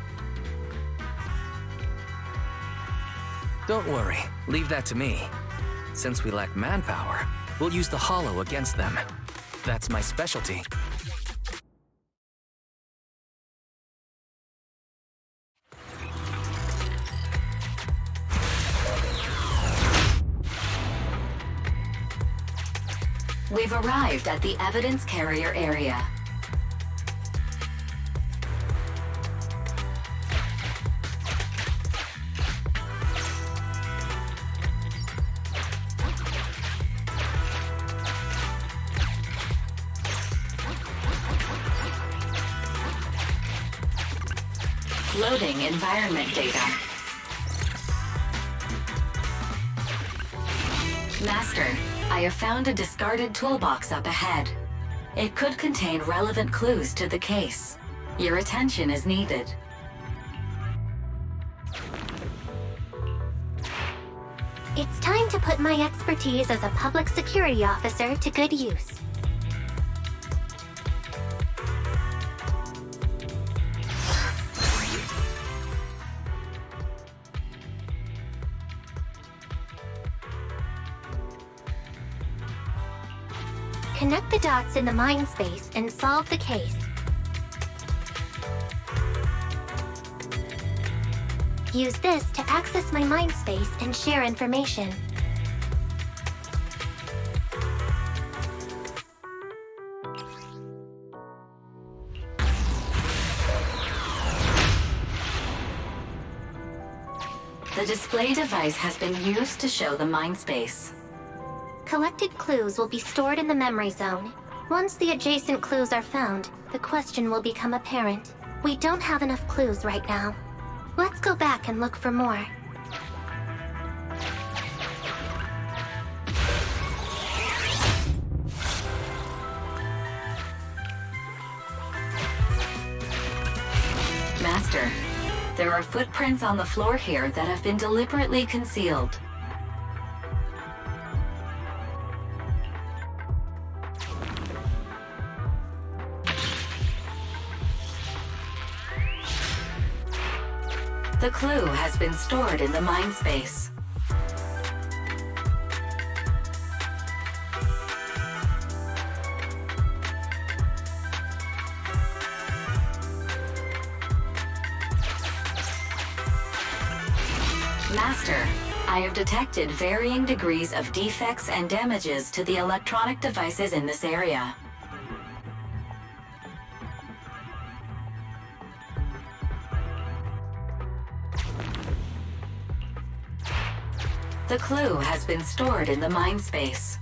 Don't worry, leave that to me. Since we lack manpower, we'll use the hollow against them. That's my specialty. We've arrived at the evidence carrier area. Loading environment data. Master, I have found a discarded toolbox up ahead. It could contain relevant clues to the case. Your attention is needed. It's time to put my expertise as a public security officer to good use. Connect the dots in the mind space and solve the case. Use this to access my mind space and share information. The display device has been used to show the mind space. Collected clues will be stored in the memory zone. Once the adjacent clues are found, the question will become apparent. We don't have enough clues right now. Let's go back and look for more. Master, there are footprints on the floor here that have been deliberately concealed. The clue has been stored in the mind space. Master, I have detected varying degrees of defects and damages to the electronic devices in this area. The clue has been stored in the mind space.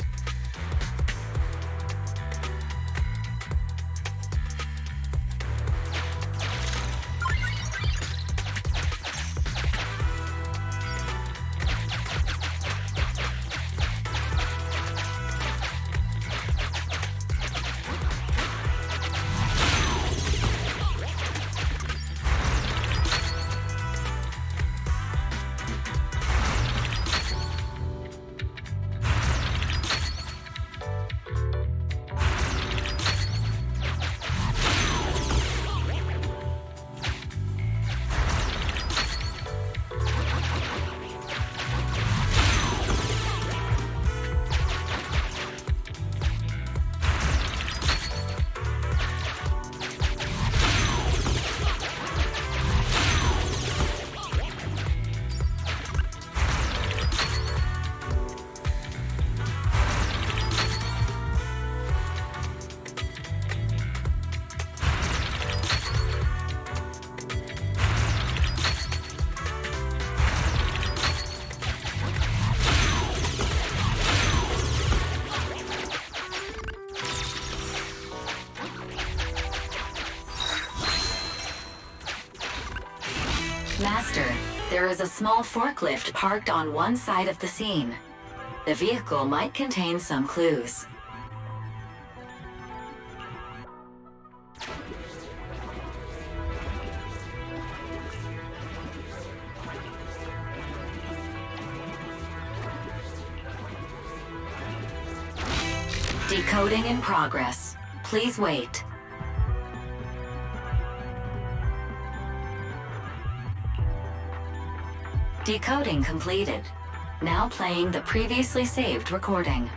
Master, there is a small forklift parked on one side of the scene. The vehicle might contain some clues. Decoding in progress. Please wait. Decoding completed. Now playing the previously saved recording.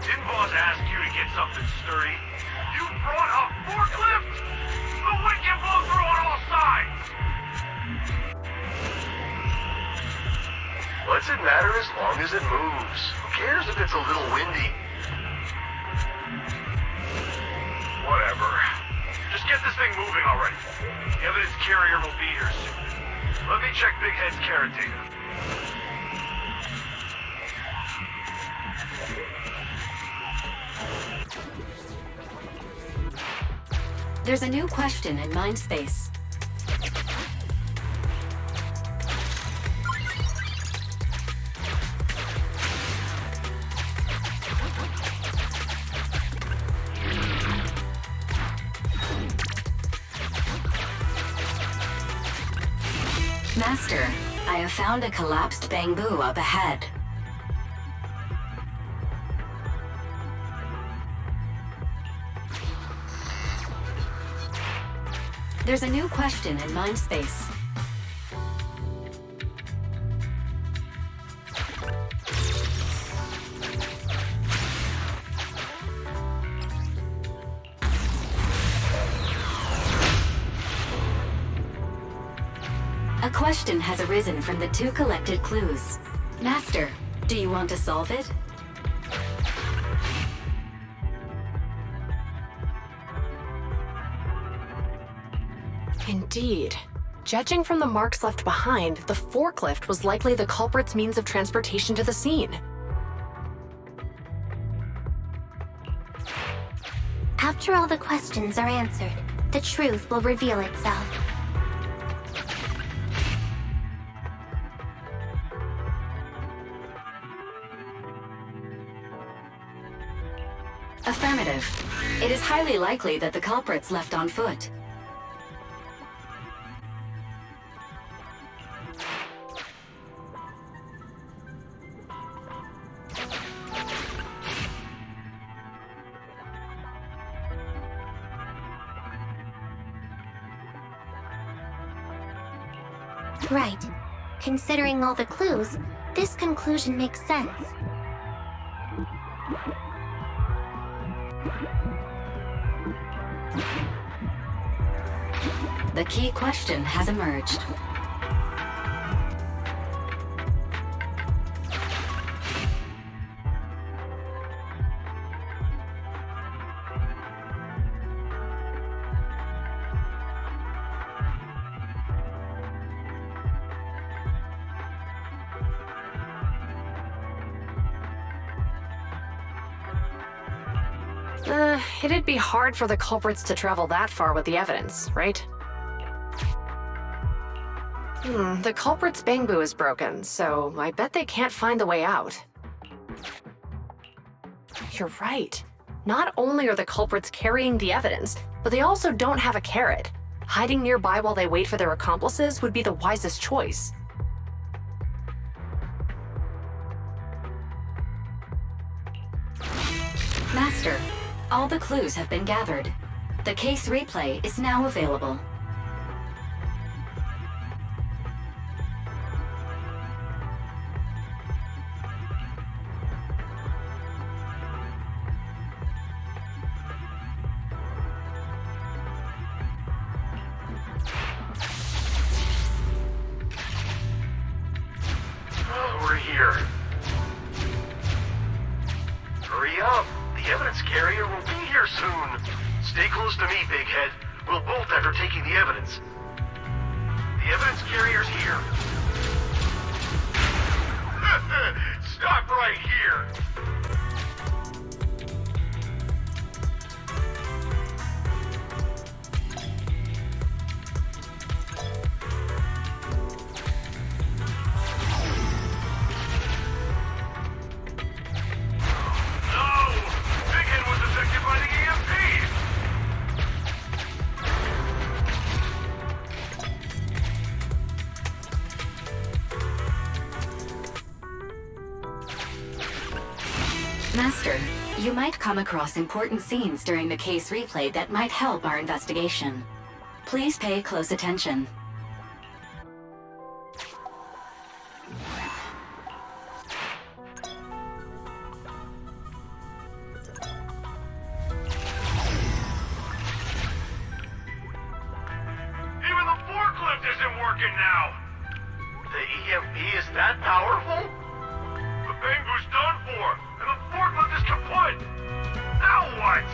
Didn't boss ask you to get something sturdy? You brought a forklift? The wind can blow through on all sides! What's it matter as long as it moves? Who cares if it's a little windy? Whatever. Just get this thing moving already. The evidence carrier will be here soon. Let me check Big Head's carrot data. There's a new question in mind space. Master, I have found a collapsed bamboo up ahead. There's a new question in mind space. question has arisen from the 2 collected clues. Master, do you want to solve it? Indeed. Judging from the marks left behind, the forklift was likely the culprit's means of transportation to the scene. After all the questions are answered, the truth will reveal itself. Affirmative. It is highly likely that the culprits left on foot. Right. Considering all the clues, this conclusion makes sense. The key question has emerged. It'd be hard for the culprits to travel that far with the evidence, right? The culprit's bamboo is broken, so I bet they can't find the way out. You're right. Not only are the culprits carrying the evidence, but they also don't have a carrot. Hiding nearby while they wait for their accomplices would be the wisest choice. Master, all the clues have been gathered. The case replay is now available. We're here. Hurry up. The evidence carrier will be here soon. Stay close to me, Big Head. We'll bolt after taking the evidence. The evidence carrier's here. Stop right here. Master, you might come across important scenes during the case replay that might help our investigation. Please pay close attention. Even the forklift isn't working now. The EMP is that powerful? The bamboo's done for, and the forklift is kaput. Now what?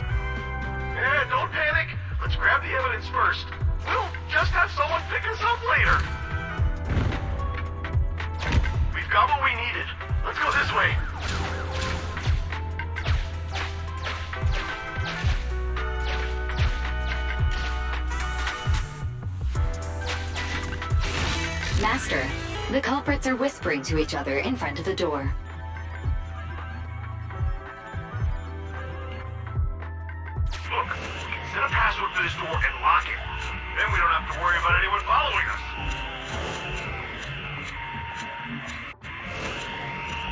Don't panic. Let's grab the evidence first. We'll just have someone pick us up later. We've got what we needed. Let's go this way. Master, the culprits are whispering to each other in front of the door. Look, we can set a password for this door and lock it. Then we don't have to worry about anyone following us.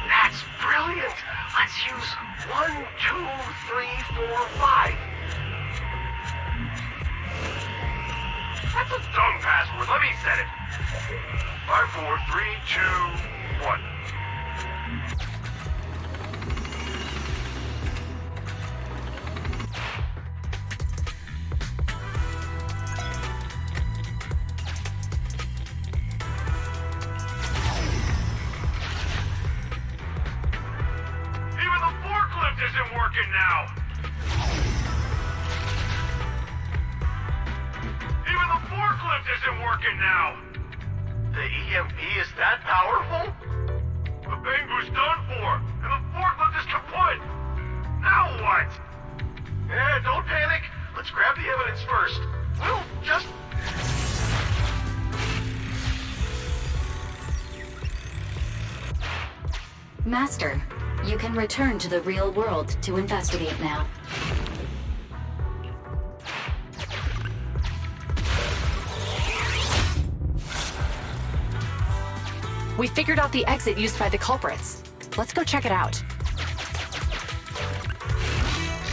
That's brilliant. Let's use 1, 2, 3, 4, 5. That's a dumb password. Let me set it. 5, 4, 3, 2, 1. working now. Even the forklift isn't working now. The EMP is that powerful? The Bangu's done for, and the forklift is kaput. Now what? Yeah, don't panic. Let's grab the evidence first. We'll just... Master, you can return to the real world to investigate now. We figured out the exit used by the culprits. Let's go check it out.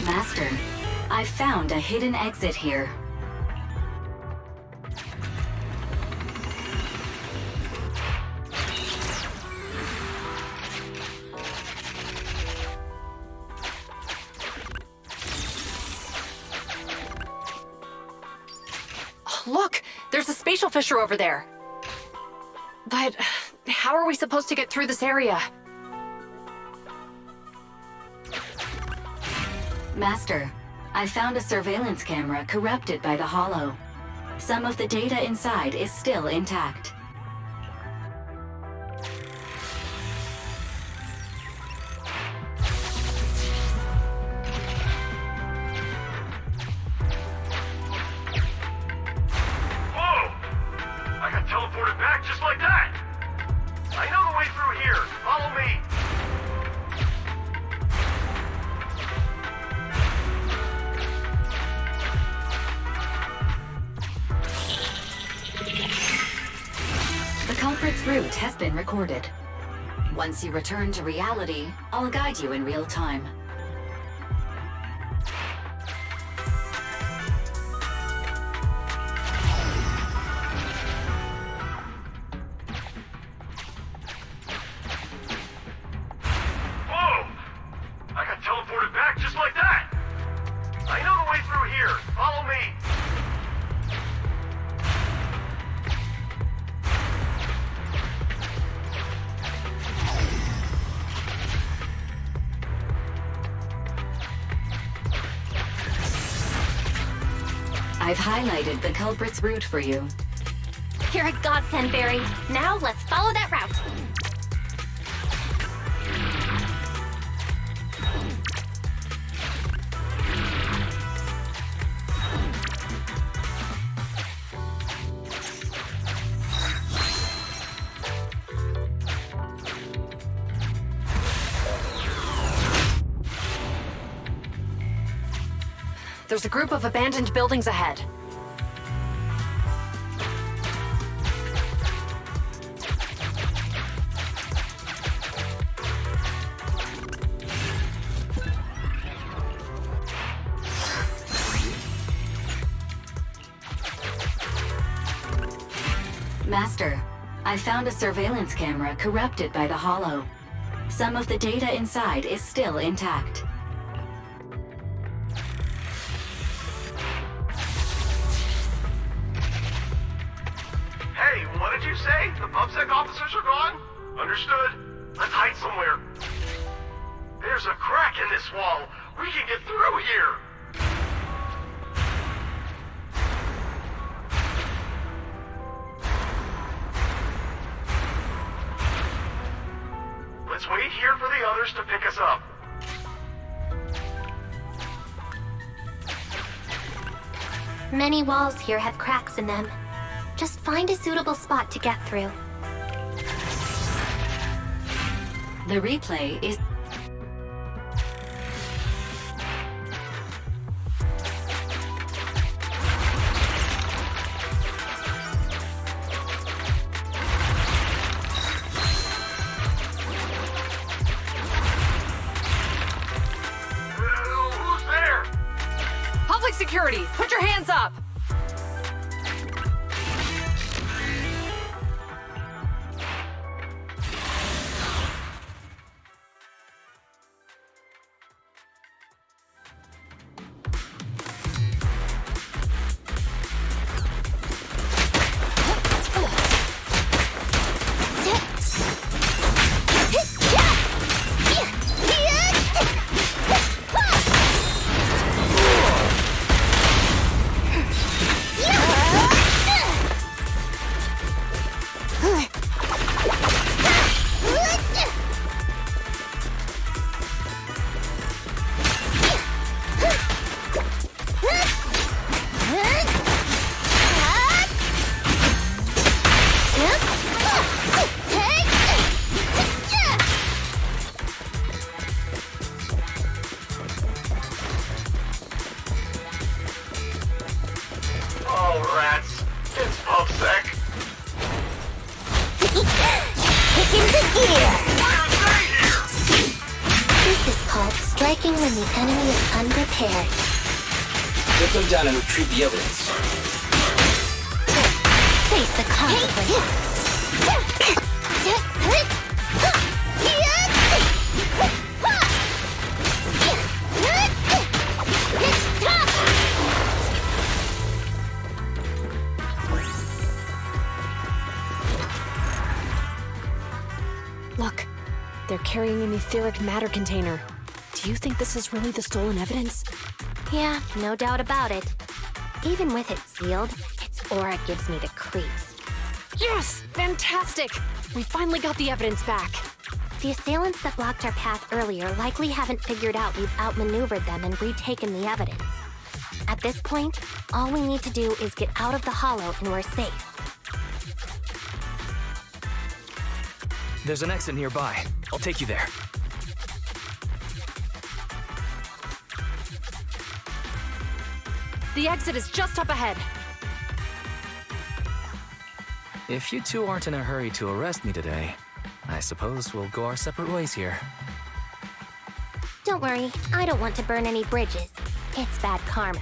Master, I found a hidden exit here. Look, there's a spatial fissure over there. But how are we supposed to get through this area? Master, I found a surveillance camera corrupted by the Hollow. Some of the data inside is still intact. Whoa! I got teleported back just like that. I know the way through here. Follow me. The culprit's route has been recorded. Once you return to reality, I'll guide you in real time. Whoa! I got teleported back just like that. I know the way through here. Follow me. I've highlighted the culprit's route for you. You're a godsend, Barry. Now let's follow that route. There's a group of abandoned buildings ahead. Master, I found a surveillance camera corrupted by the Hollow. Some of the data inside is still intact. Hey, what did you say? The PubSec officers are gone? Understood. Let's hide somewhere. There's a crack in this wall. We can get through here. Let's wait here for the others to pick us up. Many walls here have cracks in them. Just find a suitable spot to get through. The replay is... Who's there? Public security, put your hands up! into gear! This is called striking when the enemy is unprepared. Get them down and retrieve the evidence. Face the consequences. Look, they're carrying an etheric matter container. Do you think this is really the stolen evidence? Yeah, no doubt about it. Even with it sealed, its aura gives me the creeps. Yes! Fantastic! We finally got the evidence back. The assailants that blocked our path earlier likely haven't figured out we've outmaneuvered them and retaken the evidence. At this point, all we need to do is get out of the hollow and we're safe. There's an exit nearby. I'll take you there. The exit is just up ahead. If you two aren't in a hurry to arrest me today, I suppose we'll go our separate ways here. Don't worry, I don't want to burn any bridges. It's bad karma.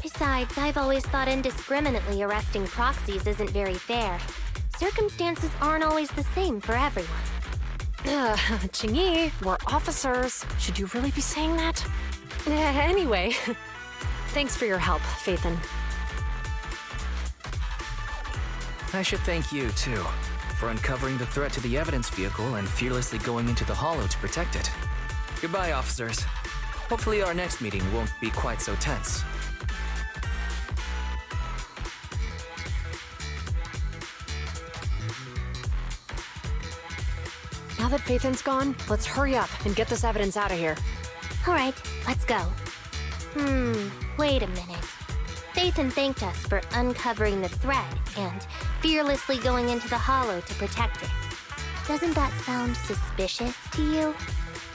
Besides, I've always thought indiscriminately arresting proxies isn't very fair. Circumstances aren't always the same for everyone. Qingyi, we're officers. Should you really be saying that? Anyway, thanks for your help, Phaethon. I should thank you, too, for uncovering the threat to the evidence vehicle and fearlessly going into the hollow to protect it. Goodbye, officers. Hopefully our next meeting won't be quite so tense. Now that Phaethon's gone, let's hurry up and get this evidence out of here. All right, let's go. Wait a minute. Phaethon thanked us for uncovering the threat and fearlessly going into the hollow to protect it. Doesn't that sound suspicious to you?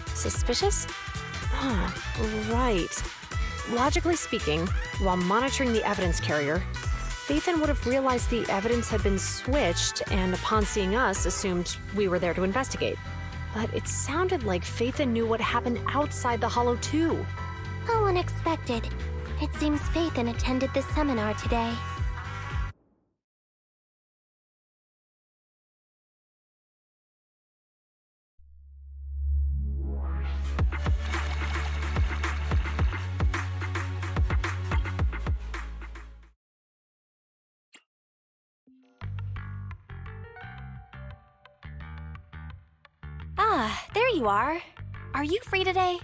Suspicious? Right. Logically speaking, while monitoring the evidence carrier, Phaethon would have realized the evidence had been switched and upon seeing us assumed we were there to investigate. But it sounded like Phaethon knew what happened outside the hollow too. How unexpected. It seems Phaethon attended this seminar today. Ah, there you are. Are you free today?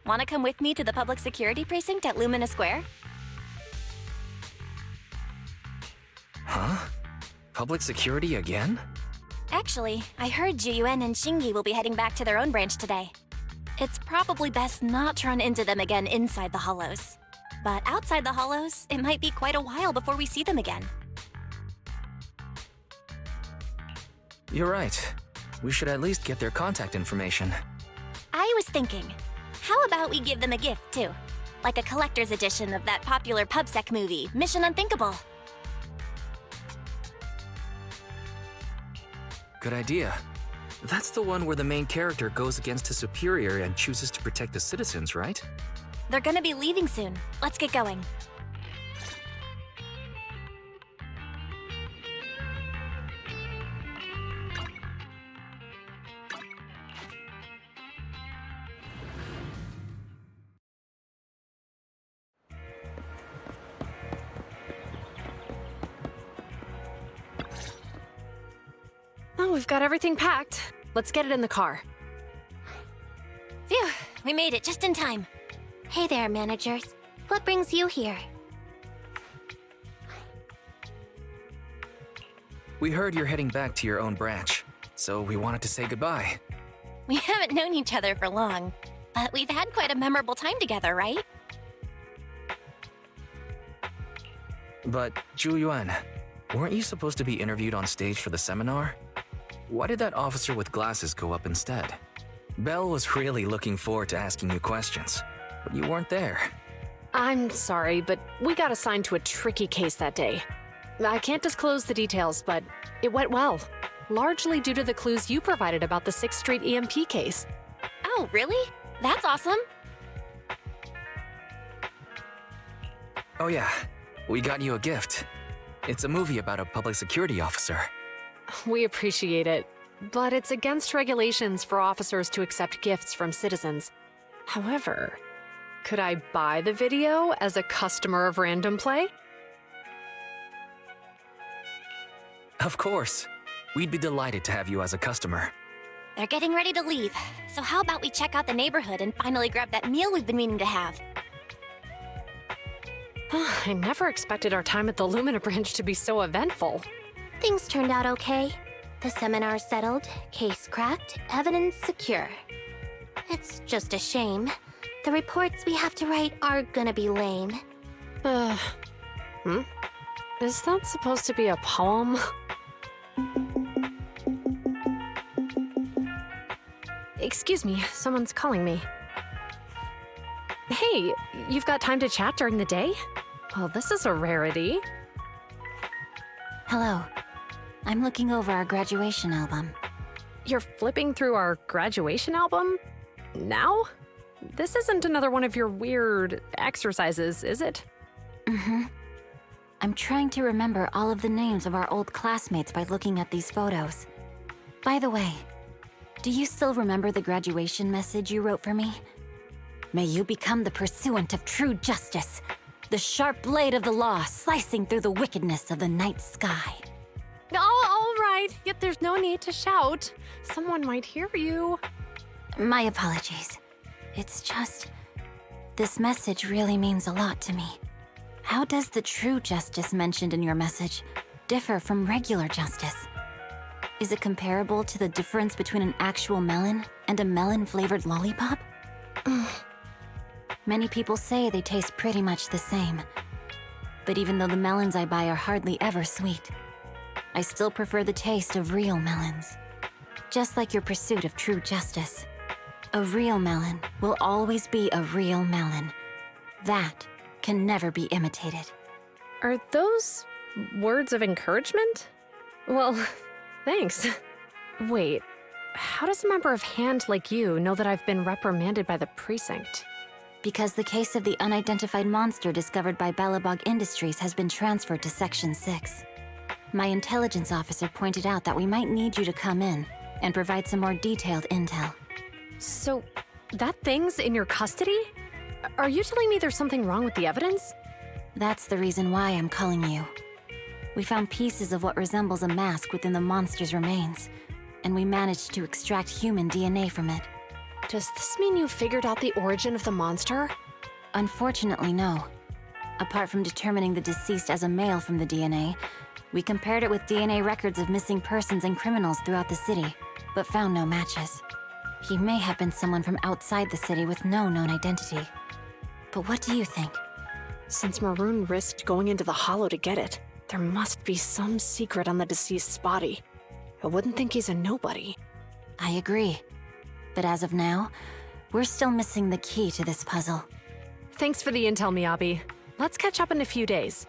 Want to come with me to the public security precinct at Lumina Square? Huh? Public security again? Actually, I heard Juyuan and Xingyi will be heading back to their own branch today. It's probably best not to run into them again inside the hollows. But outside the hollows, it might be quite a while before we see them again. You're right. We should at least get their contact information. I was thinking, how about we give them a gift, too? Like a collector's edition of that popular PubSec movie, Mission Unthinkable. Good idea. That's the one where the main character goes against his superior and chooses to protect the citizens, right? They're gonna be leaving soon. Let's get going. Oh, we've got everything packed. Let's get it in the car. Phew, we made it just in time. Hey there, managers. What brings you here? We heard you're heading back to your own branch, so we wanted to say goodbye. We haven't known each other for long, but we've had quite a memorable time together, right? But, Juyuan, weren't you supposed to be interviewed on stage for the seminar? Why did that officer with glasses go up instead? Belle was really looking forward to asking you questions, but you weren't there. I'm sorry, but we got assigned to a tricky case that day. I can't disclose the details, but it went well. largely due to the clues you provided about the 6th Street EMP case. Oh, really? That's awesome. Oh yeah, we got you a gift. It's a movie about a public security officer. We appreciate it, but it's against regulations for officers to accept gifts from citizens. However, could I buy the video as a customer of Random Play? Of course. We'd be delighted to have you as a customer. They're getting ready to leave, so how about we check out the neighborhood and finally grab that meal we've been meaning to have? I never expected our time at the Lumina branch to be so eventful. Things turned out okay. The seminar settled, case cracked, evidence secure. It's just a shame. The reports we have to write are gonna be lame. Is that supposed to be a poem? Excuse me, someone's calling me. Hey, you've got time to chat during the day? Well, this is a rarity. Hello. I'm looking over our graduation album. You're flipping through our graduation album? Now? This isn't another one of your weird exercises, is it? Mm-hmm. I'm trying to remember all of the names of our old classmates by looking at these photos. By the way, do you still remember the graduation message you wrote for me? May you become the pursuant of true justice, the sharp blade of the law slicing through the wickedness of the night sky. Oh, all right. Yet there's no need to shout. Someone might hear you. My apologies. It's just... this message really means a lot to me. How does the true justice mentioned in your message differ from regular justice? Is it comparable to the difference between an actual melon and a melon-flavored lollipop? Many people say they taste pretty much the same. But even though the melons I buy are hardly ever sweet, I still prefer the taste of real melons. Just like your pursuit of true justice. A real melon will always be a real melon. That can never be imitated. Are those words of encouragement? Well, thanks. Wait, how does a member of HAND like you know that I've been reprimanded by the precinct? Because the case of the unidentified monster discovered by Belobog Industries has been transferred to Section 6. My intelligence officer pointed out that we might need you to come in and provide some more detailed intel. So, that thing's in your custody? Are you telling me there's something wrong with the evidence? That's the reason why I'm calling you. We found pieces of what resembles a mask within the monster's remains, and we managed to extract human DNA from it. Does this mean you figured out the origin of the monster? Unfortunately, no. Apart from determining the deceased as a male from the DNA, we compared it with DNA records of missing persons and criminals throughout the city, but found no matches. He may have been someone from outside the city with no known identity. But what do you think? Since Maroon risked going into the Hollow to get it, there must be some secret on the deceased's body. I wouldn't think he's a nobody. I agree. But as of now, we're still missing the key to this puzzle. Thanks for the intel, Miyabi. Let's catch up in a few days.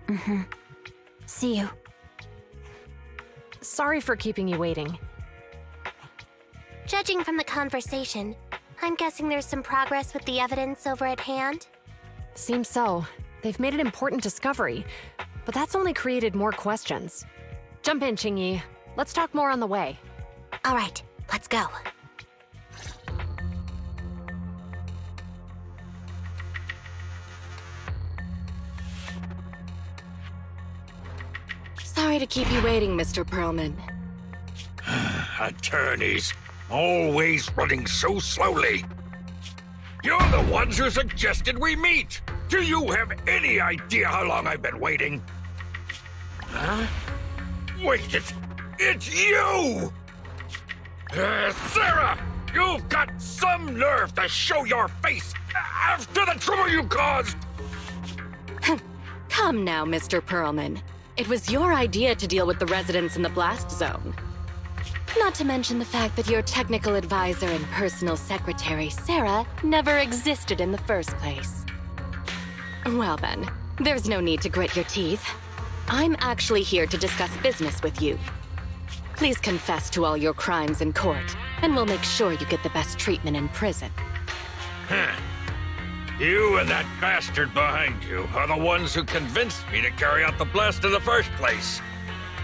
Mm-hmm. See you. Sorry for keeping you waiting. Judging from the conversation, I'm guessing there's some progress with the evidence over at HAND? Seems so. They've made an important discovery, but that's only created more questions. Jump in, Qingyi. Let's talk more on the way. All right, let's go. Sorry to keep you waiting, Mr. Perlman. Attorneys, always running so slowly. You're the ones who suggested we meet. Do you have any idea how long I've been waiting? Huh? Wait, it's you! Sarah! You've got some nerve to show your face after the trouble you caused! Come now, Mr. Perlman. It was your idea to deal with the residents in the blast zone. Not to mention the fact that your technical advisor and personal secretary, Sarah, never existed in the first place. Well then, there's no need to grit your teeth. I'm actually here to discuss business with you. Please confess to all your crimes in court, and we'll make sure you get the best treatment in prison. Huh. You and that bastard behind you are the ones who convinced me to carry out the blast in the first place.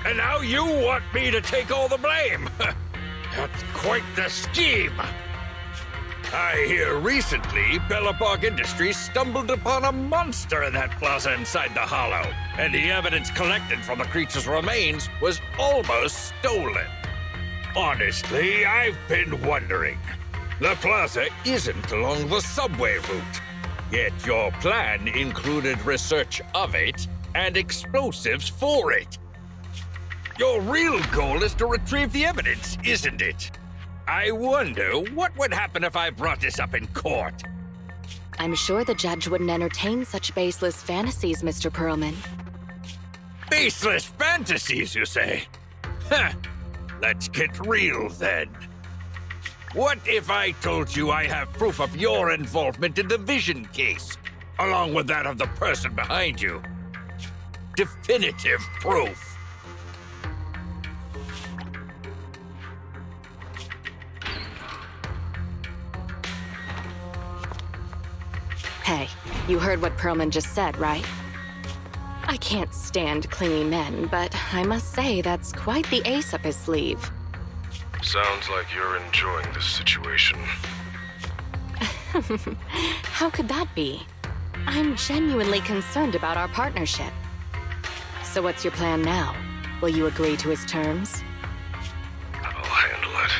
And now you want me to take all the blame. That's quite the scheme. I hear recently Bellabog Industries stumbled upon a monster in that plaza inside the hollow, and the evidence collected from the creature's remains was almost stolen. Honestly, I've been wondering. The plaza isn't along the subway route, yet your plan included research of it and explosives for it. Your real goal is to retrieve the evidence, isn't it? I wonder what would happen if I brought this up in court. I'm sure the judge wouldn't entertain such baseless fantasies, Mr. Perlman. Baseless fantasies, you say? Huh. Let's get real, then. What if I told you I have proof of your involvement in the Vision case, along with that of the person behind you? Definitive proof. Hey, you heard what Perlman just said, right? I can't stand clingy men, but I must say that's quite the ace up his sleeve. Sounds like you're enjoying this situation. How could that be? I'm genuinely concerned about our partnership. So what's your plan now? Will you agree to his terms? I'll handle it.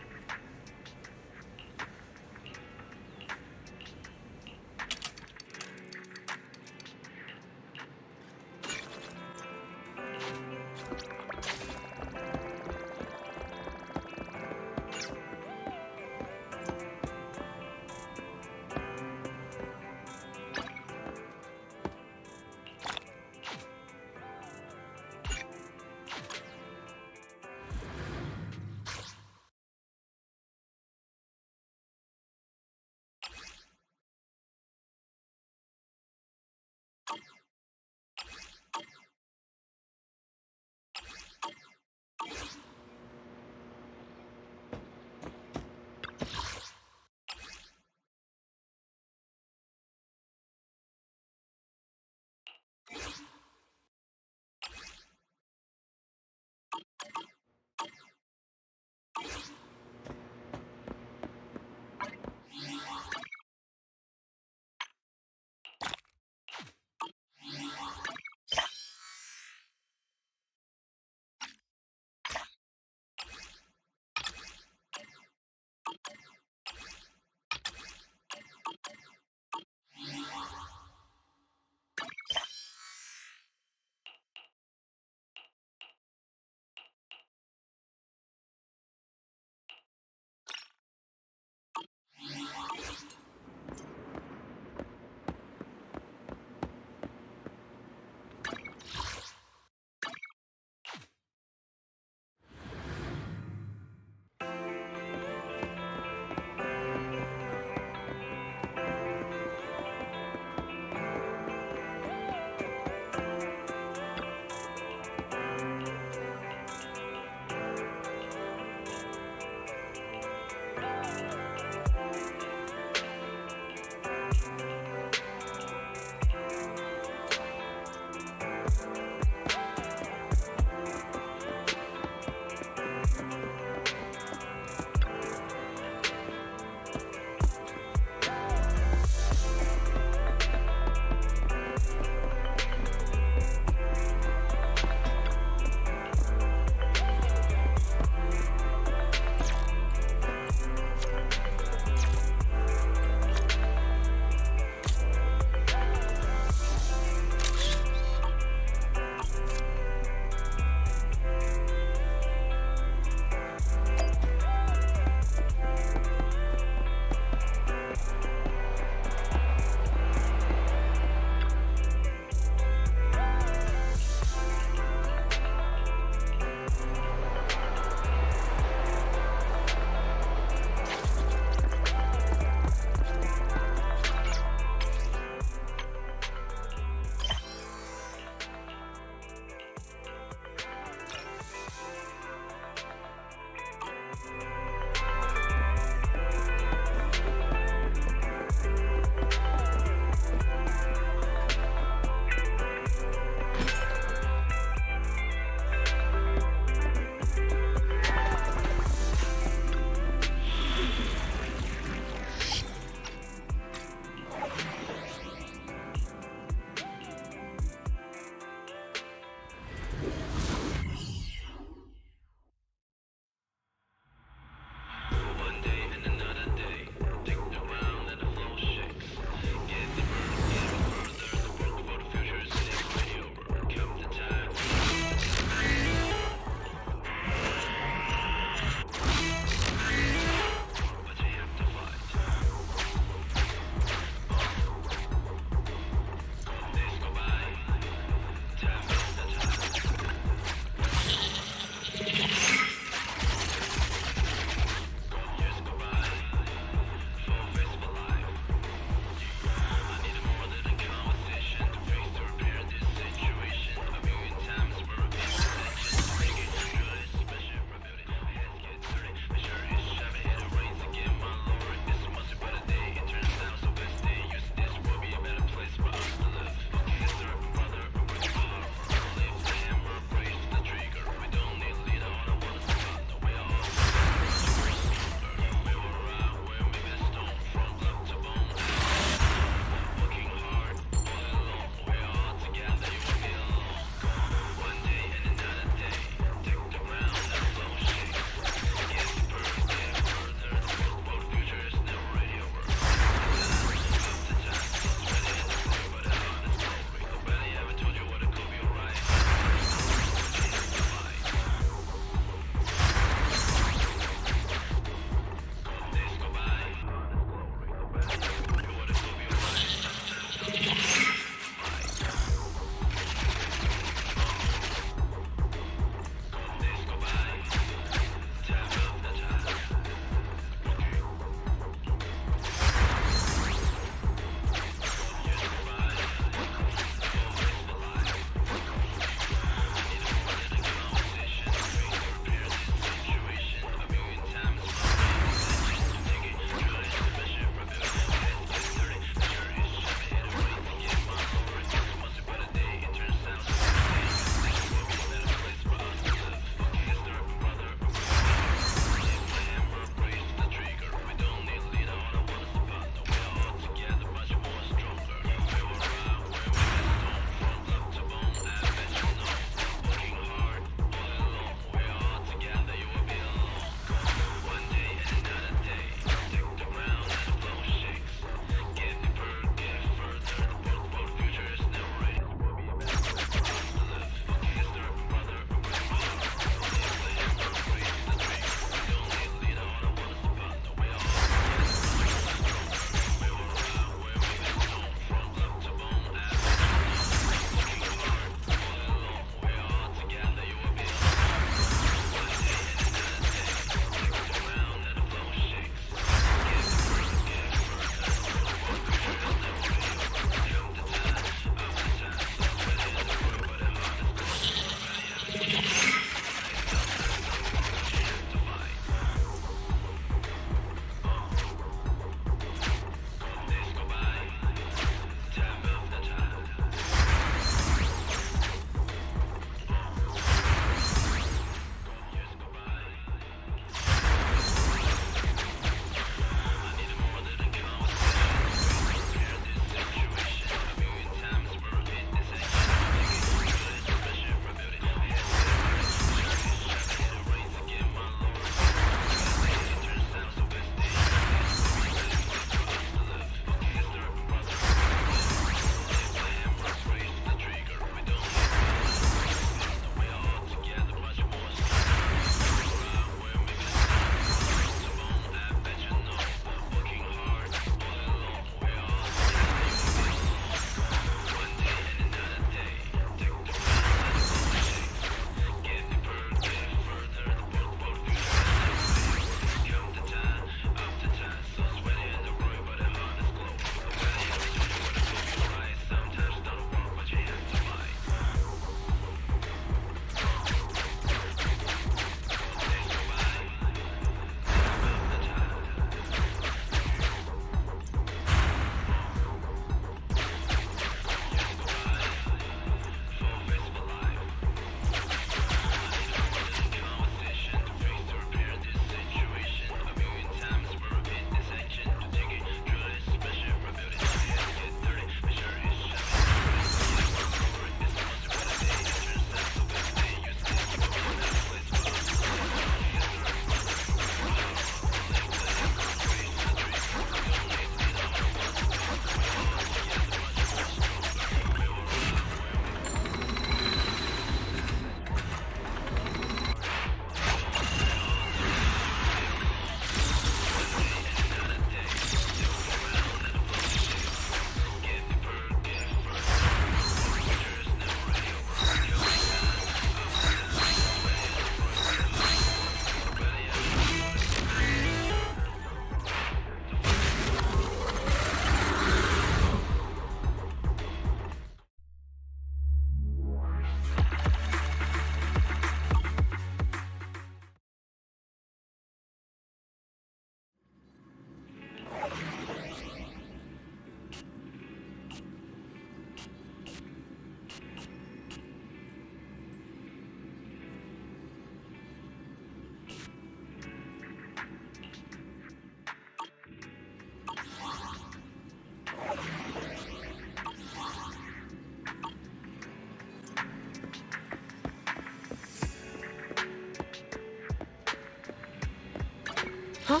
Huh?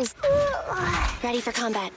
Is ready for combat.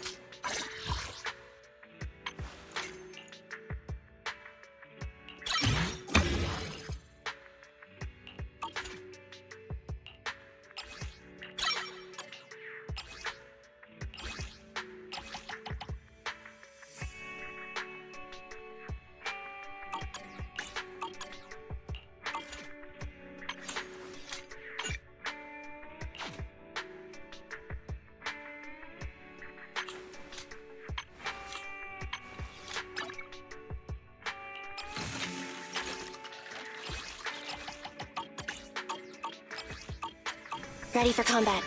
Ready for combat.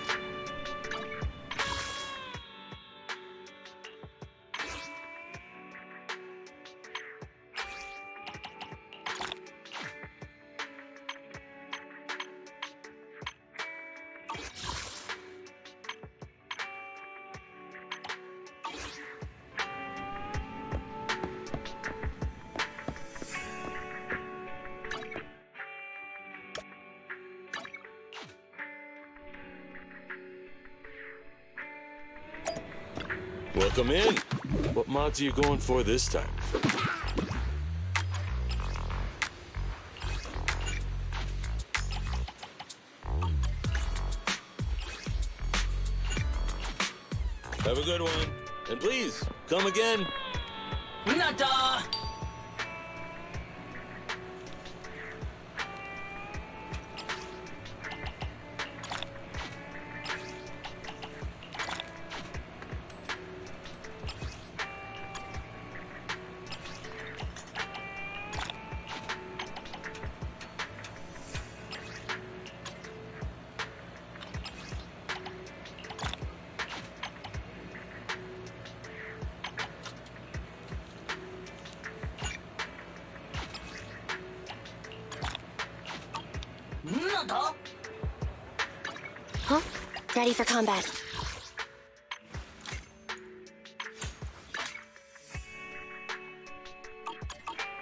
Welcome in. What mods are you going for this time? Have a good one. And please, come again. Nada! Huh? Ready for combat.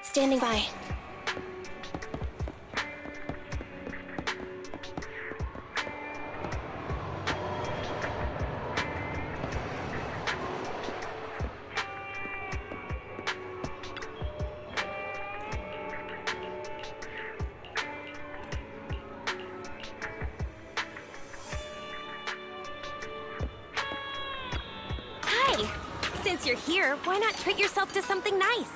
Standing by. Since you're here, why not treat yourself to something nice?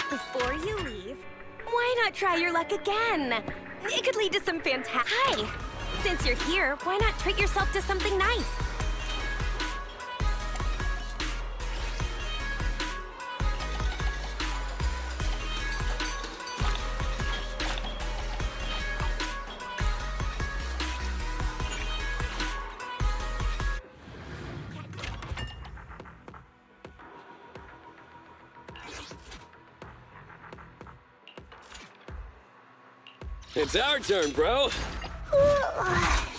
Before you leave, why not try your luck again? It could lead to some fantastic... Hi! Since you're here, why not treat yourself to something nice? It's our turn, bro.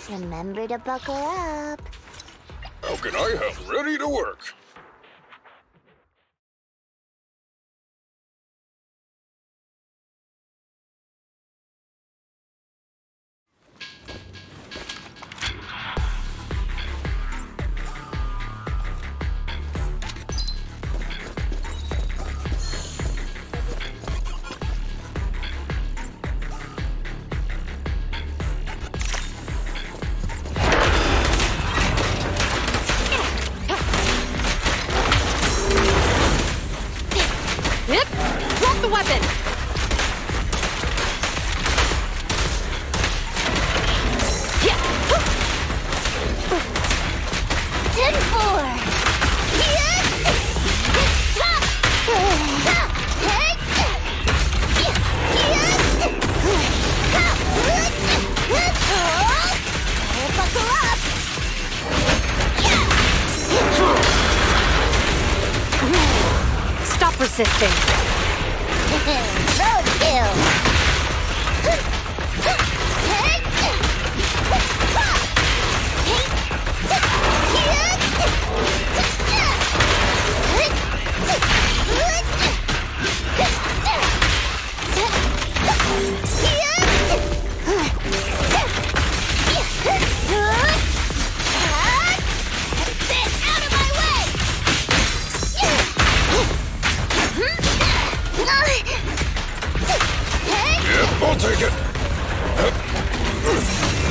Remember to buckle up. How can I help? Ready to work. Drop the weapon! Stop resisting! Roadkill! I'll take it.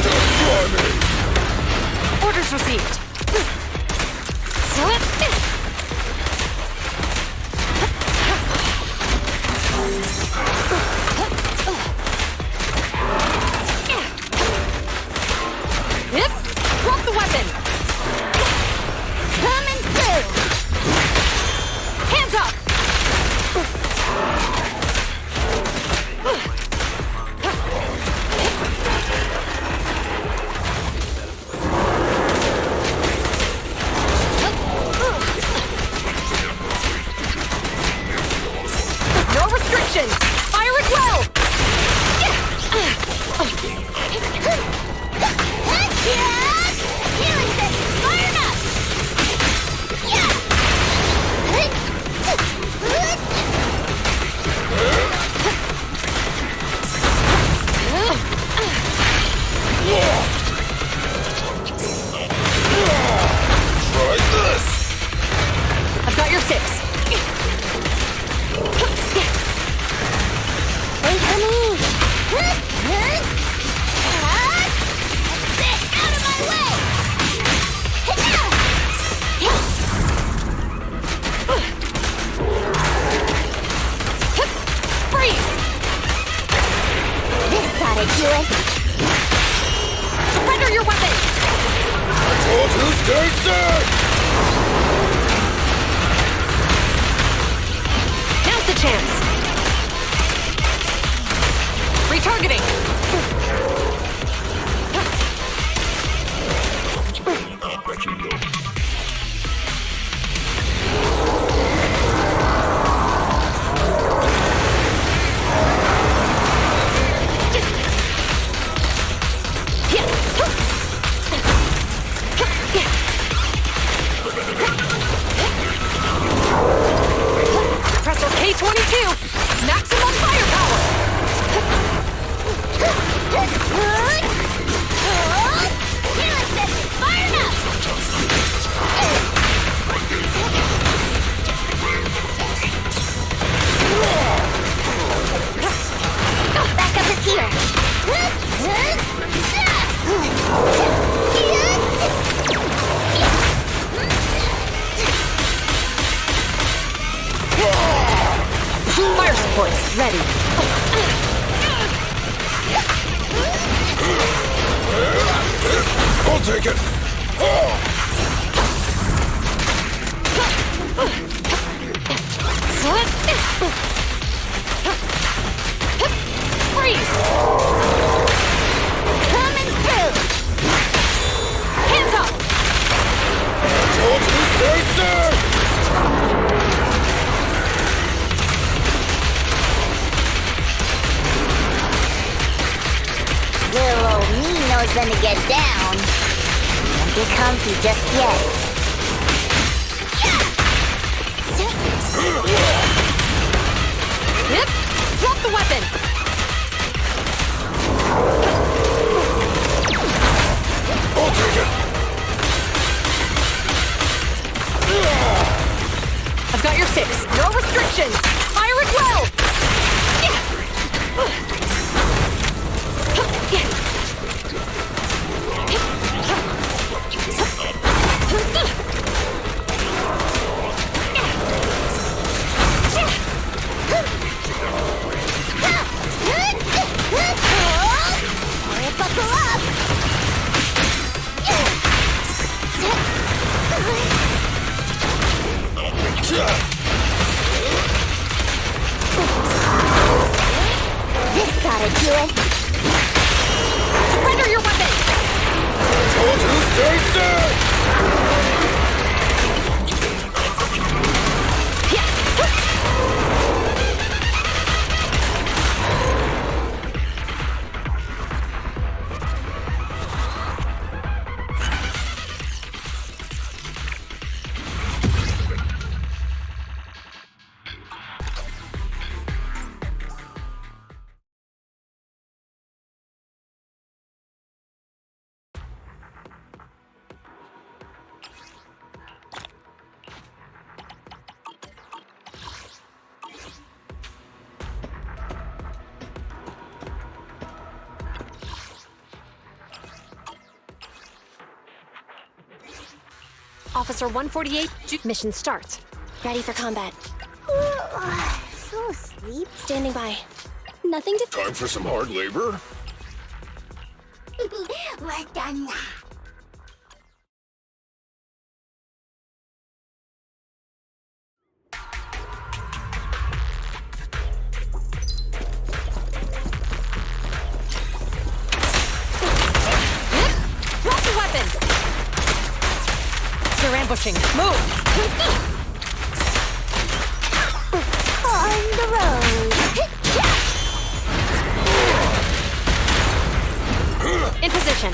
Destroy me. Orders received. Yep. Drop the weapon. Coming through. Hands up. No restrictions. Fire at will. Healing sensor fired up. Try this. I've got your 6. Wait for me. Get out of my way. Freeze! This gotta do it. Surrender your weapon! I told you stay safe. Now's the chance! Retargeting! Compressor K-22! Maximum firepower! Healing sensor fired up. Backup is here. Fire supports ready. I'll take it. Freeze! Coming through. Hands up! Told you stay safe. Little old me knows when to get down. Don't get comfy just yet. Yep. Drop the weapon! I'll take it. I've got your 6. No restrictions! Fire at will! Buckle up. This gotta do it. Surrender your weapon! Told you stay safe. Officer 148, mission start. Ready for combat. So asleep. Standing by. Nothing to... Time for some hard labor? We're done now. Drop the weapon! They're ambushing. Move! On the road. In position.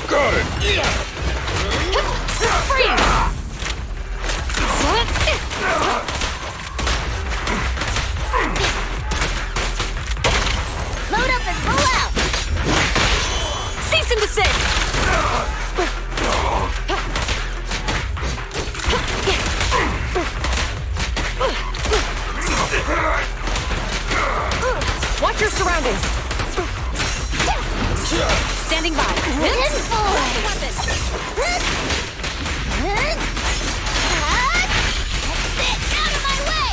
Got it! Freeze! Load up and roll out. Cease and desist! Watch your surroundings. Standing by. Weapon. Out of my way!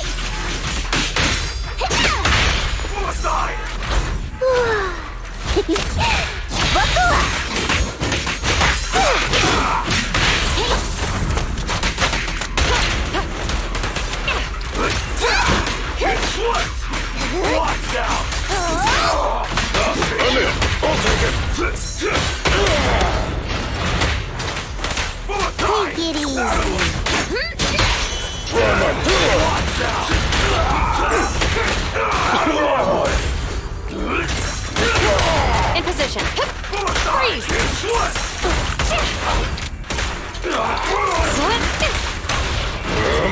Pull aside! Buckle up! Get slipped! Watch out! I'm in. I'll take it. Pull aside! Take it easy. Try my pillow. Watch out! In position. Pull aside! Freeze! Get slipped!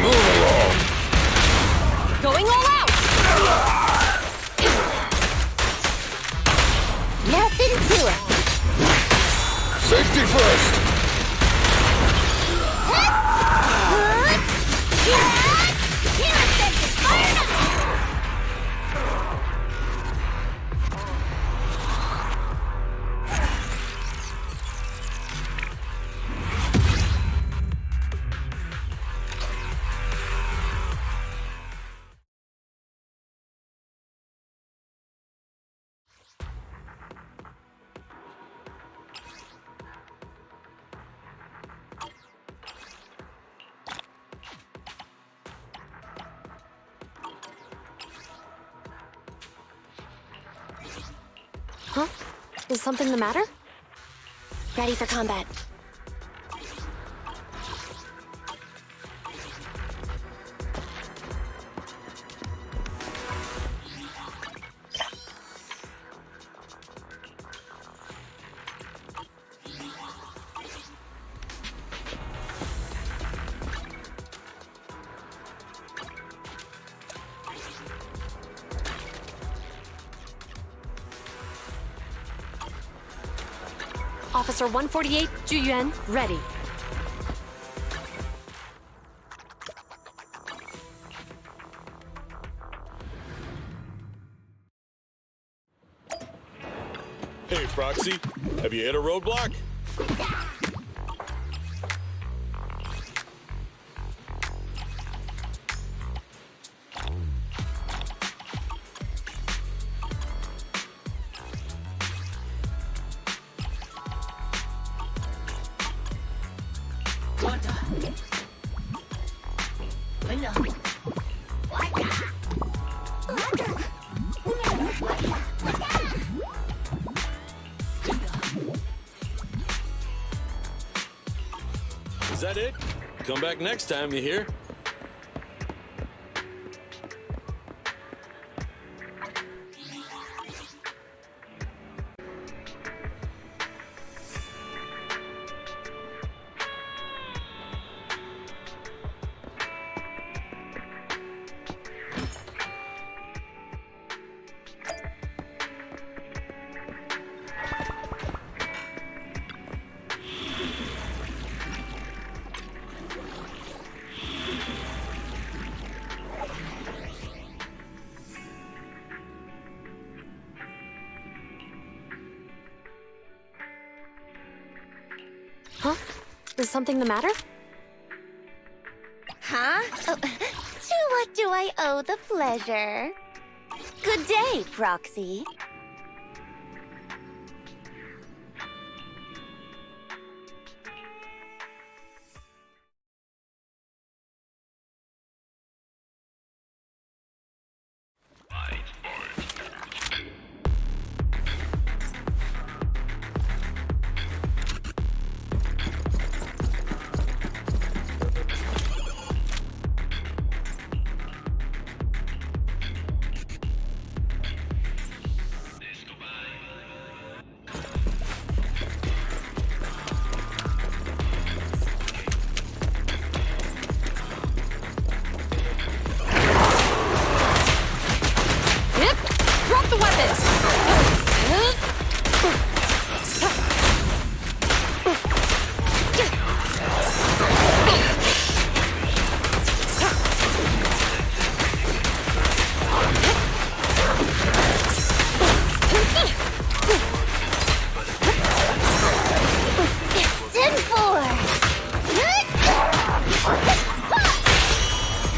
Move along. Going all out! Nothing to it. Safety first. Huh? Is something the matter? Ready for combat. Officer 148, Juyuan, ready. Hey, Proxy. Have you hit a roadblock? Is that it? Come back next time, you hear? Huh? Is something the matter? Huh? Oh, to what do I owe the pleasure? Good day, Proxy. Drop the weapons!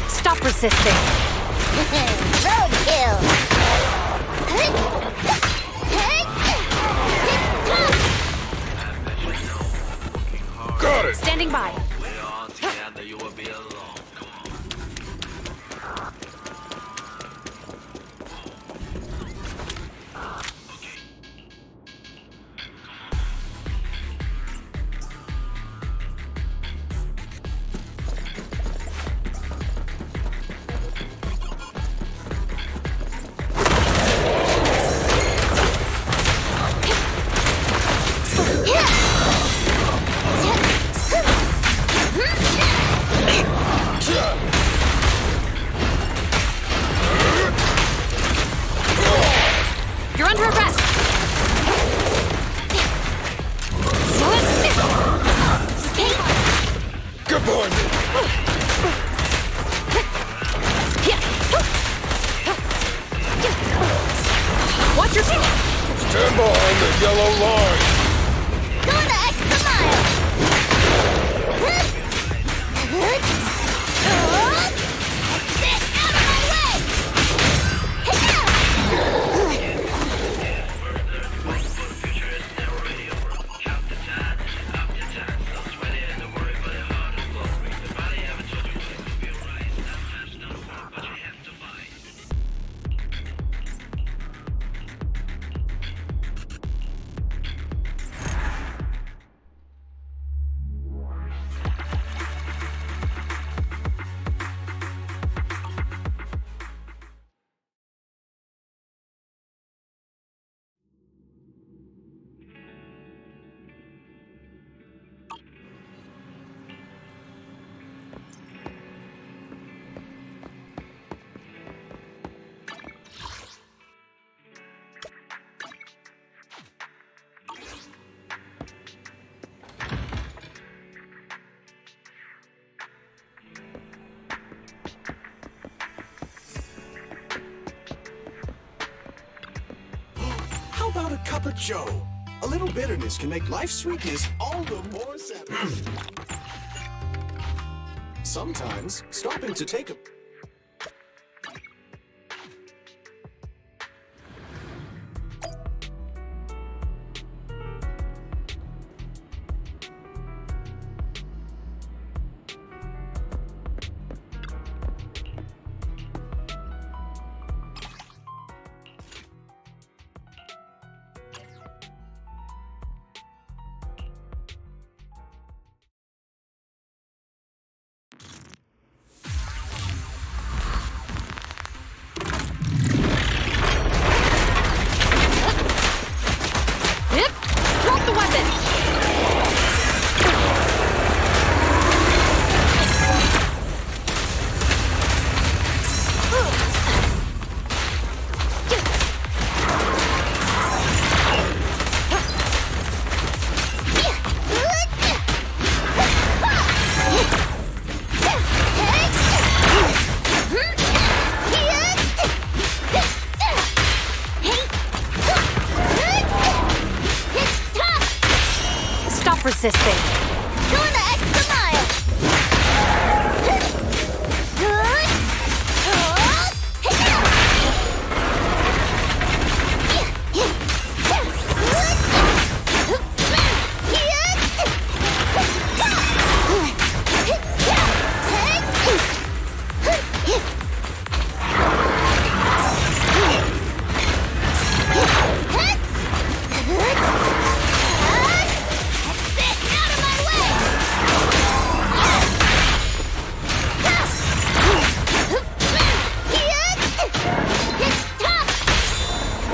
Stop resisting! Roadkill! Got it! Standing by. You're under arrest! Good boy! Watch your step! Stand behind the yellow line! Go the extra mile! Get out of my way! How about a cup of joe? A little bitterness can make life's sweetness all the more satisfying. Sometimes, stopping to take a... Drop the weapon! Stop resisting! extra mile!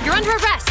You're under arrest!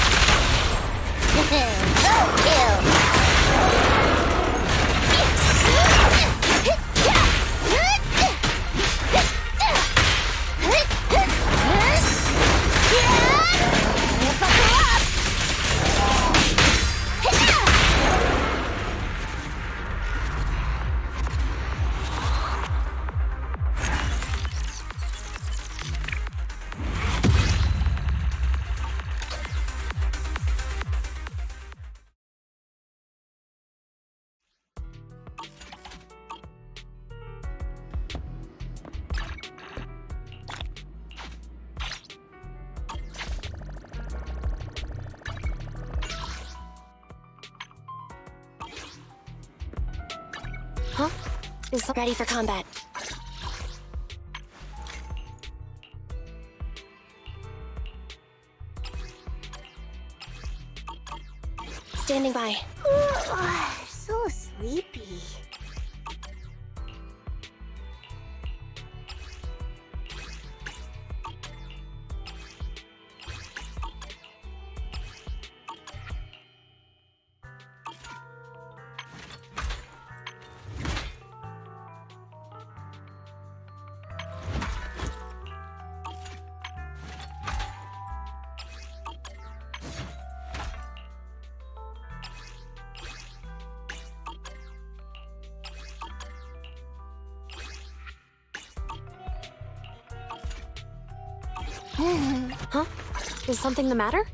Huh? Is ready for combat. Standing by. So sleepy. Huh? Is something the matter?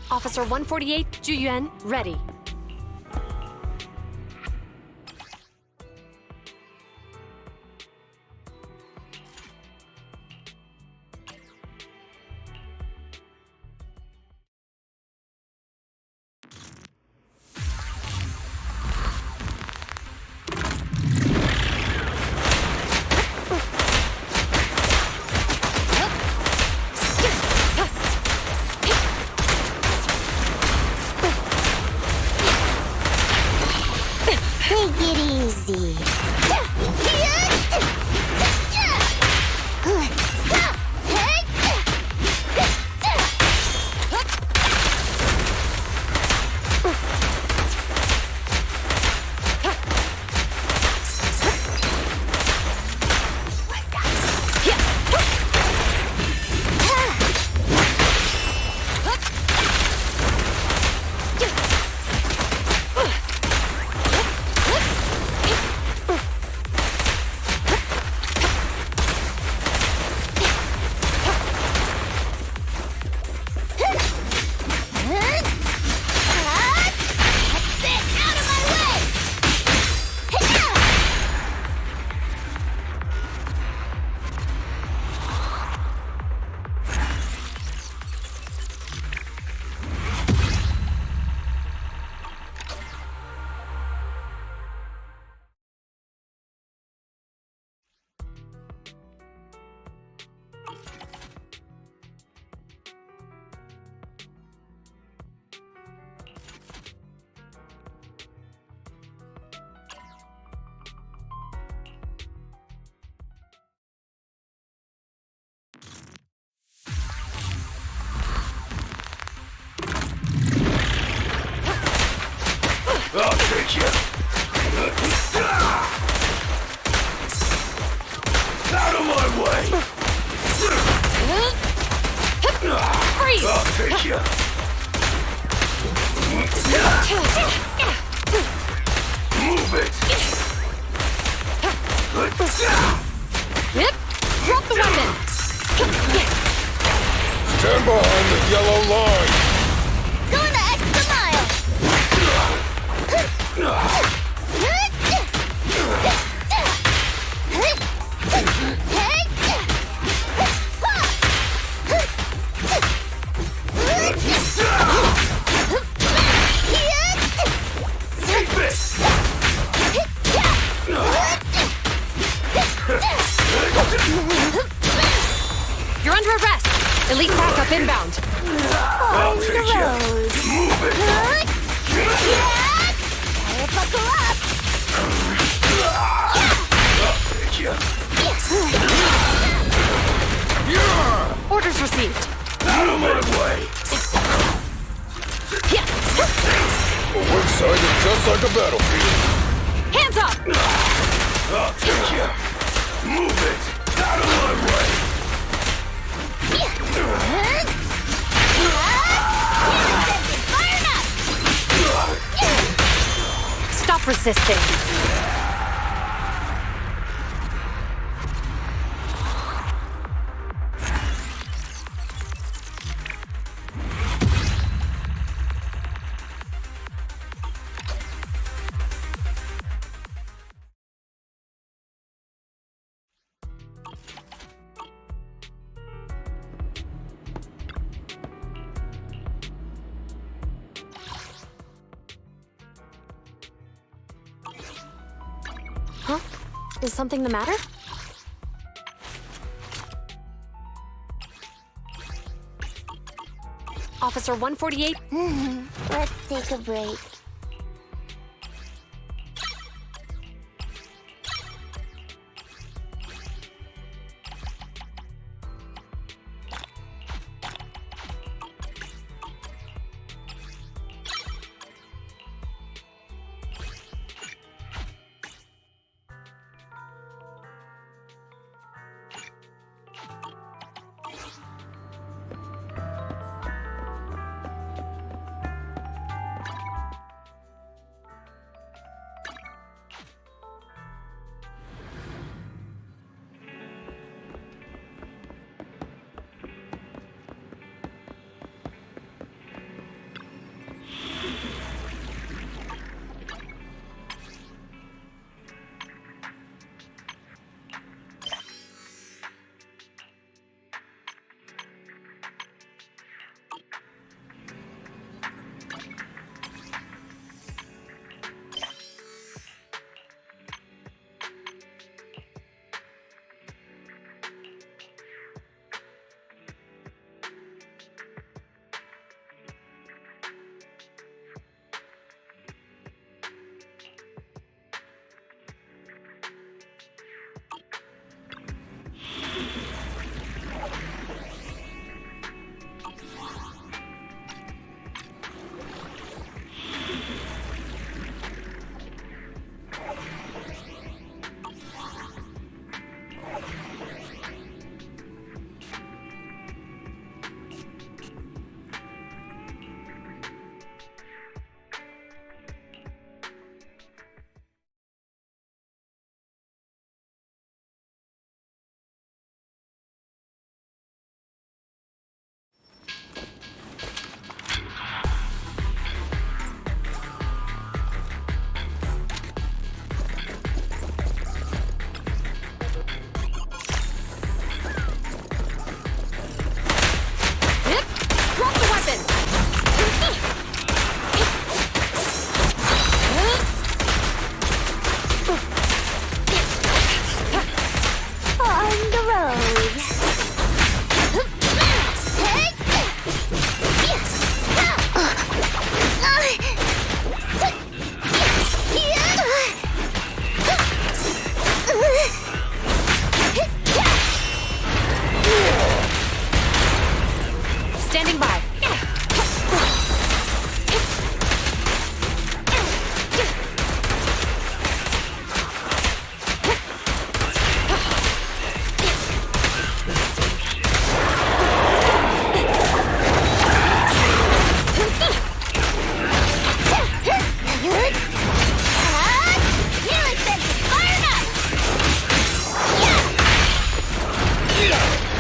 Officer 148, Juyuan, ready. Take it easy. I'll take you. Out of my way. Freeze! I'll take you. Move it. Yep. Drop the weapon. Stand behind the yellow line! Going the extra mile! Keep it! You're under arrest! Elite backup inbound. I'll take you. Move it! Buckle up! Take you. Orders received. Out of my way! A weak side is just like a battlefield. Hands up! I'll take you. Move it! Out of my way! Stop resisting. Huh? Is something the matter? Officer 148? Let's take a break.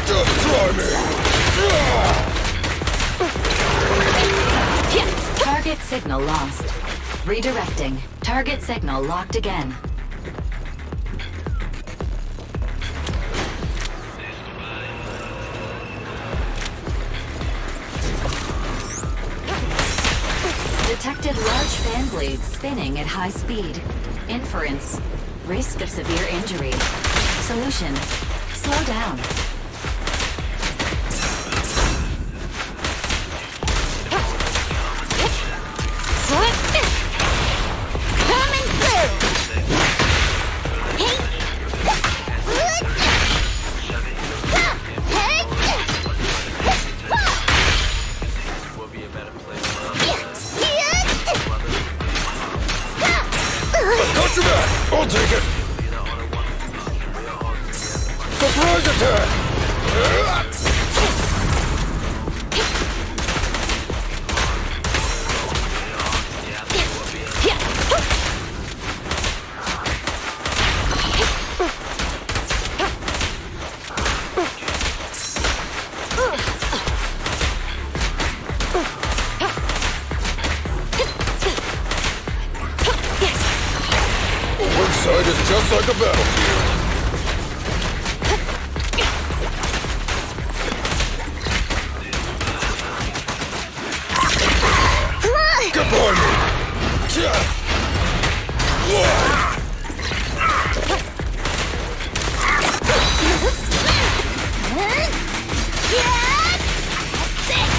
Just try me! Target signal lost. Redirecting. Target signal locked again. Detected large fan blades spinning at high speed. Inference. Risk of severe injury. Solution. Slow down. Coming through! Got your back! I'll take it! Surprise attack! One side is just like a battlefield. Get by me!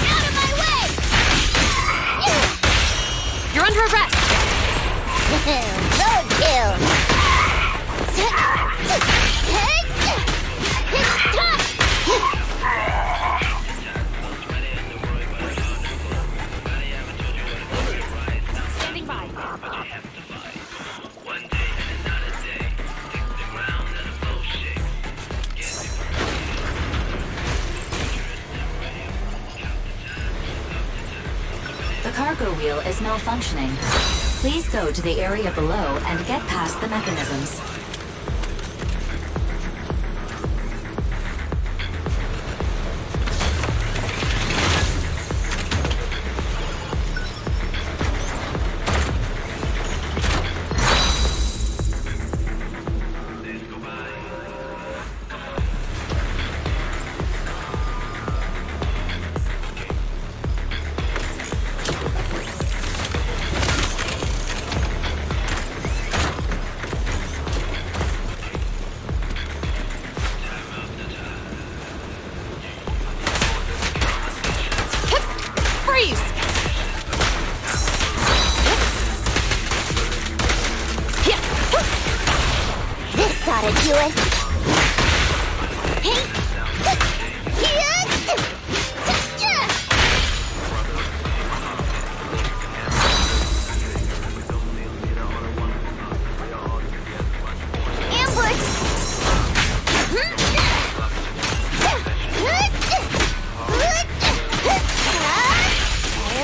Out of my way! You're under arrest! Roadkill! Standing by. The cargo wheel is malfunctioning. Please go to the area below and get past the mechanisms. Freeze! This ought to do it.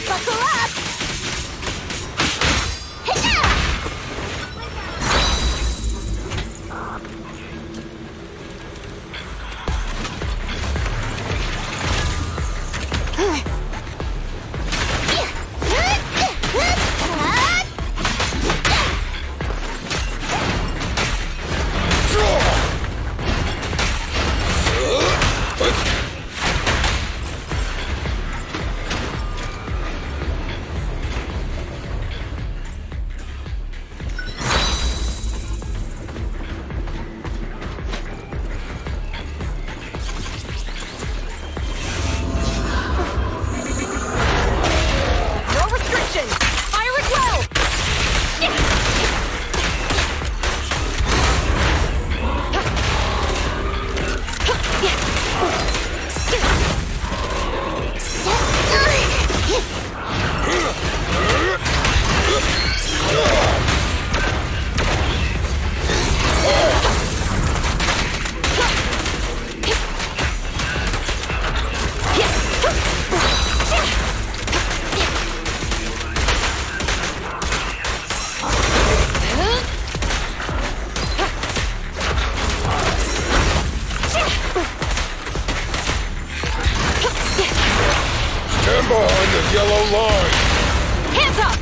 Buckle up! Stand behind the yellow line! Hands up!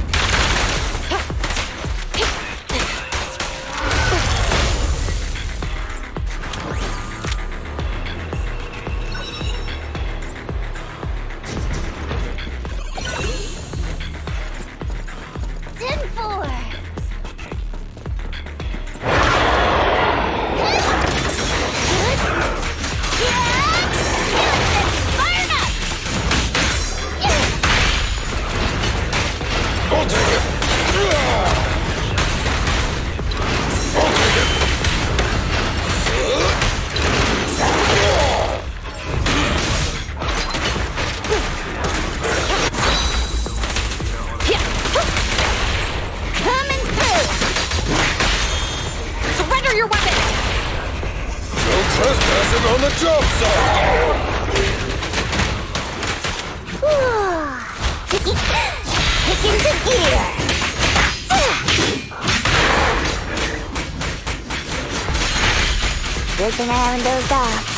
Good thing I haven't dozed off.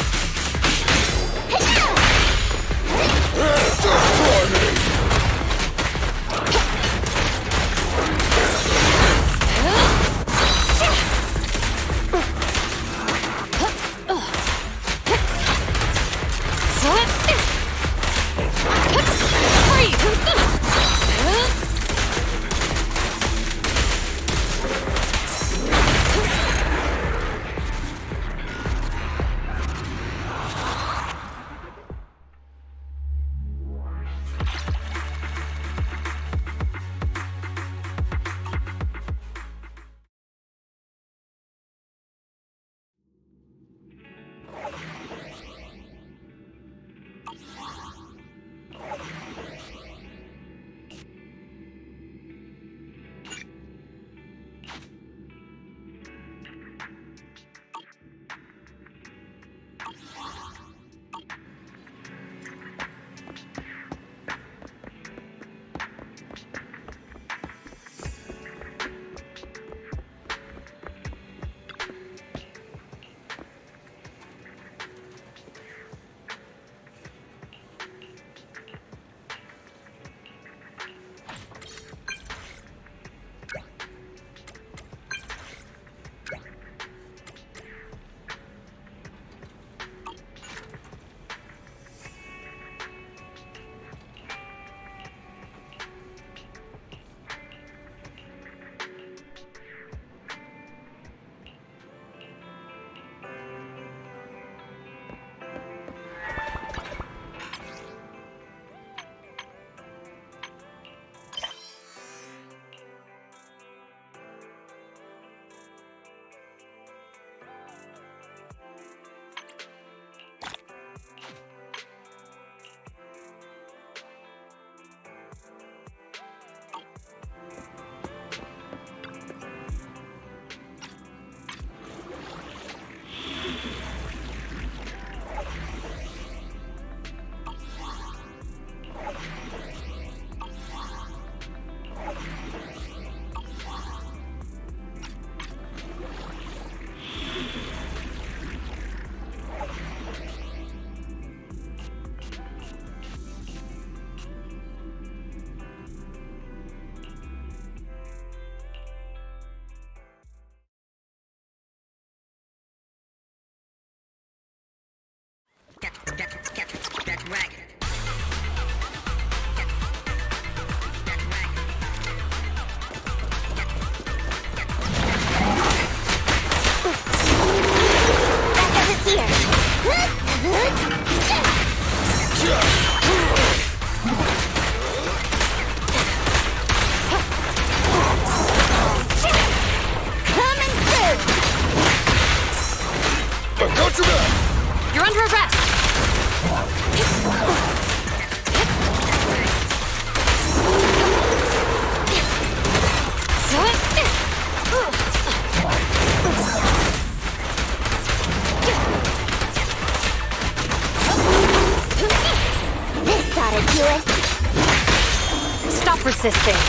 That's right. You're under arrest! This ought to do it. Stop resisting.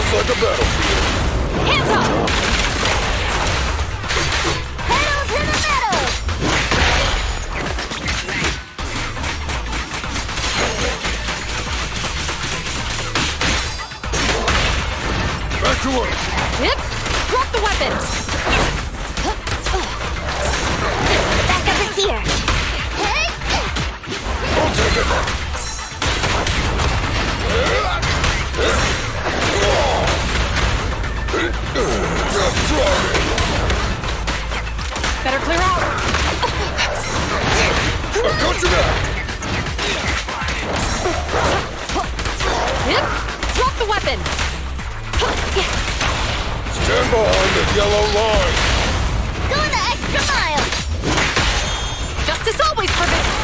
just like a battlefield. Hands up! Pedal to the metal! Back to work. Yep. Drop the weapon. Back over here. I'll take it. Just try me. Better clear out. I got you back. Yep. Drop the weapon. Stand behind the yellow line. Go the extra mile! Justice always prevails.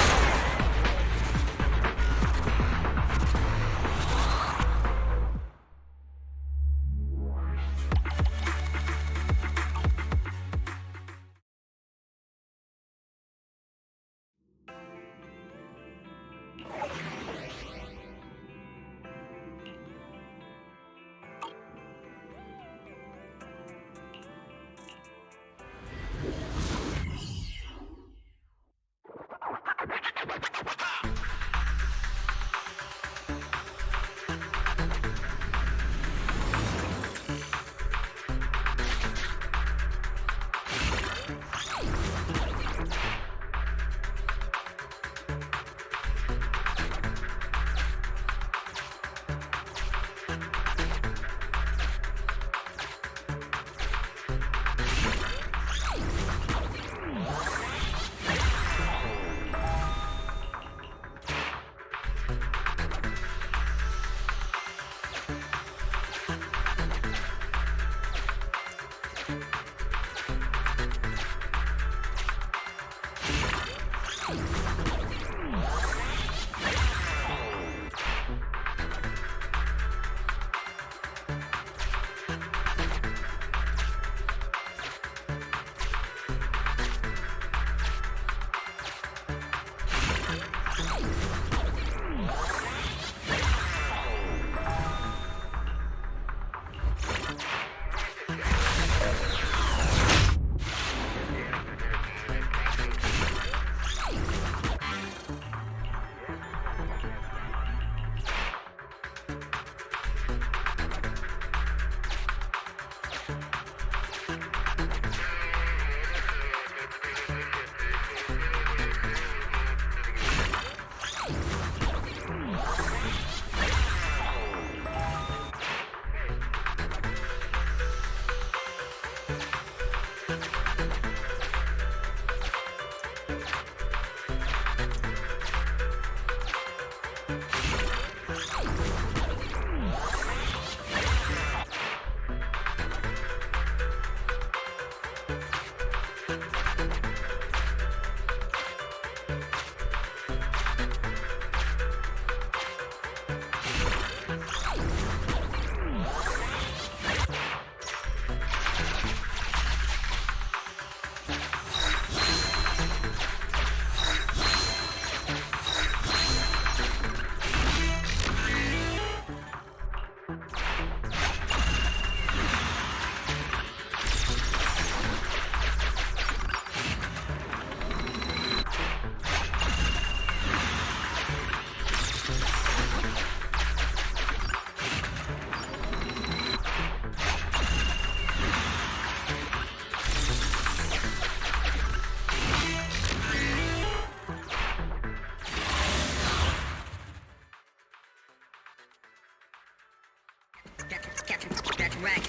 That's right.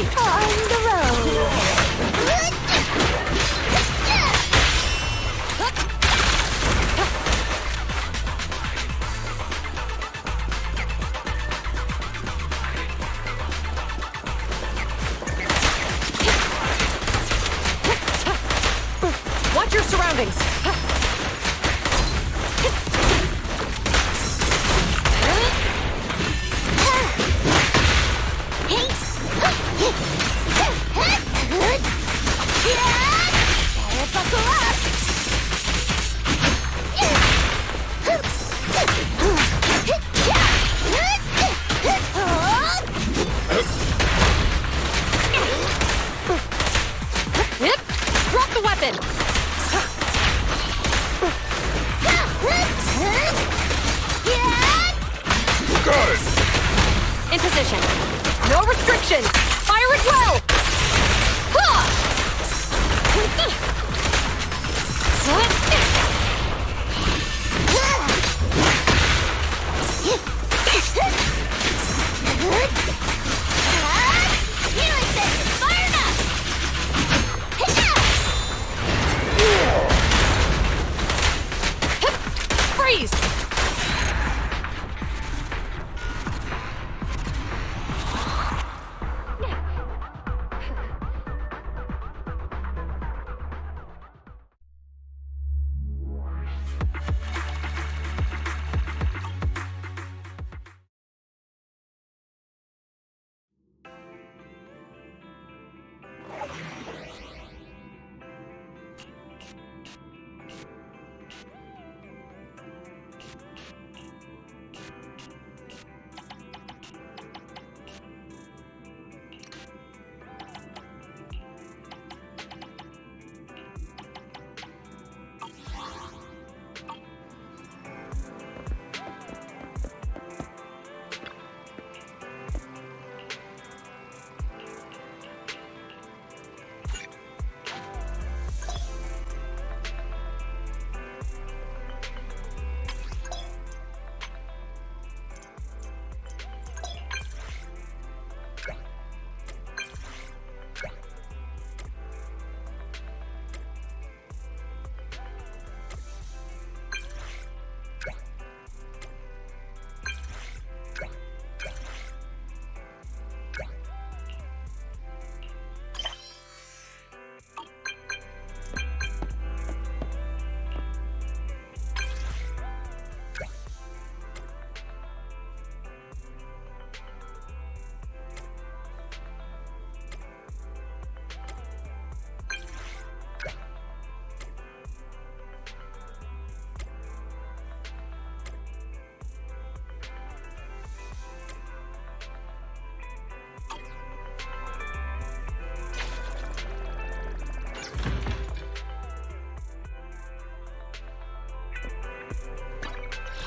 me! On the road! Watch your surroundings! Drop the weapon! Got it! In position. No restrictions! Fire at will! Freeze!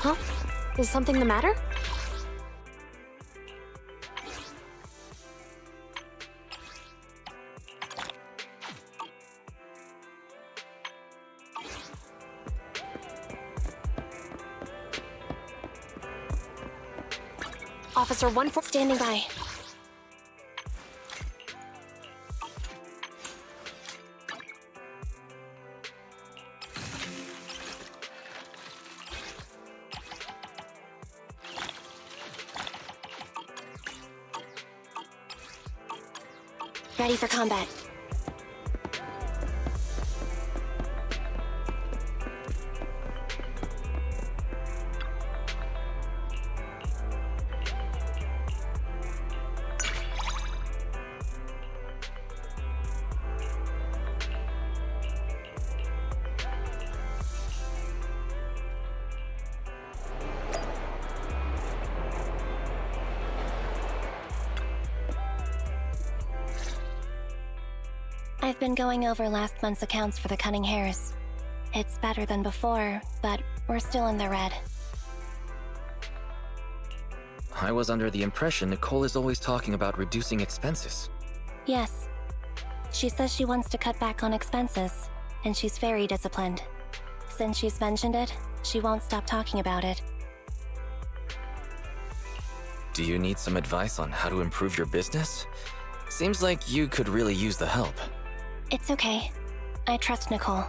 Huh? Is something the matter? Officer 1-4 Standing by. Ready for combat. I've been going over last month's accounts for the Cunning Hares. It's better than before, but we're still in the red. I was under the impression Nicole is always talking about reducing expenses. Yes. She says she wants to cut back on expenses, and she's very disciplined. Since she's mentioned it, she won't stop talking about it. Do you need some advice on how to improve your business? Seems like you could really use the help. It's okay. I trust Nicole.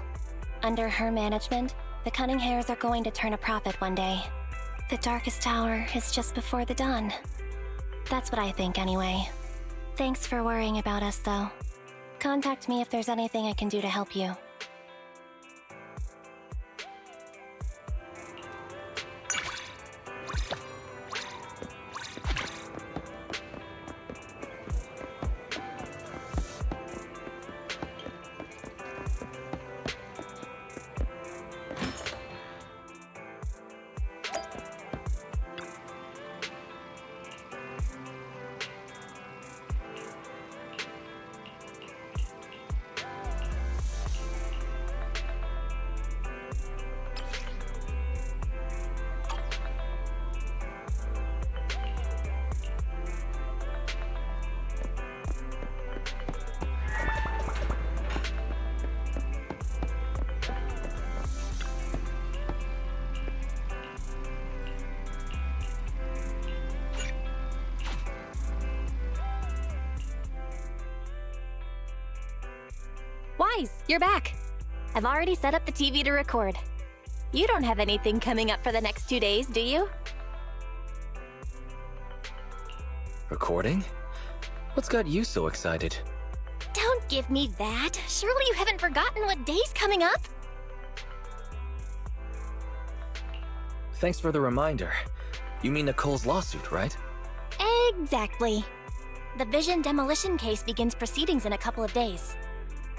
Under her management, the Cunning Hares are going to turn a profit one day. The darkest hour is just before the dawn. That's what I think anyway. Thanks for worrying about us, though. Contact me if there's anything I can do to help you. Wise, you're back. I've already set up the TV to record. You don't have anything coming up for the next 2 days, do you? Recording? What's got you so excited? Don't give me that. Surely you haven't forgotten what day's coming up? Thanks for the reminder. You mean Nicole's lawsuit, right? Exactly. The Vision demolition case begins proceedings in a couple of days.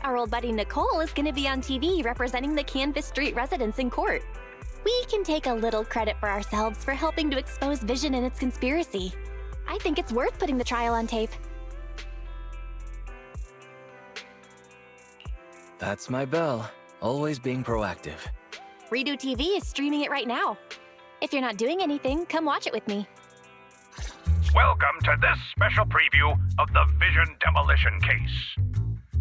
Our old buddy Nicole is going to be on TV representing the Canvas Street residents in court. We can take a little credit for ourselves for helping to expose Vision and its conspiracy. I think it's worth putting the trial on tape. That's my bell. Always being proactive. Redo TV is streaming it right now. If you're not doing anything, come watch it with me. Welcome to this special preview of the Vision demolition case.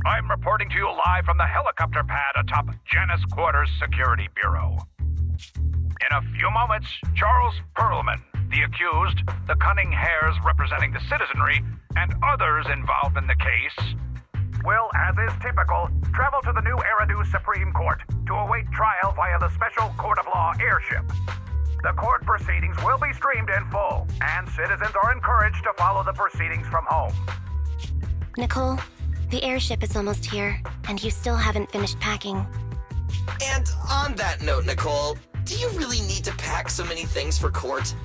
I'm reporting to you live from the helicopter pad atop Janus Quarters Security Bureau. In a few moments, Charles Perlman, the accused, the Cunning Hares representing the citizenry, and others involved in the case, will, as is typical, travel to the new Eridu Supreme Court to await trial via the Special Court of Law airship. The court proceedings will be streamed in full, and citizens are encouraged to follow the proceedings from home. Nicole, the airship is almost here, and you still haven't finished packing. And on that note, Nicole, do you really need to pack so many things for court?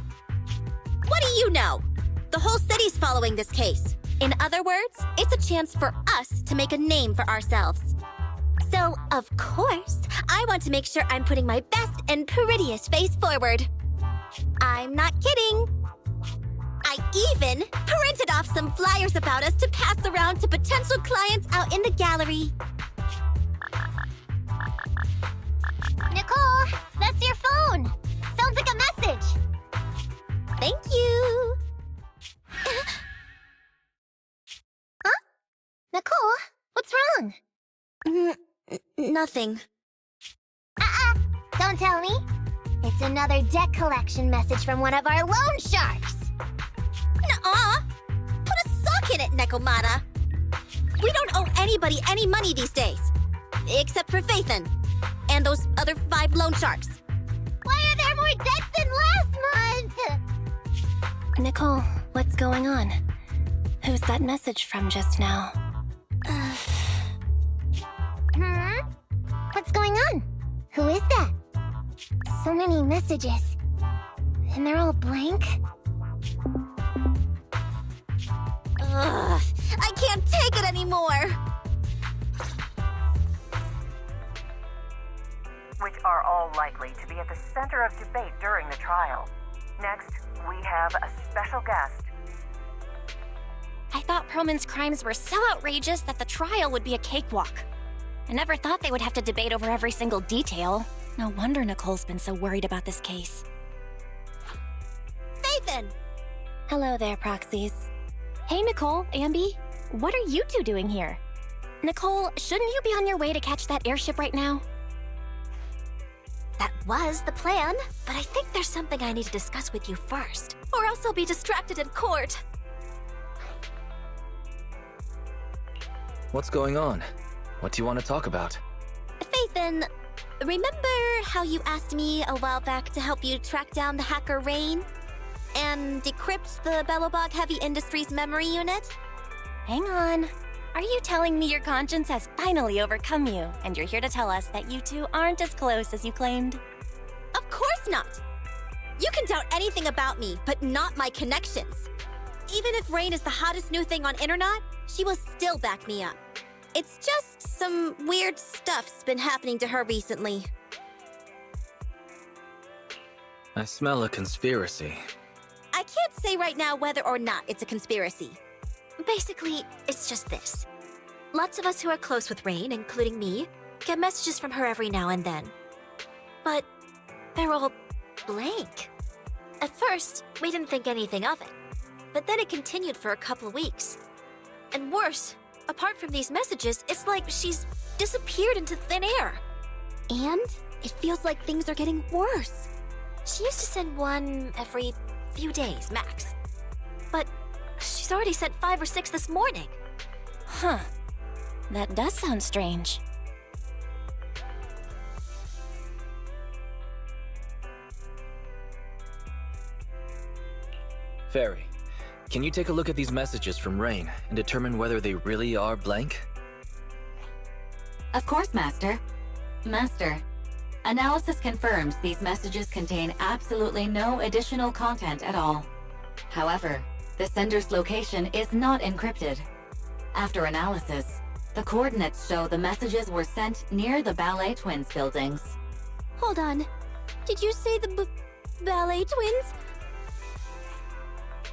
What do you know? The whole city's following this case. In other words, it's a chance for us to make a name for ourselves. So, of course, I want to make sure I'm putting my best and prettiest face forward. I'm not kidding. I even printed off some flyers about us to pass around to potential clients out in the gallery. Nicole, that's your phone. Sounds like a message. Thank you. Huh? Nicole, what's wrong? Nothing. Don't tell me. It's another debt collection message from one of our loan sharks. Nuh-uh. Put a sock in it, Nekomata. We don't owe anybody any money these days. Except for Faithin. And those other 5 loan sharks. Why are there more debts than last month? Nicole, what's going on? Who's that message from just now? What's going on? Who is that? So many messages. And they're all blank? Ugh, I can't take it anymore. Which are all likely to be at the center of debate during the trial. Next, we have a special guest. I thought Perlman's crimes were so outrageous that the trial would be a cakewalk. I never thought they would have to debate over every single detail. No wonder Nicole's been so worried about this case. Faithin! Hello there, proxies. Hey, Nicole, Ambi. What are you two doing here? Nicole, shouldn't you be on your way to catch that airship right now? That was the plan, but I think there's something I need to discuss with you first, or else I'll be distracted in court. What's going on? What do you want to talk about? Phaethon, remember how you asked me a while back to help you track down the hacker Rain? And decrypt the Belobog Heavy Industries memory unit? Hang on. Are you telling me your conscience has finally overcome you, and you're here to tell us that you two aren't as close as you claimed? Of course not! You can doubt anything about me, but not my connections. Even if Rain is the hottest new thing on internet, she will still back me up. It's just some weird stuff's been happening to her recently. I smell a conspiracy. I can't say right now whether or not it's a conspiracy. Basically, it's just this. Lots of us who are close with Rain, including me, get messages from her every now and then. But they're all blank. At first, we didn't think anything of it. But then it continued for a couple of weeks. And worse, apart from these messages, it's like she's disappeared into thin air. And it feels like things are getting worse. She used to send one every few days, max. But she's already sent 5 or 6 this morning. Huh. That does sound strange. Fairy, can you take a look at these messages from Rain and determine whether they really are blank? Of course, Master. Master, analysis confirms these messages contain absolutely no additional content at all. However, the sender's location is not encrypted. After analysis, the coordinates show the messages were sent near the Ballet Twins buildings. Hold on. Did you say the Ballet Twins?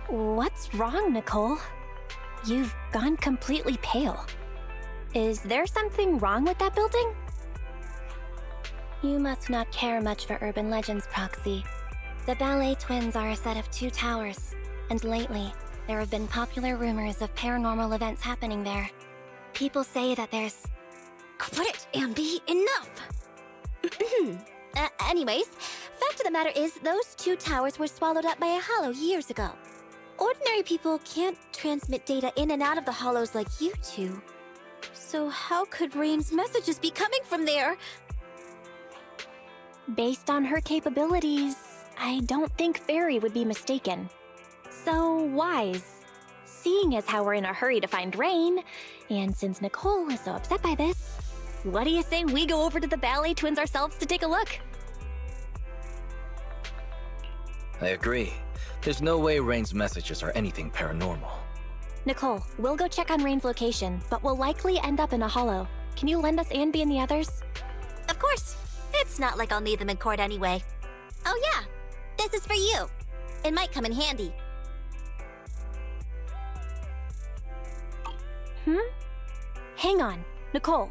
What's wrong, Nicole? You've gone completely pale. Is there something wrong with that building? You must not care much for urban legends, Proxy. The Ballet Twins are a set of 2 towers, and lately, there have been popular rumors of paranormal events happening there. People say that there's... Quit it, Ambi! Enough! Anyways, fact of the matter is, those 2 towers were swallowed up by a hollow years ago. Ordinary people can't transmit data in and out of the hollows like you two. So how could Rain's messages be coming from there? Based on her capabilities, I don't think Fairy would be mistaken. So wise. Seeing as how we're in a hurry to find Rain, and since Nicole is so upset by this, what do you say we go over to the Ballet Twins ourselves to take a look? I agree. There's no way Rain's messages are anything paranormal. Nicole, we'll go check on Rain's location, but we'll likely end up in a hollow. Can you lend us Anby and the others? Of course. It's not like I'll need them in court anyway. Oh yeah, this is for you. It might come in handy. Hang on. Nicole,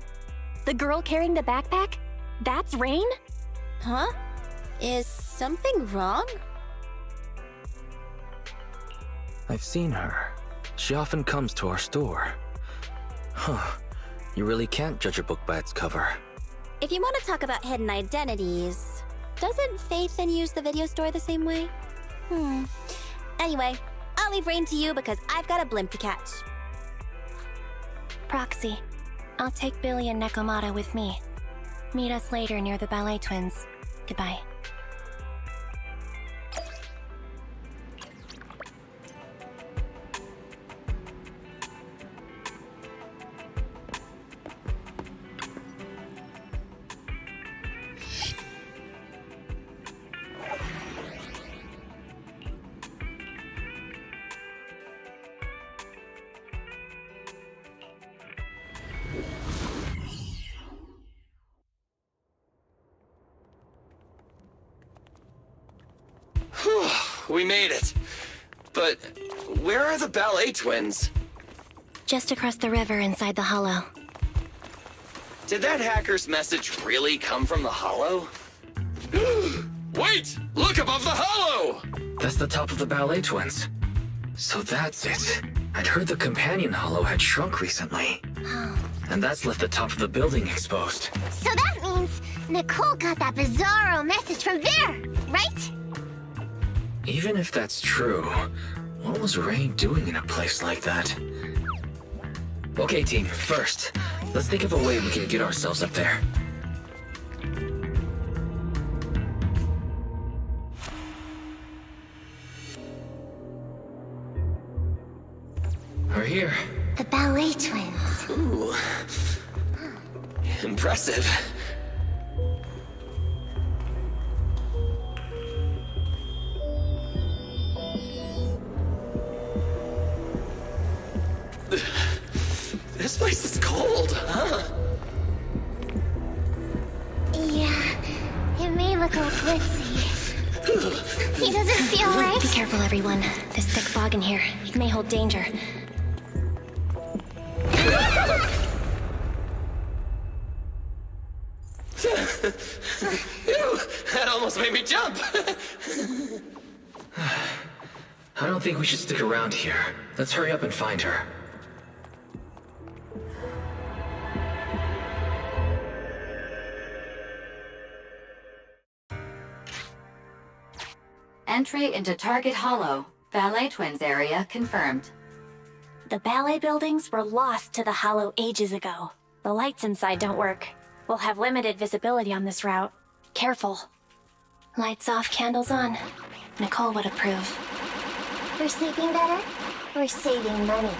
the girl carrying the backpack? That's Rain? Huh? Is something wrong? I've seen her. She often comes to our store. Huh. You really can't judge a book by its cover. If you want to talk about hidden identities, doesn't Phaethon use the video store the same way? Anyway, I'll leave Rain to you because I've got a blimp to catch. Proxy, I'll take Billy and Nekomata with me. Meet us later near the Ballet Twins. Goodbye. We made it. But where are the Ballet Twins? Just across the river inside the hollow. Did that hacker's message really come from the hollow? Wait! Look above the hollow! That's the top of the Ballet Twins. So that's it. I'd heard the companion hollow had shrunk recently. And that's left the top of the building exposed. So that means Nicole got that bizarro message from there, right? Even if that's true, what was Rain doing in a place like that? Okay, team, first, let's think of a way we can get ourselves up there. We're here. The ballet twins. Ooh. Impressive. This place is cold, huh? Yeah, it may look like glitzy. He doesn't feel right. Be careful, everyone. This thick fog in here. It may hold danger. Ew, that almost made me jump. I don't think we should stick around here. Let's hurry up and find her. Entry into Target Hollow. Ballet Twins area confirmed. The ballet buildings were lost to the Hollow ages ago. The lights inside don't work. We'll have limited visibility on this route. Careful. Lights off, candles on. Nicole would approve. We're sleeping better? We're saving money.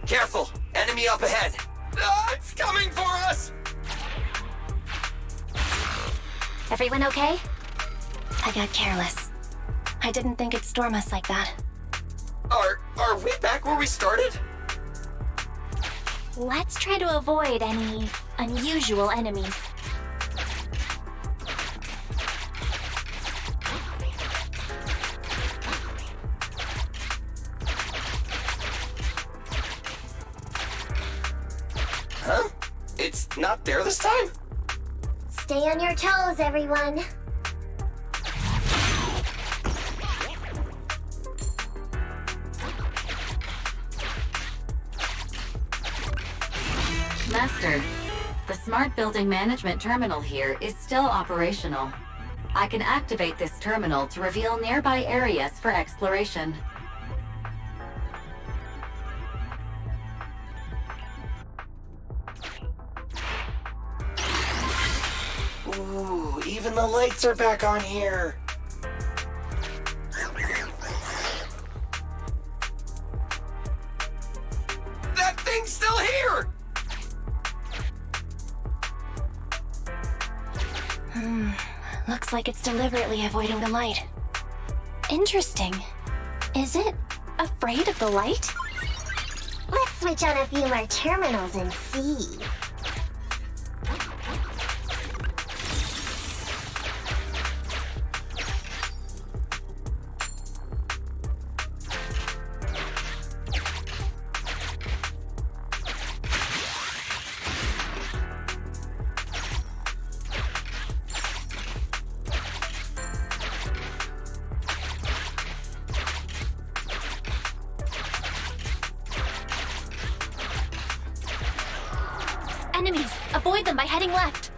Careful! Enemy up ahead! It's coming for us! Everyone okay? I got careless. I didn't think it'd storm us like that. Are we back where we started? Let's try to avoid any unusual enemies. Huh? It's not there this time? Stay on your toes, everyone. Master, the Smart Building Management Terminal here is still operational. I can activate this terminal to reveal nearby areas for exploration. Ooh, even the lights are back on here. That thing's still here! Looks like it's deliberately avoiding the light. Interesting. Is it afraid of the light? Let's switch on a few more terminals and see. Enemies! Avoid them by heading left!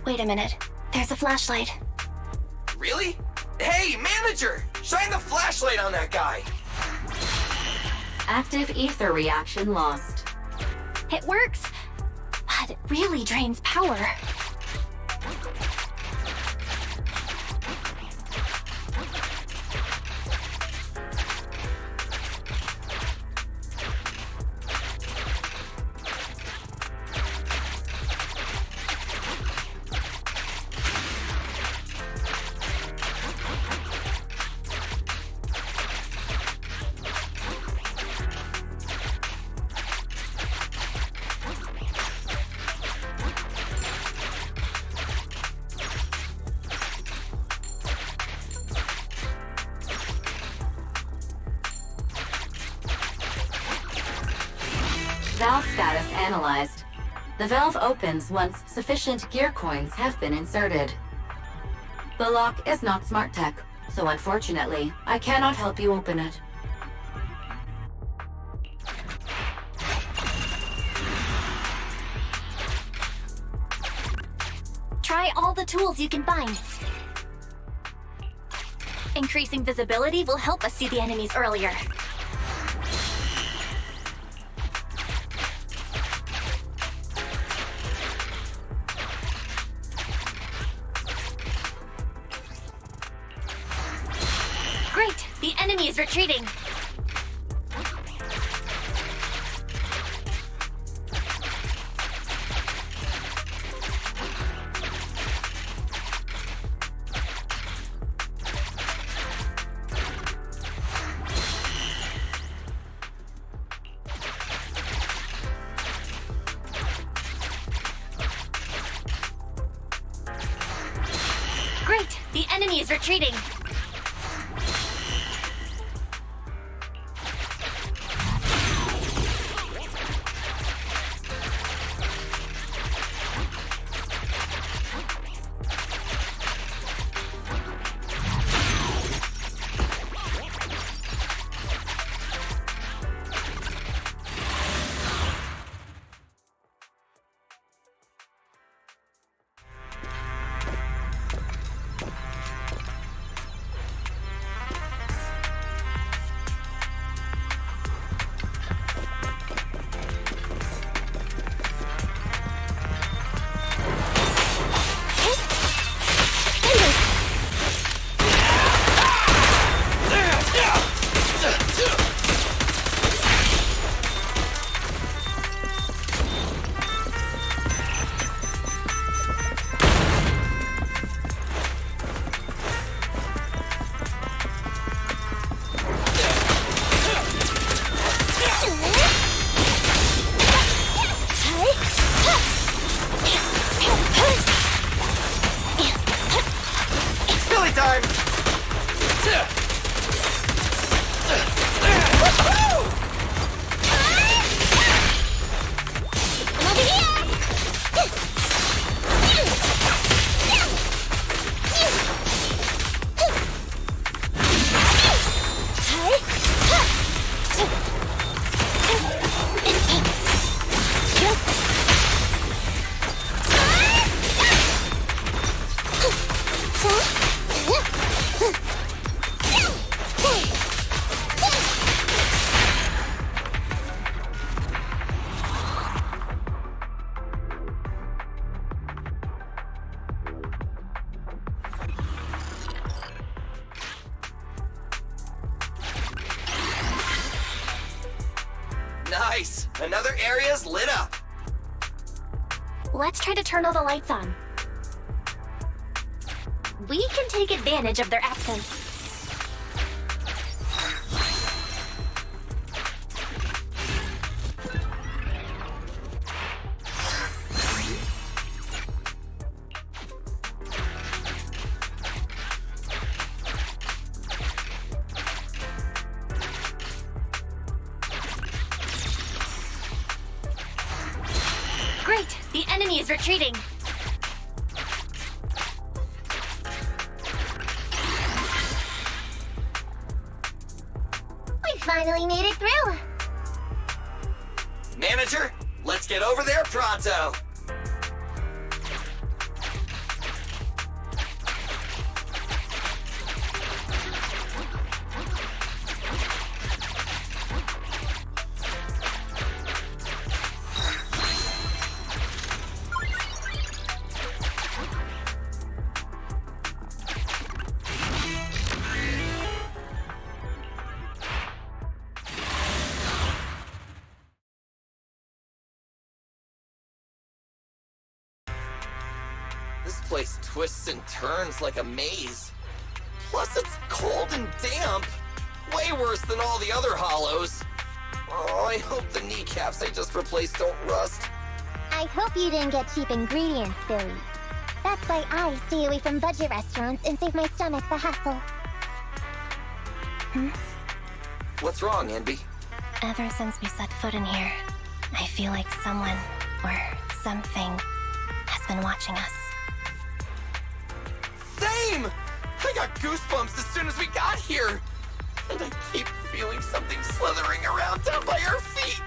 Wait a minute. There's a flashlight. Really? Hey, manager! Shine the flashlight on that guy! Active ether reaction lost. It works, but it really drains power. Valve status analyzed. The valve opens once sufficient gear coins have been inserted. The lock is not smart tech, so unfortunately, I cannot help you open it. Try all the tools you can find. Increasing visibility will help us see the enemies earlier. Great! The enemy is retreating! Great! The enemy is retreating! Nice! Another area's lit up! Let's try to turn all the lights on. We can take advantage of their absence. Great! The enemy is retreating! We finally made it through! Manager, let's get over there pronto! This place twists and turns like a maze. Plus it's cold and damp. Way worse than all the other hollows. Oh, I hope the kneecaps I just replaced don't rust. I hope you didn't get cheap ingredients, Billy. That's why I stay away from budget restaurants and save my stomach the hassle. What's wrong, Envy? Ever since we set foot in here, I feel like someone or something has been watching us. Same! I got goosebumps as soon as we got here. And I keep feeling something slithering around down by our feet.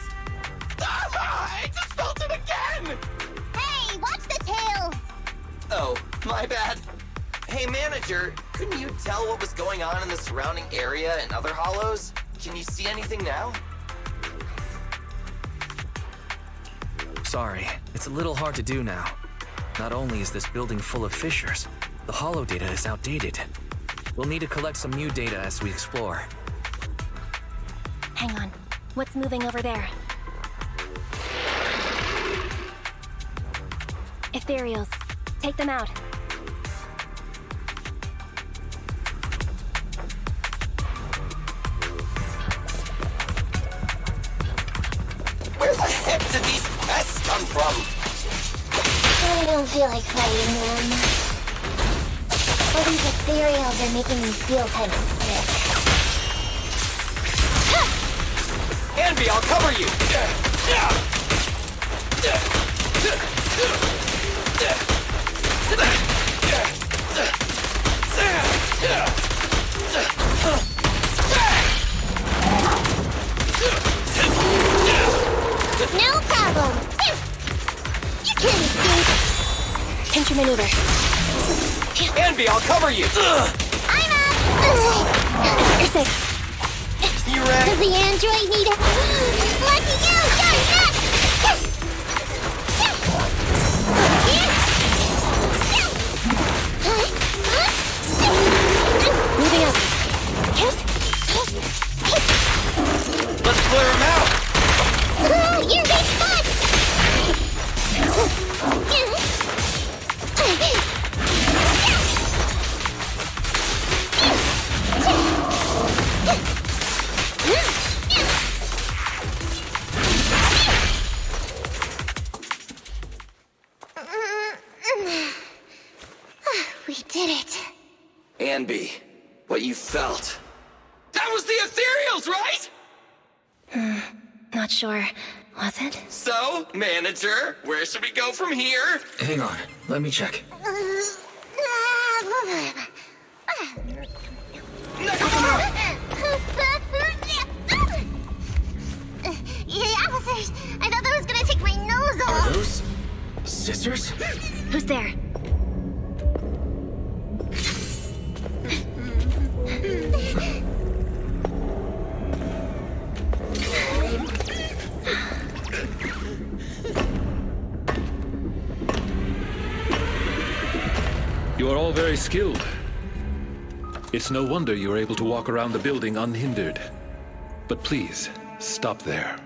Ah, I just felt it again! Hey, watch the tails! Oh, my bad. Hey, manager, couldn't you tell what was going on in the surrounding area and other hollows? Can you see anything now? Sorry, it's a little hard to do now. Not only is this building full of fissures, the hollow data is outdated. We'll need to collect some new data as we explore. Hang on. What's moving over there? Ethereals. Take them out. Where the heck did these pests come from? I don't feel like fighting them. All these ethereals are making me feel kind of sick. Anby, I'll cover you! No problem! You can't escape! Pinch your maneuver. Anby, I'll cover you! I'm up! You're safe. You ready? Does the android need it? Lucky you! Moving up. Let's clear him out! You're big fun! We did it. Anby, what you felt. That was the ethereals, right? Not sure. Was it? So, manager, where should we go from here? Hang on, let me check. Officers, I thought that was gonna take my nose off. Are those scissors? Who's there? You are all very skilled. It's no wonder you are able to walk around the building unhindered. But please, stop there.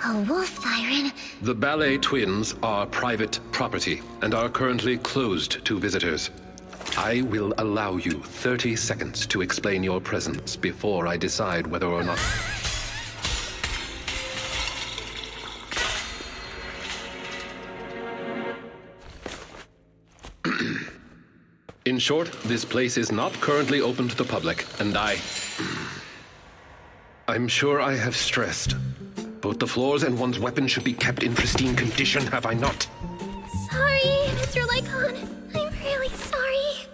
A wolf siren? The ballet twins are private property and are currently closed to visitors. I will allow you 30 seconds to explain your presence before I decide whether or not... In short, this place is not currently open to the public, and I'm sure I have stressed. Both the floors and one's weapon should be kept in pristine condition, have I not? Sorry, Mr. Lycon. I'm really sorry.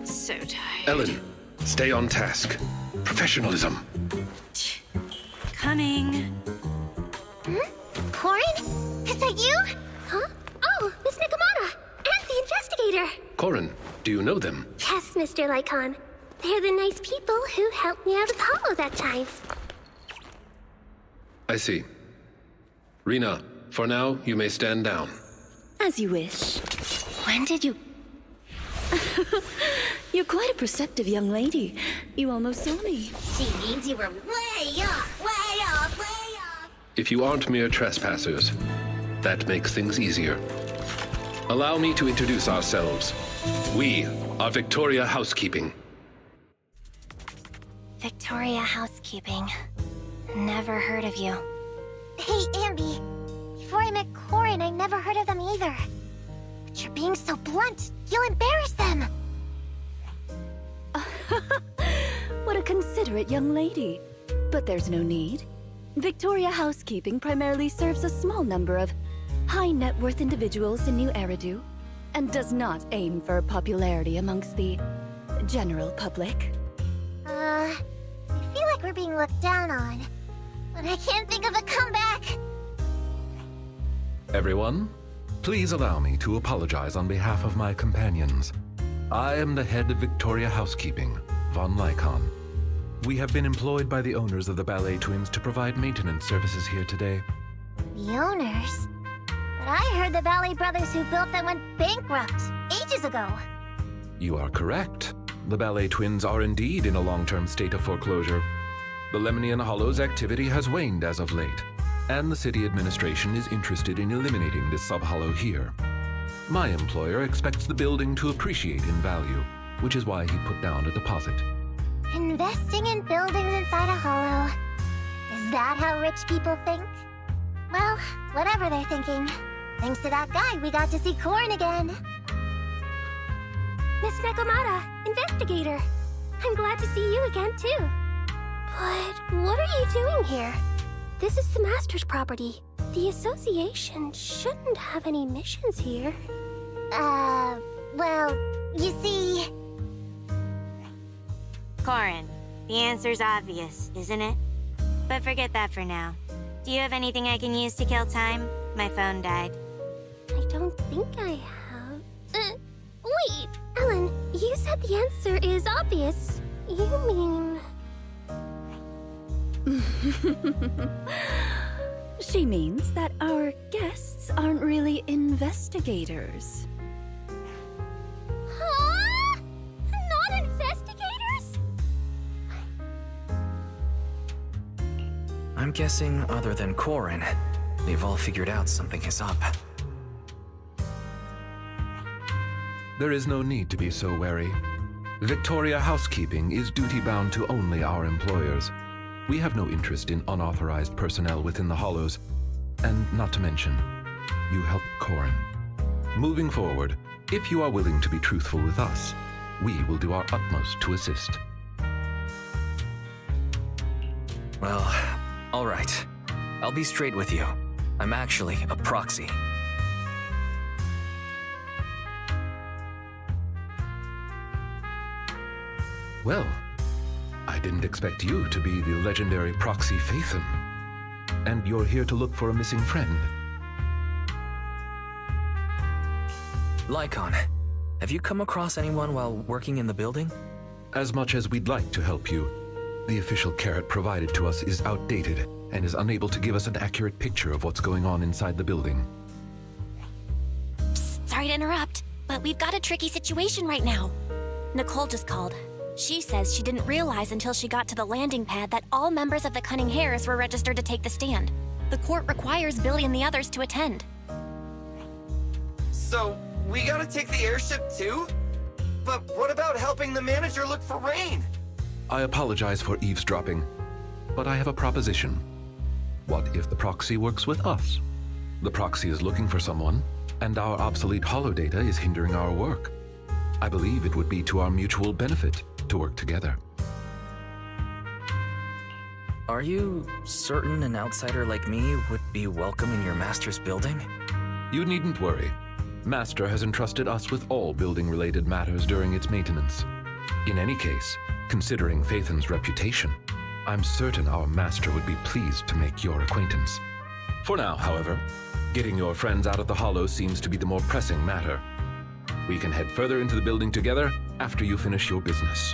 So tired. Ellen, stay on task. Professionalism. Coming. Corin? Is that you? Huh? Oh, Miss Nakamata! And the investigator! Corin, do you know them? Yes, Mr. Lycon. They're the nice people who helped me out of Hollow that time. I see. Rena, for now, you may stand down. As you wish. When did you... You're quite a perceptive young lady. You almost saw me. She means you were way off, way off, way off. If you aren't mere trespassers, that makes things easier. Allow me to introduce ourselves. We are Victoria Housekeeping. Victoria Housekeeping. Never heard of you. Hey, Anby. Before I met Corin, I never heard of them either. But you're being so blunt. You'll embarrass them. What a considerate young lady. But there's no need. Victoria Housekeeping primarily serves a small number of high net worth individuals in New Eridu, and does not aim for popularity amongst the general public. I feel like we're being looked down on, but I can't think of a comeback. Everyone, please allow me to apologize on behalf of my companions. I am the head of Victoria Housekeeping, Von Lycon. We have been employed by the owners of the Ballet Twins to provide maintenance services here today. The owners? But I heard the Ballet brothers who built them went bankrupt ages ago. You are correct. The Ballet Twins are indeed in a long-term state of foreclosure. The Lemnian Hollow's activity has waned as of late, and the city administration is interested in eliminating this sub-hollow here. My employer expects the building to appreciate in value, which is why he put down a deposit. Investing in buildings inside a hollow. Is that how rich people think? Well, whatever they're thinking. Thanks to that guy, we got to see Corn again. Miss Nekomata, investigator. I'm glad to see you again, too. But what are you doing here? This is the Master's property. The association shouldn't have any missions here. Well, you see... Corin, the answer's obvious, isn't it? But forget that for now. Do you have anything I can use to kill time? My phone died. I don't think I have. Wait, Ellen, you said the answer is obvious. You mean... She means that our guests aren't really investigators. Huh? Not investigators? I'm guessing, other than Corin, they've all figured out something is up. There is no need to be so wary. Victoria Housekeeping is duty-bound to only our employers. We have no interest in unauthorized personnel within the Hollows, and not to mention, you helped Corin. Moving forward, if you are willing to be truthful with us, we will do our utmost to assist. Well, all right. I'll be straight with you. I'm actually a proxy. Well, I didn't expect you to be the legendary proxy Phaethon. And you're here to look for a missing friend. Lycon, have you come across anyone while working in the building? As much as we'd like to help you, the official carrot provided to us is outdated and is unable to give us an accurate picture of what's going on inside the building. Psst, sorry to interrupt, but we've got a tricky situation right now. Nicole just called. She says she didn't realize until she got to the landing pad that all members of the Cunning Hares were registered to take the stand. The court requires Billy and the others to attend. So, we gotta take the airship too? But what about helping the manager look for Rain? I apologize for eavesdropping, but I have a proposition. What if the proxy works with us? The proxy is looking for someone, and our obsolete holodata is hindering our work. I believe it would be to our mutual benefit to work together. Are you certain an outsider like me would be welcome in your master's building? You needn't worry. Master has entrusted us with all building-related matters during its maintenance. In any case, considering Phaethon's reputation, I'm certain our master would be pleased to make your acquaintance. For now, however, getting your friends out of the Hollow seems to be the more pressing matter. We can head further into the building together after you finish your business.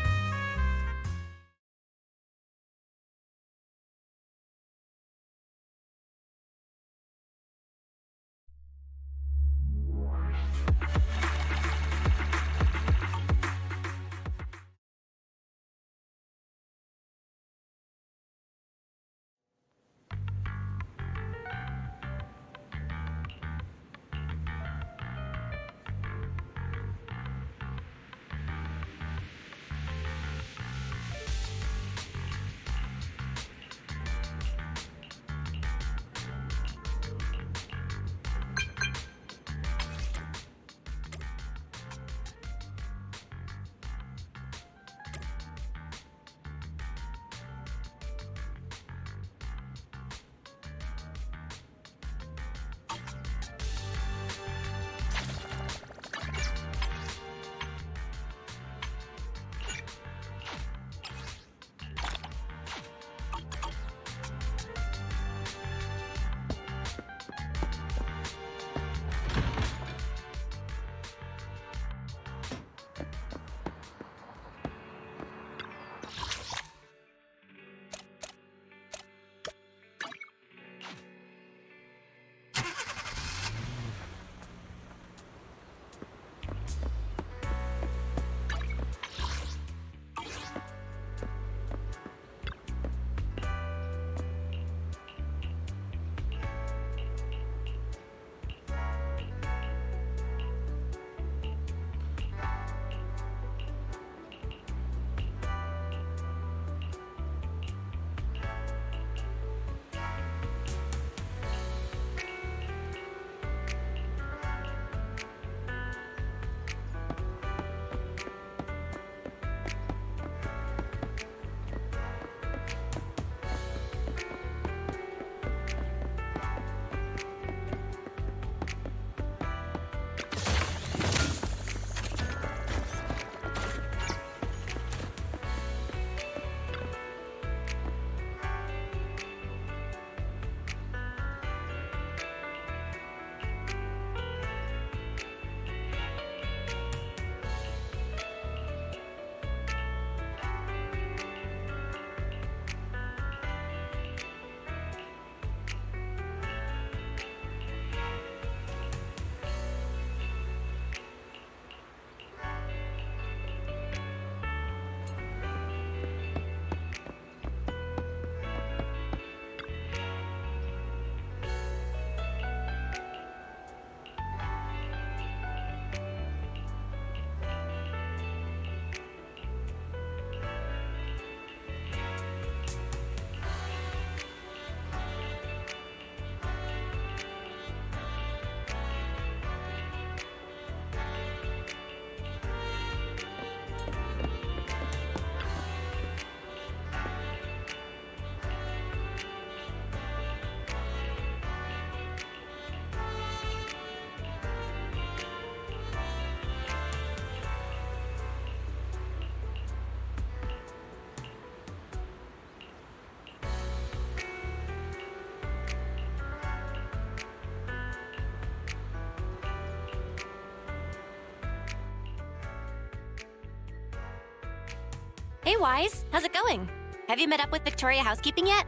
Hey, Wise. How's it going? Have you met up with Victoria Housekeeping yet?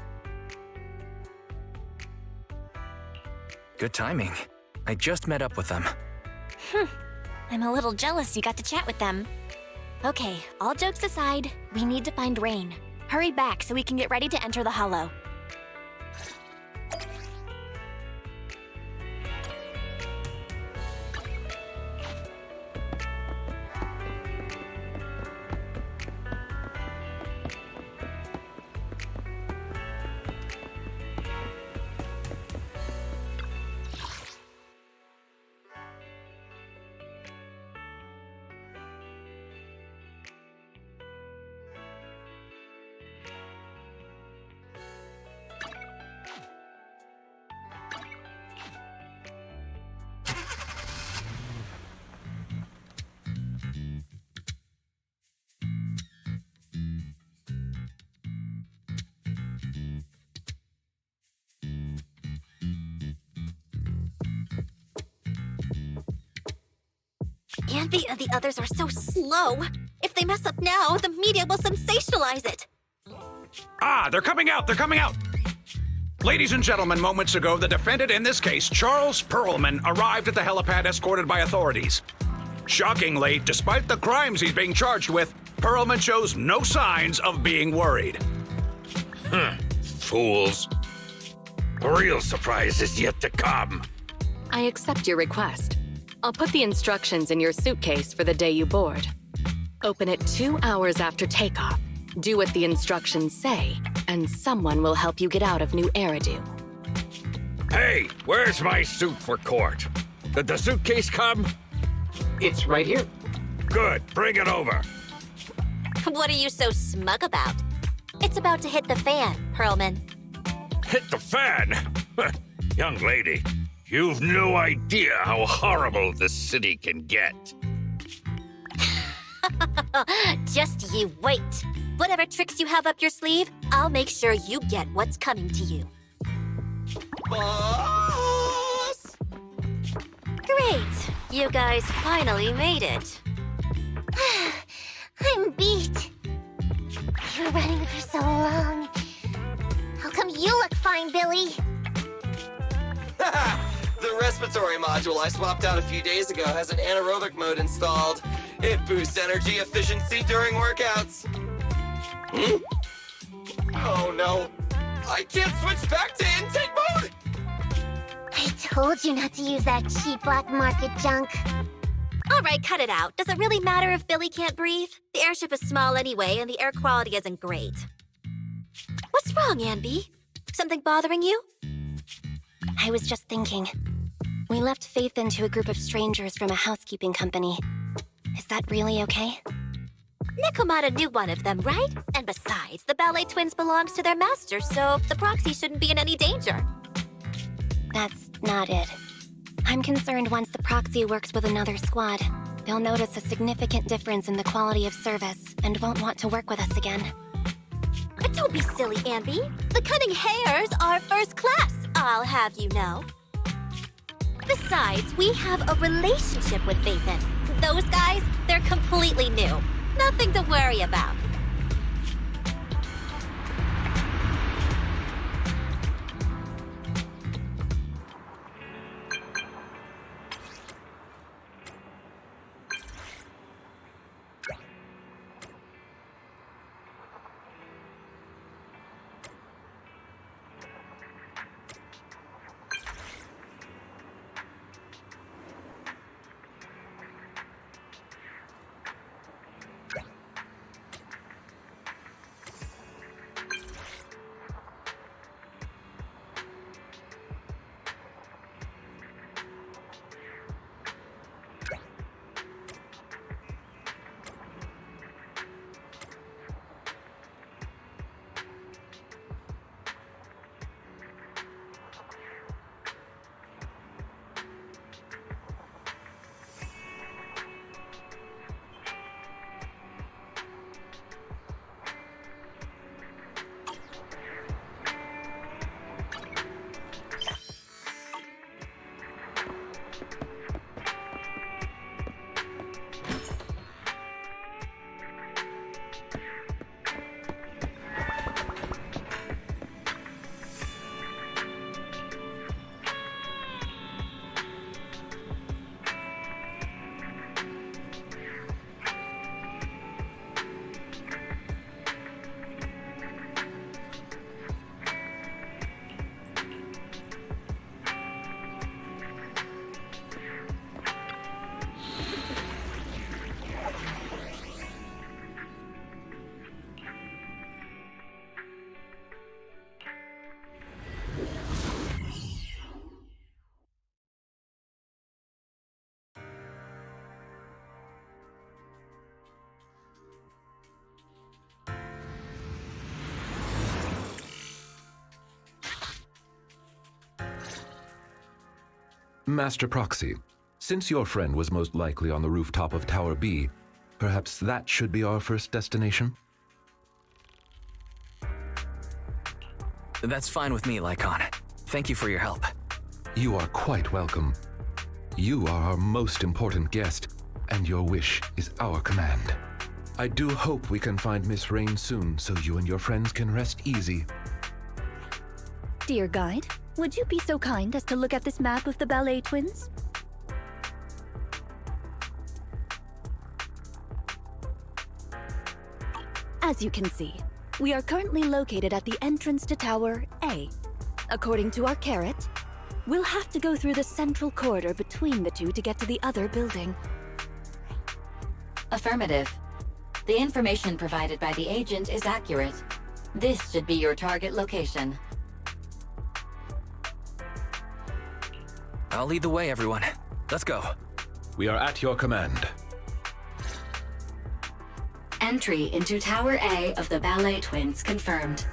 Good timing. I just met up with them. I'm a little jealous you got to chat with them. Okay, all jokes aside, we need to find Rain. Hurry back so we can get ready to enter the Hollow. Anby and the others are so slow. If they mess up now, the media will sensationalize it. Ah, they're coming out! They're coming out! Ladies and gentlemen, moments ago, the defendant in this case, Charles Perlman, arrived at the helipad escorted by authorities. Shockingly, despite the crimes he's being charged with, Perlman shows no signs of being worried. Fools. The real surprise is yet to come. I accept your request. I'll put the instructions in your suitcase for the day you board. Open it 2 hours after takeoff. Do what the instructions say, and someone will help you get out of New Eridu. Hey, where's my suit for court? Did the suitcase come? It's right here. Good, bring it over. What are you so smug about? It's about to hit the fan, Perlman. Hit the fan? Young lady, you've no idea how horrible this city can get. Just you wait. Whatever tricks you have up your sleeve, I'll make sure you get what's coming to you. Boss! Great. You guys finally made it. I'm beat. You were running for so long. How come you look fine, Billy? The respiratory module I swapped out a few days ago has an anaerobic mode installed. It boosts energy efficiency during workouts. Oh no, I can't switch back to intake mode! I told you not to use that cheap black market junk. All right, cut it out. Does it really matter if Billy can't breathe? The airship is small anyway, and the air quality isn't great. What's wrong, Anby? Something bothering you? I was just thinking. We left Faith into a group of strangers from a housekeeping company. Is that really okay? Nekomata knew one of them, right? And besides, the ballet twins belongs to their master, so the proxy shouldn't be in any danger. That's not it. I'm concerned once the proxy works with another squad, they'll notice a significant difference in the quality of service and won't want to work with us again. But don't be silly, Anby. The cunning hares are first class, I'll have you know. Besides, we have a relationship with Faithin. Those guys, they're completely new. Nothing to worry about. Master Proxy, since your friend was most likely on the rooftop of Tower B, perhaps that should be our first destination? That's fine with me, Lycon. Thank you for your help. You are quite welcome. You are our most important guest, and your wish is our command. I do hope we can find Miss Rain soon so you and your friends can rest easy. Dear guide, would you be so kind as to look at this map of the ballet twins? As you can see, we are currently located at the entrance to Tower A. According to our carrot, we'll have to go through the central corridor between the two to get to the other building. Affirmative. The information provided by the agent is accurate. This should be your target location. I'll lead the way, everyone. Let's go. We are at your command. Entry into Tower A of the Ballet Twins confirmed.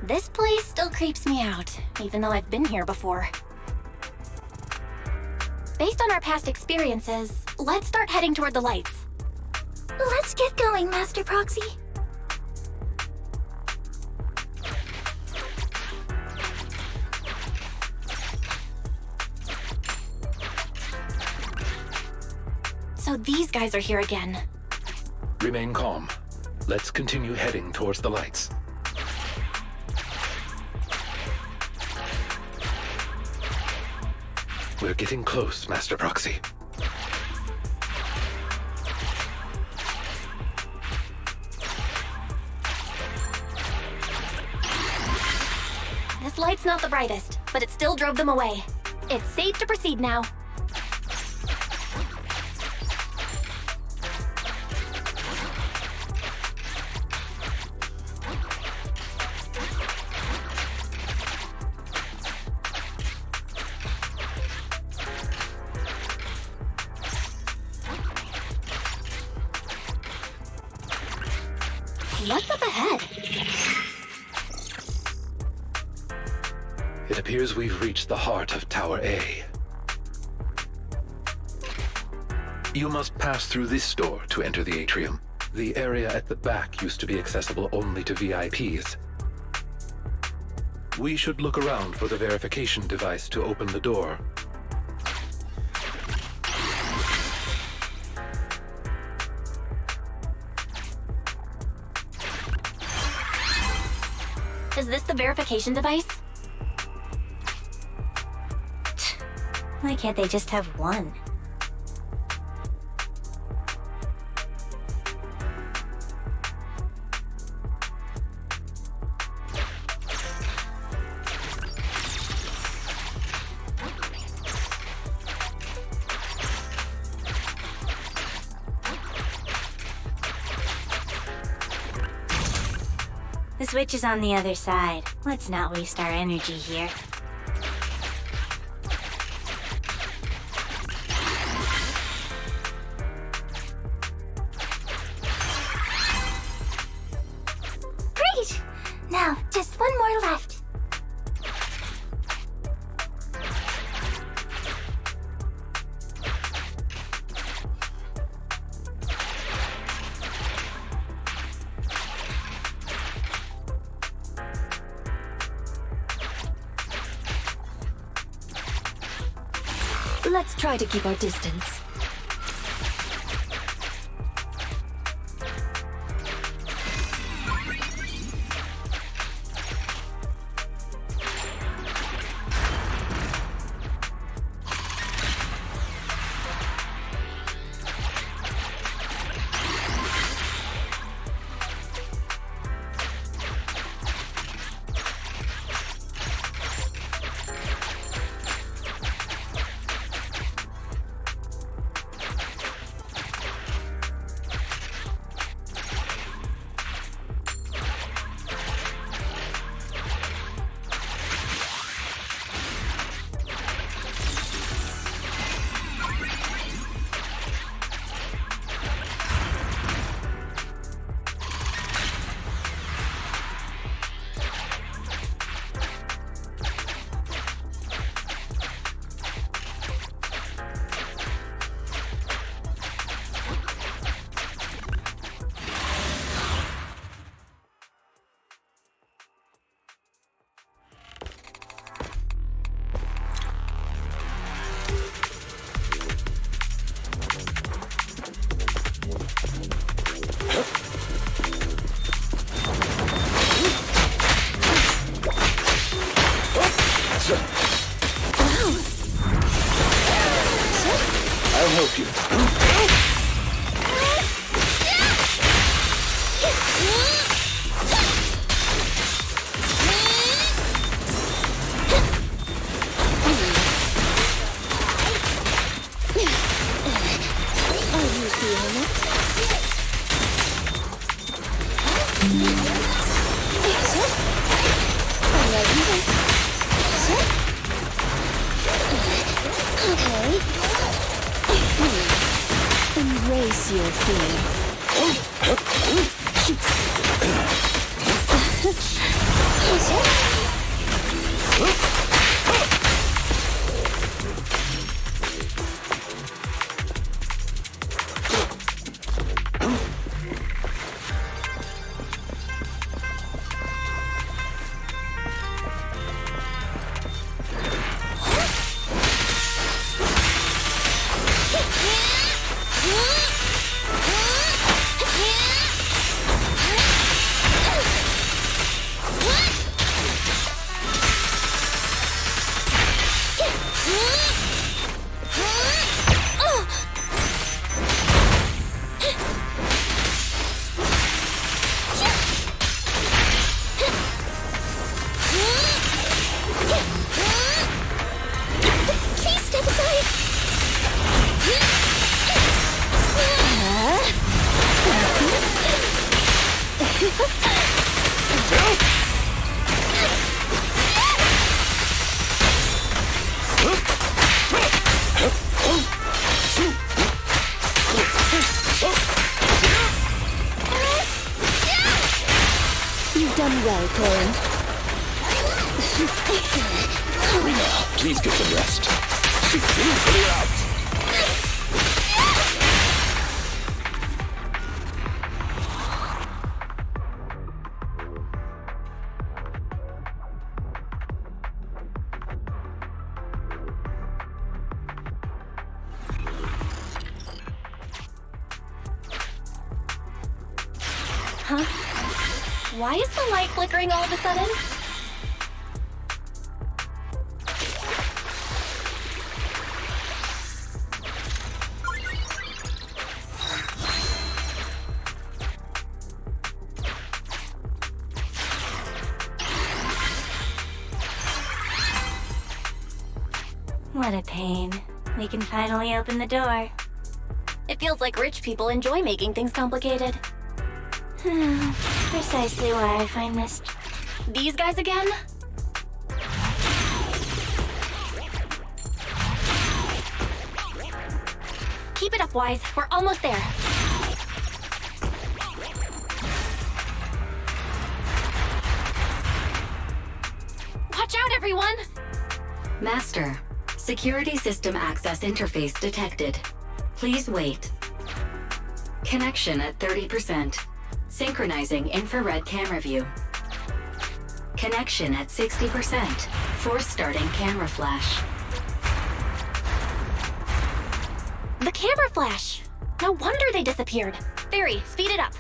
This place still creeps me out, even though I've been here before. Based on our past experiences, let's start heading toward the lights. Let's get going, Master Proxy. So these guys are here again. Remain calm. Let's continue heading towards the lights. We're getting close, Master Proxy. This light's not the brightest, but it still drove them away. It's safe to proceed now. What's up ahead? It appears we've reached the heart of Tower A. You must pass through this door to enter the atrium. The area at the back used to be accessible only to VIPs. We should look around for the verification device to open the door. Is this the verification device? Why can't they just have one? The switch is on the other side. Let's not waste our energy here. Great! Now, just one more left. Let's try to keep our distance. as you'll see. You've done well, Corin. Hurry now. Please get some rest. Clear out. Huh? Why is the light flickering all of a sudden? What a pain. We can finally open the door. It feels like rich people enjoy making things complicated. Precisely why I find this... These guys again? Keep it up, Wise. We're almost there. Watch out, everyone! Master, security system access interface detected. Please wait. Connection at 30%. Synchronizing infrared camera view. Connection at 60%. Force starting camera flash. The camera flash! No wonder they disappeared. Barry, speed it up.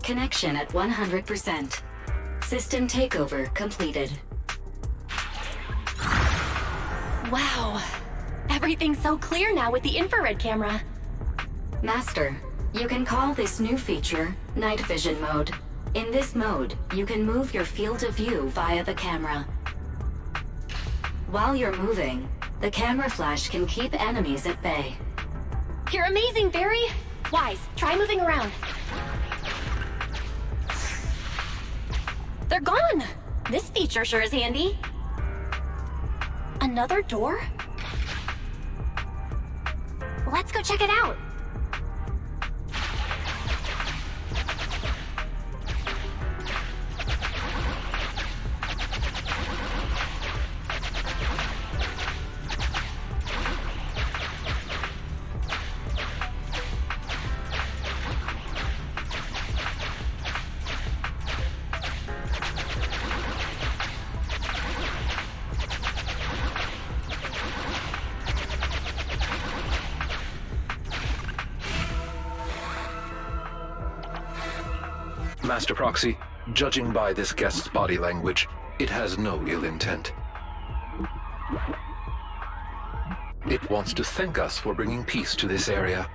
Connection at 100%. System takeover completed. Wow. Everything's so clear now with the infrared camera. Master, you can call this new feature Night Vision Mode. In this mode, you can move your field of view via the camera. While you're moving, the camera flash can keep enemies at bay. You're amazing, Barry! Wise, try moving around. They're gone! This feature sure is handy. Another door? Let's go check it out. Master Proxy, judging by this guest's body language, it has no ill intent. It wants to thank us for bringing peace to this area.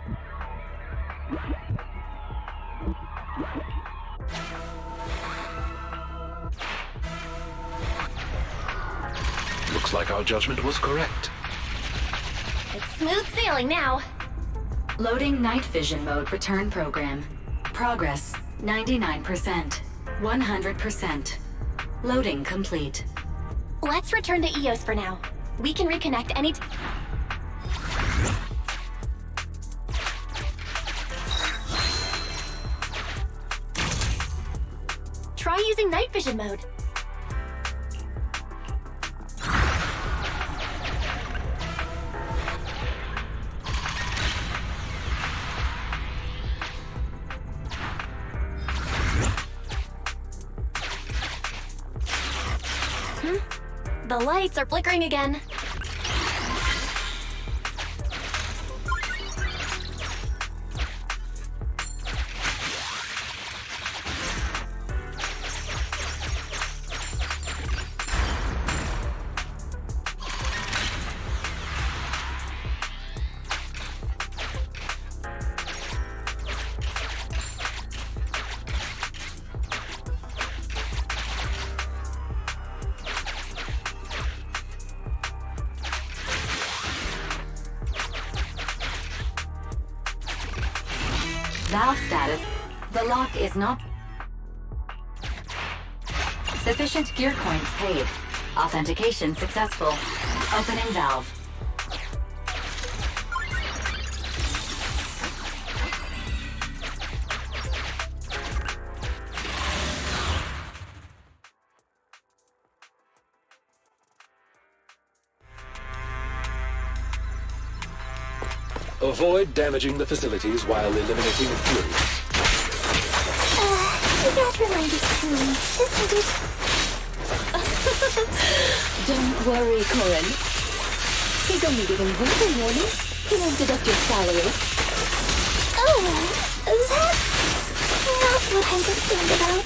Looks like our judgment was correct. It's smooth sailing now. Loading night vision mode return program. Progress 99%. 100%. Loading complete. Let's return to EOS for now. We can reconnect any try using night vision mode. The lights are flickering again. Valve status. The lock is not... Sufficient gear coins paid. Authentication successful. Opening valve. Avoid damaging the facilities while eliminating Fury. That remind is true, isn't it? Don't worry, Corin. He's only giving verbal warning. He won't deduct your salary. Oh, that's not what I'm concerned about.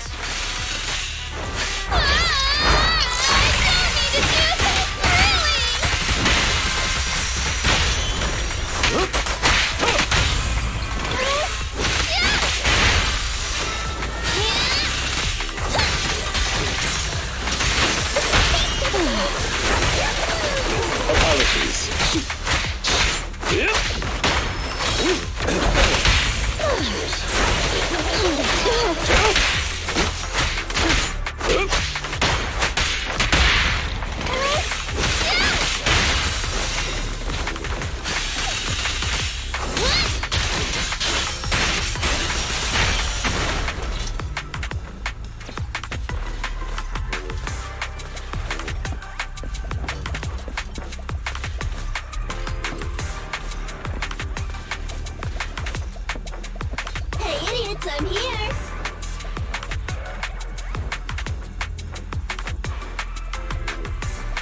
I'm here!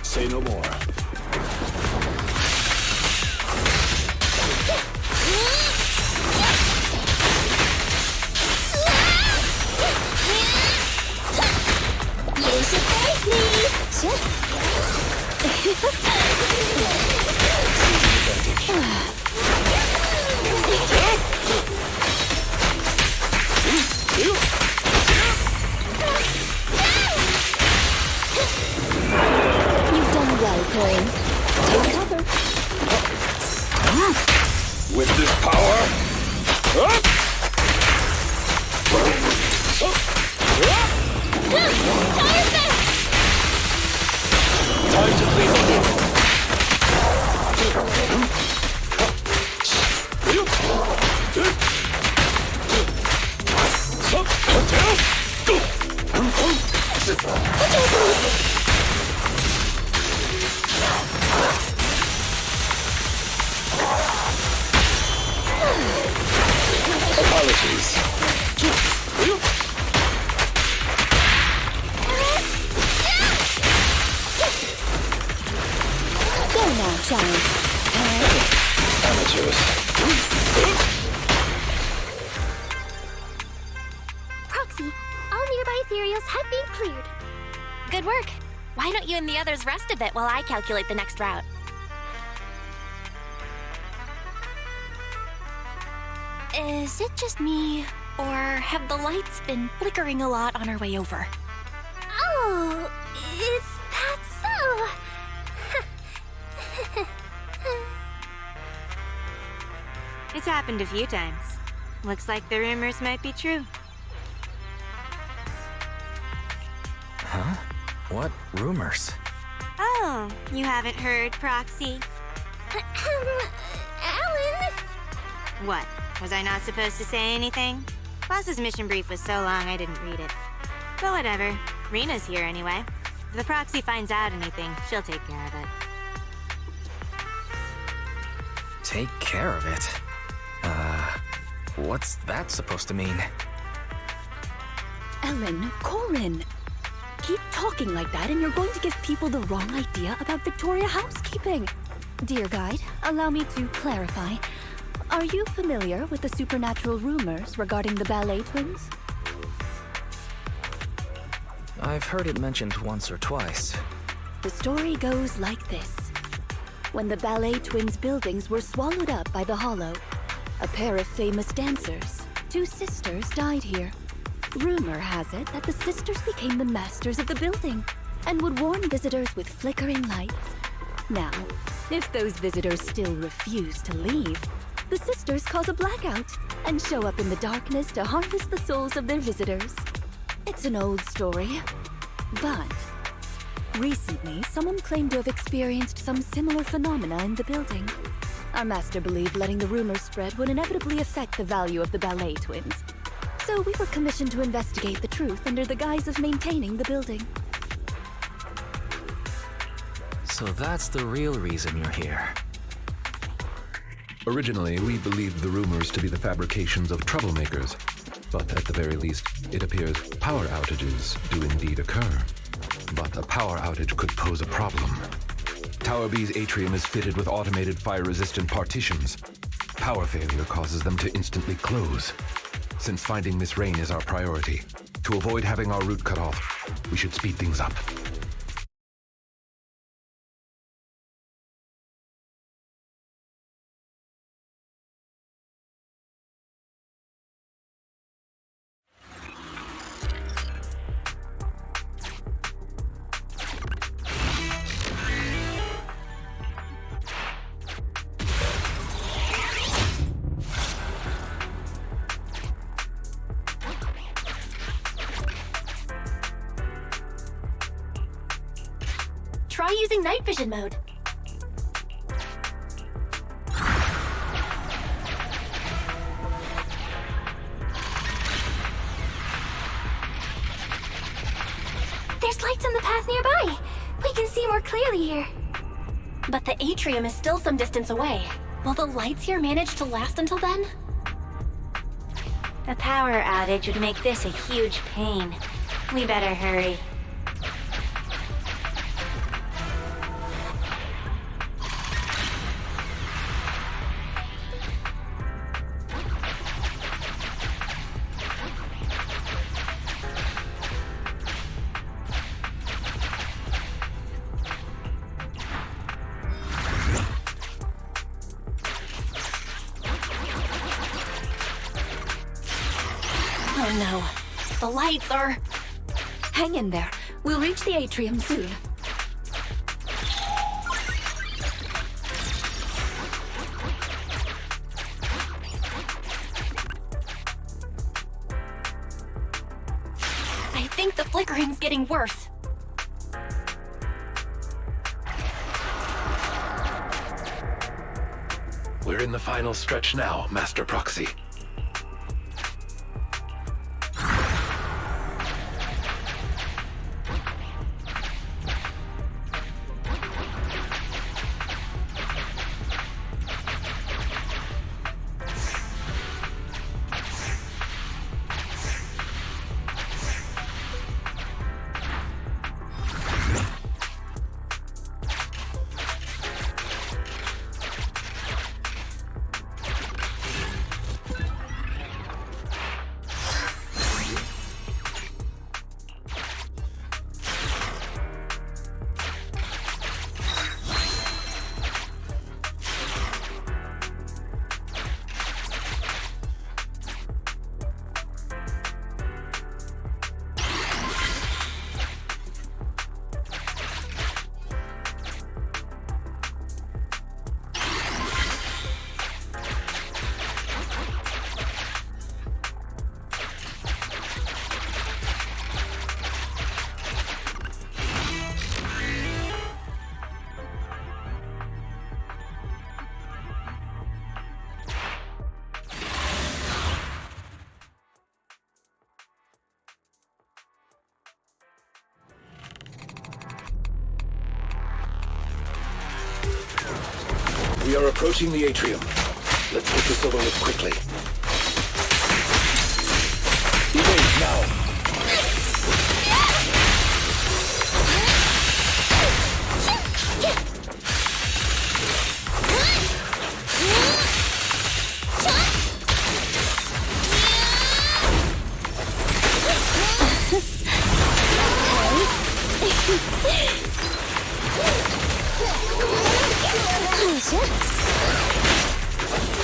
Say no more. You surprised me! You've done well, Corin. Take cover. With this power, time to clean up. Apologies. Go now, child. Amateurs. Proxy, all nearby ethereals have been cleared. Good work. Why don't you and the others rest a bit while I calculate the next route? Is it just me, or have the lights been flickering a lot on our way over? Oh, is that so? It's happened a few times. Looks like the rumors might be true. Huh? What rumors? Oh, you haven't heard, Proxy? Alan? What? Was I not supposed to say anything? Boss's mission brief was so long I didn't read it. But whatever. Rena's here anyway. If the proxy finds out anything, she'll take care of it. Take care of it? What's that supposed to mean? Ellen, Corin. Keep talking like that and you're going to give people the wrong idea about Victoria housekeeping. Dear guide, allow me to clarify. Are you familiar with the supernatural rumors regarding the ballet twins? I've heard it mentioned once or twice. The story goes like this. When the ballet twins' buildings were swallowed up by the Hollow, a pair of famous dancers, 2 sisters, died here. Rumor has it that the sisters became the masters of the building and would warn visitors with flickering lights. Now, if those visitors still refuse to leave, the sisters cause a blackout and show up in the darkness to harvest the souls of their visitors. It's an old story, but recently someone claimed to have experienced some similar phenomena in the building. Our master believed letting the rumors spread would inevitably affect the value of the ballet twins. So we were commissioned to investigate the truth under the guise of maintaining the building. So that's the real reason you're here. Originally, we believed the rumors to be the fabrications of troublemakers, but at the very least, it appears power outages do indeed occur. But a power outage could pose a problem. Tower B's atrium is fitted with automated fire-resistant partitions. Power failure causes them to instantly close. Since finding Miss Rain is our priority, to avoid having our route cut off, we should speed things up. Try using night vision mode. There's lights on the path nearby. We can see more clearly here. But the atrium is still some distance away. Will the lights here manage to last until then? A power outage would make this a huge pain. We better hurry. Oh no. The lights are... Hang in there. We'll reach the atrium soon. I think the flickering's getting worse. We're in the final stretch now, Master Proxy. We are approaching the atrium. Let's get this over with quickly. Evade now.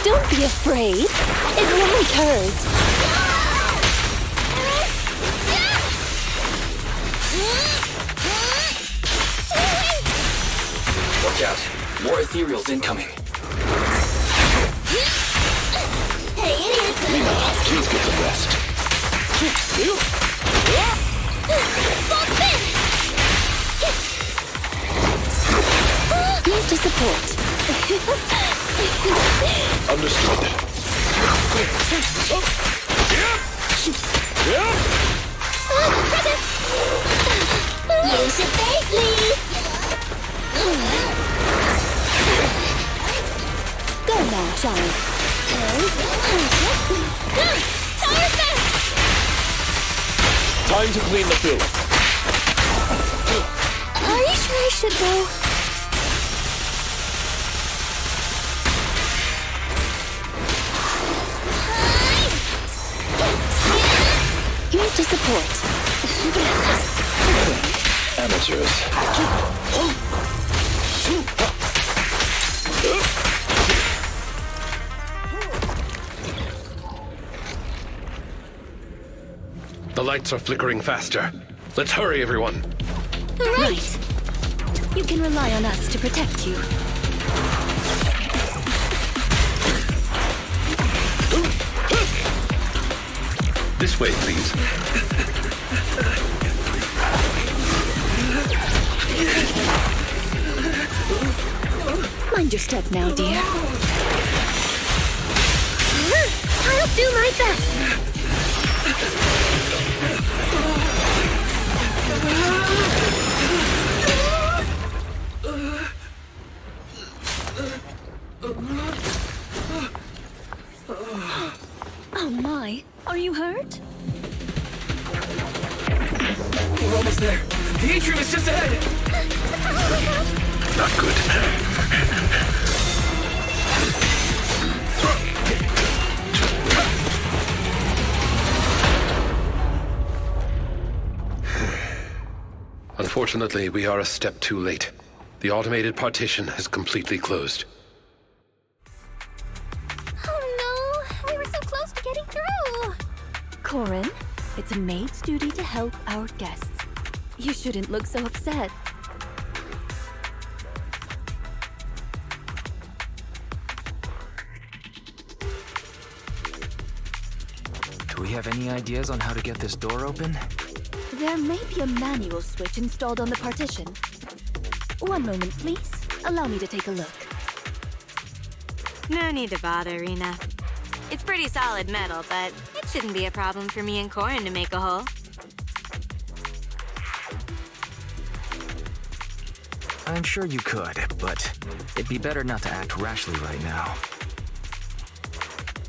Don't be afraid. It won't hurt. Watch out. More ethereals incoming. Hey, idiots! Rena, please get some rest. Need to support. Understood. You should thank me! Go now, child. Time to clean the field. Are you sure I should go? Here to support. Amateurs. The lights are flickering faster. Let's hurry, everyone. Right. You can rely on us to protect you. This way, please. Mind your step now, dear. I'll do my best! Oh my, are you hurt? We're almost there. The atrium is just ahead. Not good. Unfortunately, we are a step too late. The automated partition has completely closed. Oh no, we were so close to getting through. Corin, it's a maid's duty to help our guests. You shouldn't look so upset. Do we have any ideas on how to get this door open? There may be a manual switch installed on the partition. One moment, please. Allow me to take a look. No need to bother, Rena. It's pretty solid metal, but it shouldn't be a problem for me and Corin to make a hole. I'm sure you could, but it'd be better not to act rashly right now.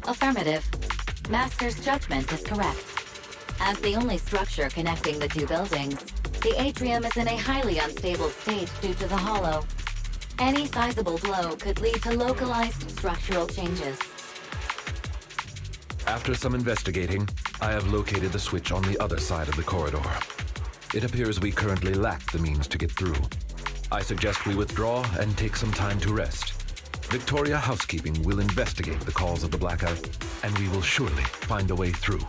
Affirmative. Master's judgment is correct. As the only structure connecting the two buildings, the atrium is in a highly unstable state due to the hollow. Any sizable blow could lead to localized structural changes. After some investigating, I have located the switch on the other side of the corridor. It appears we currently lack the means to get through. I suggest we withdraw and take some time to rest. Victoria Housekeeping will investigate the cause of the blackout, and we will surely find a way through.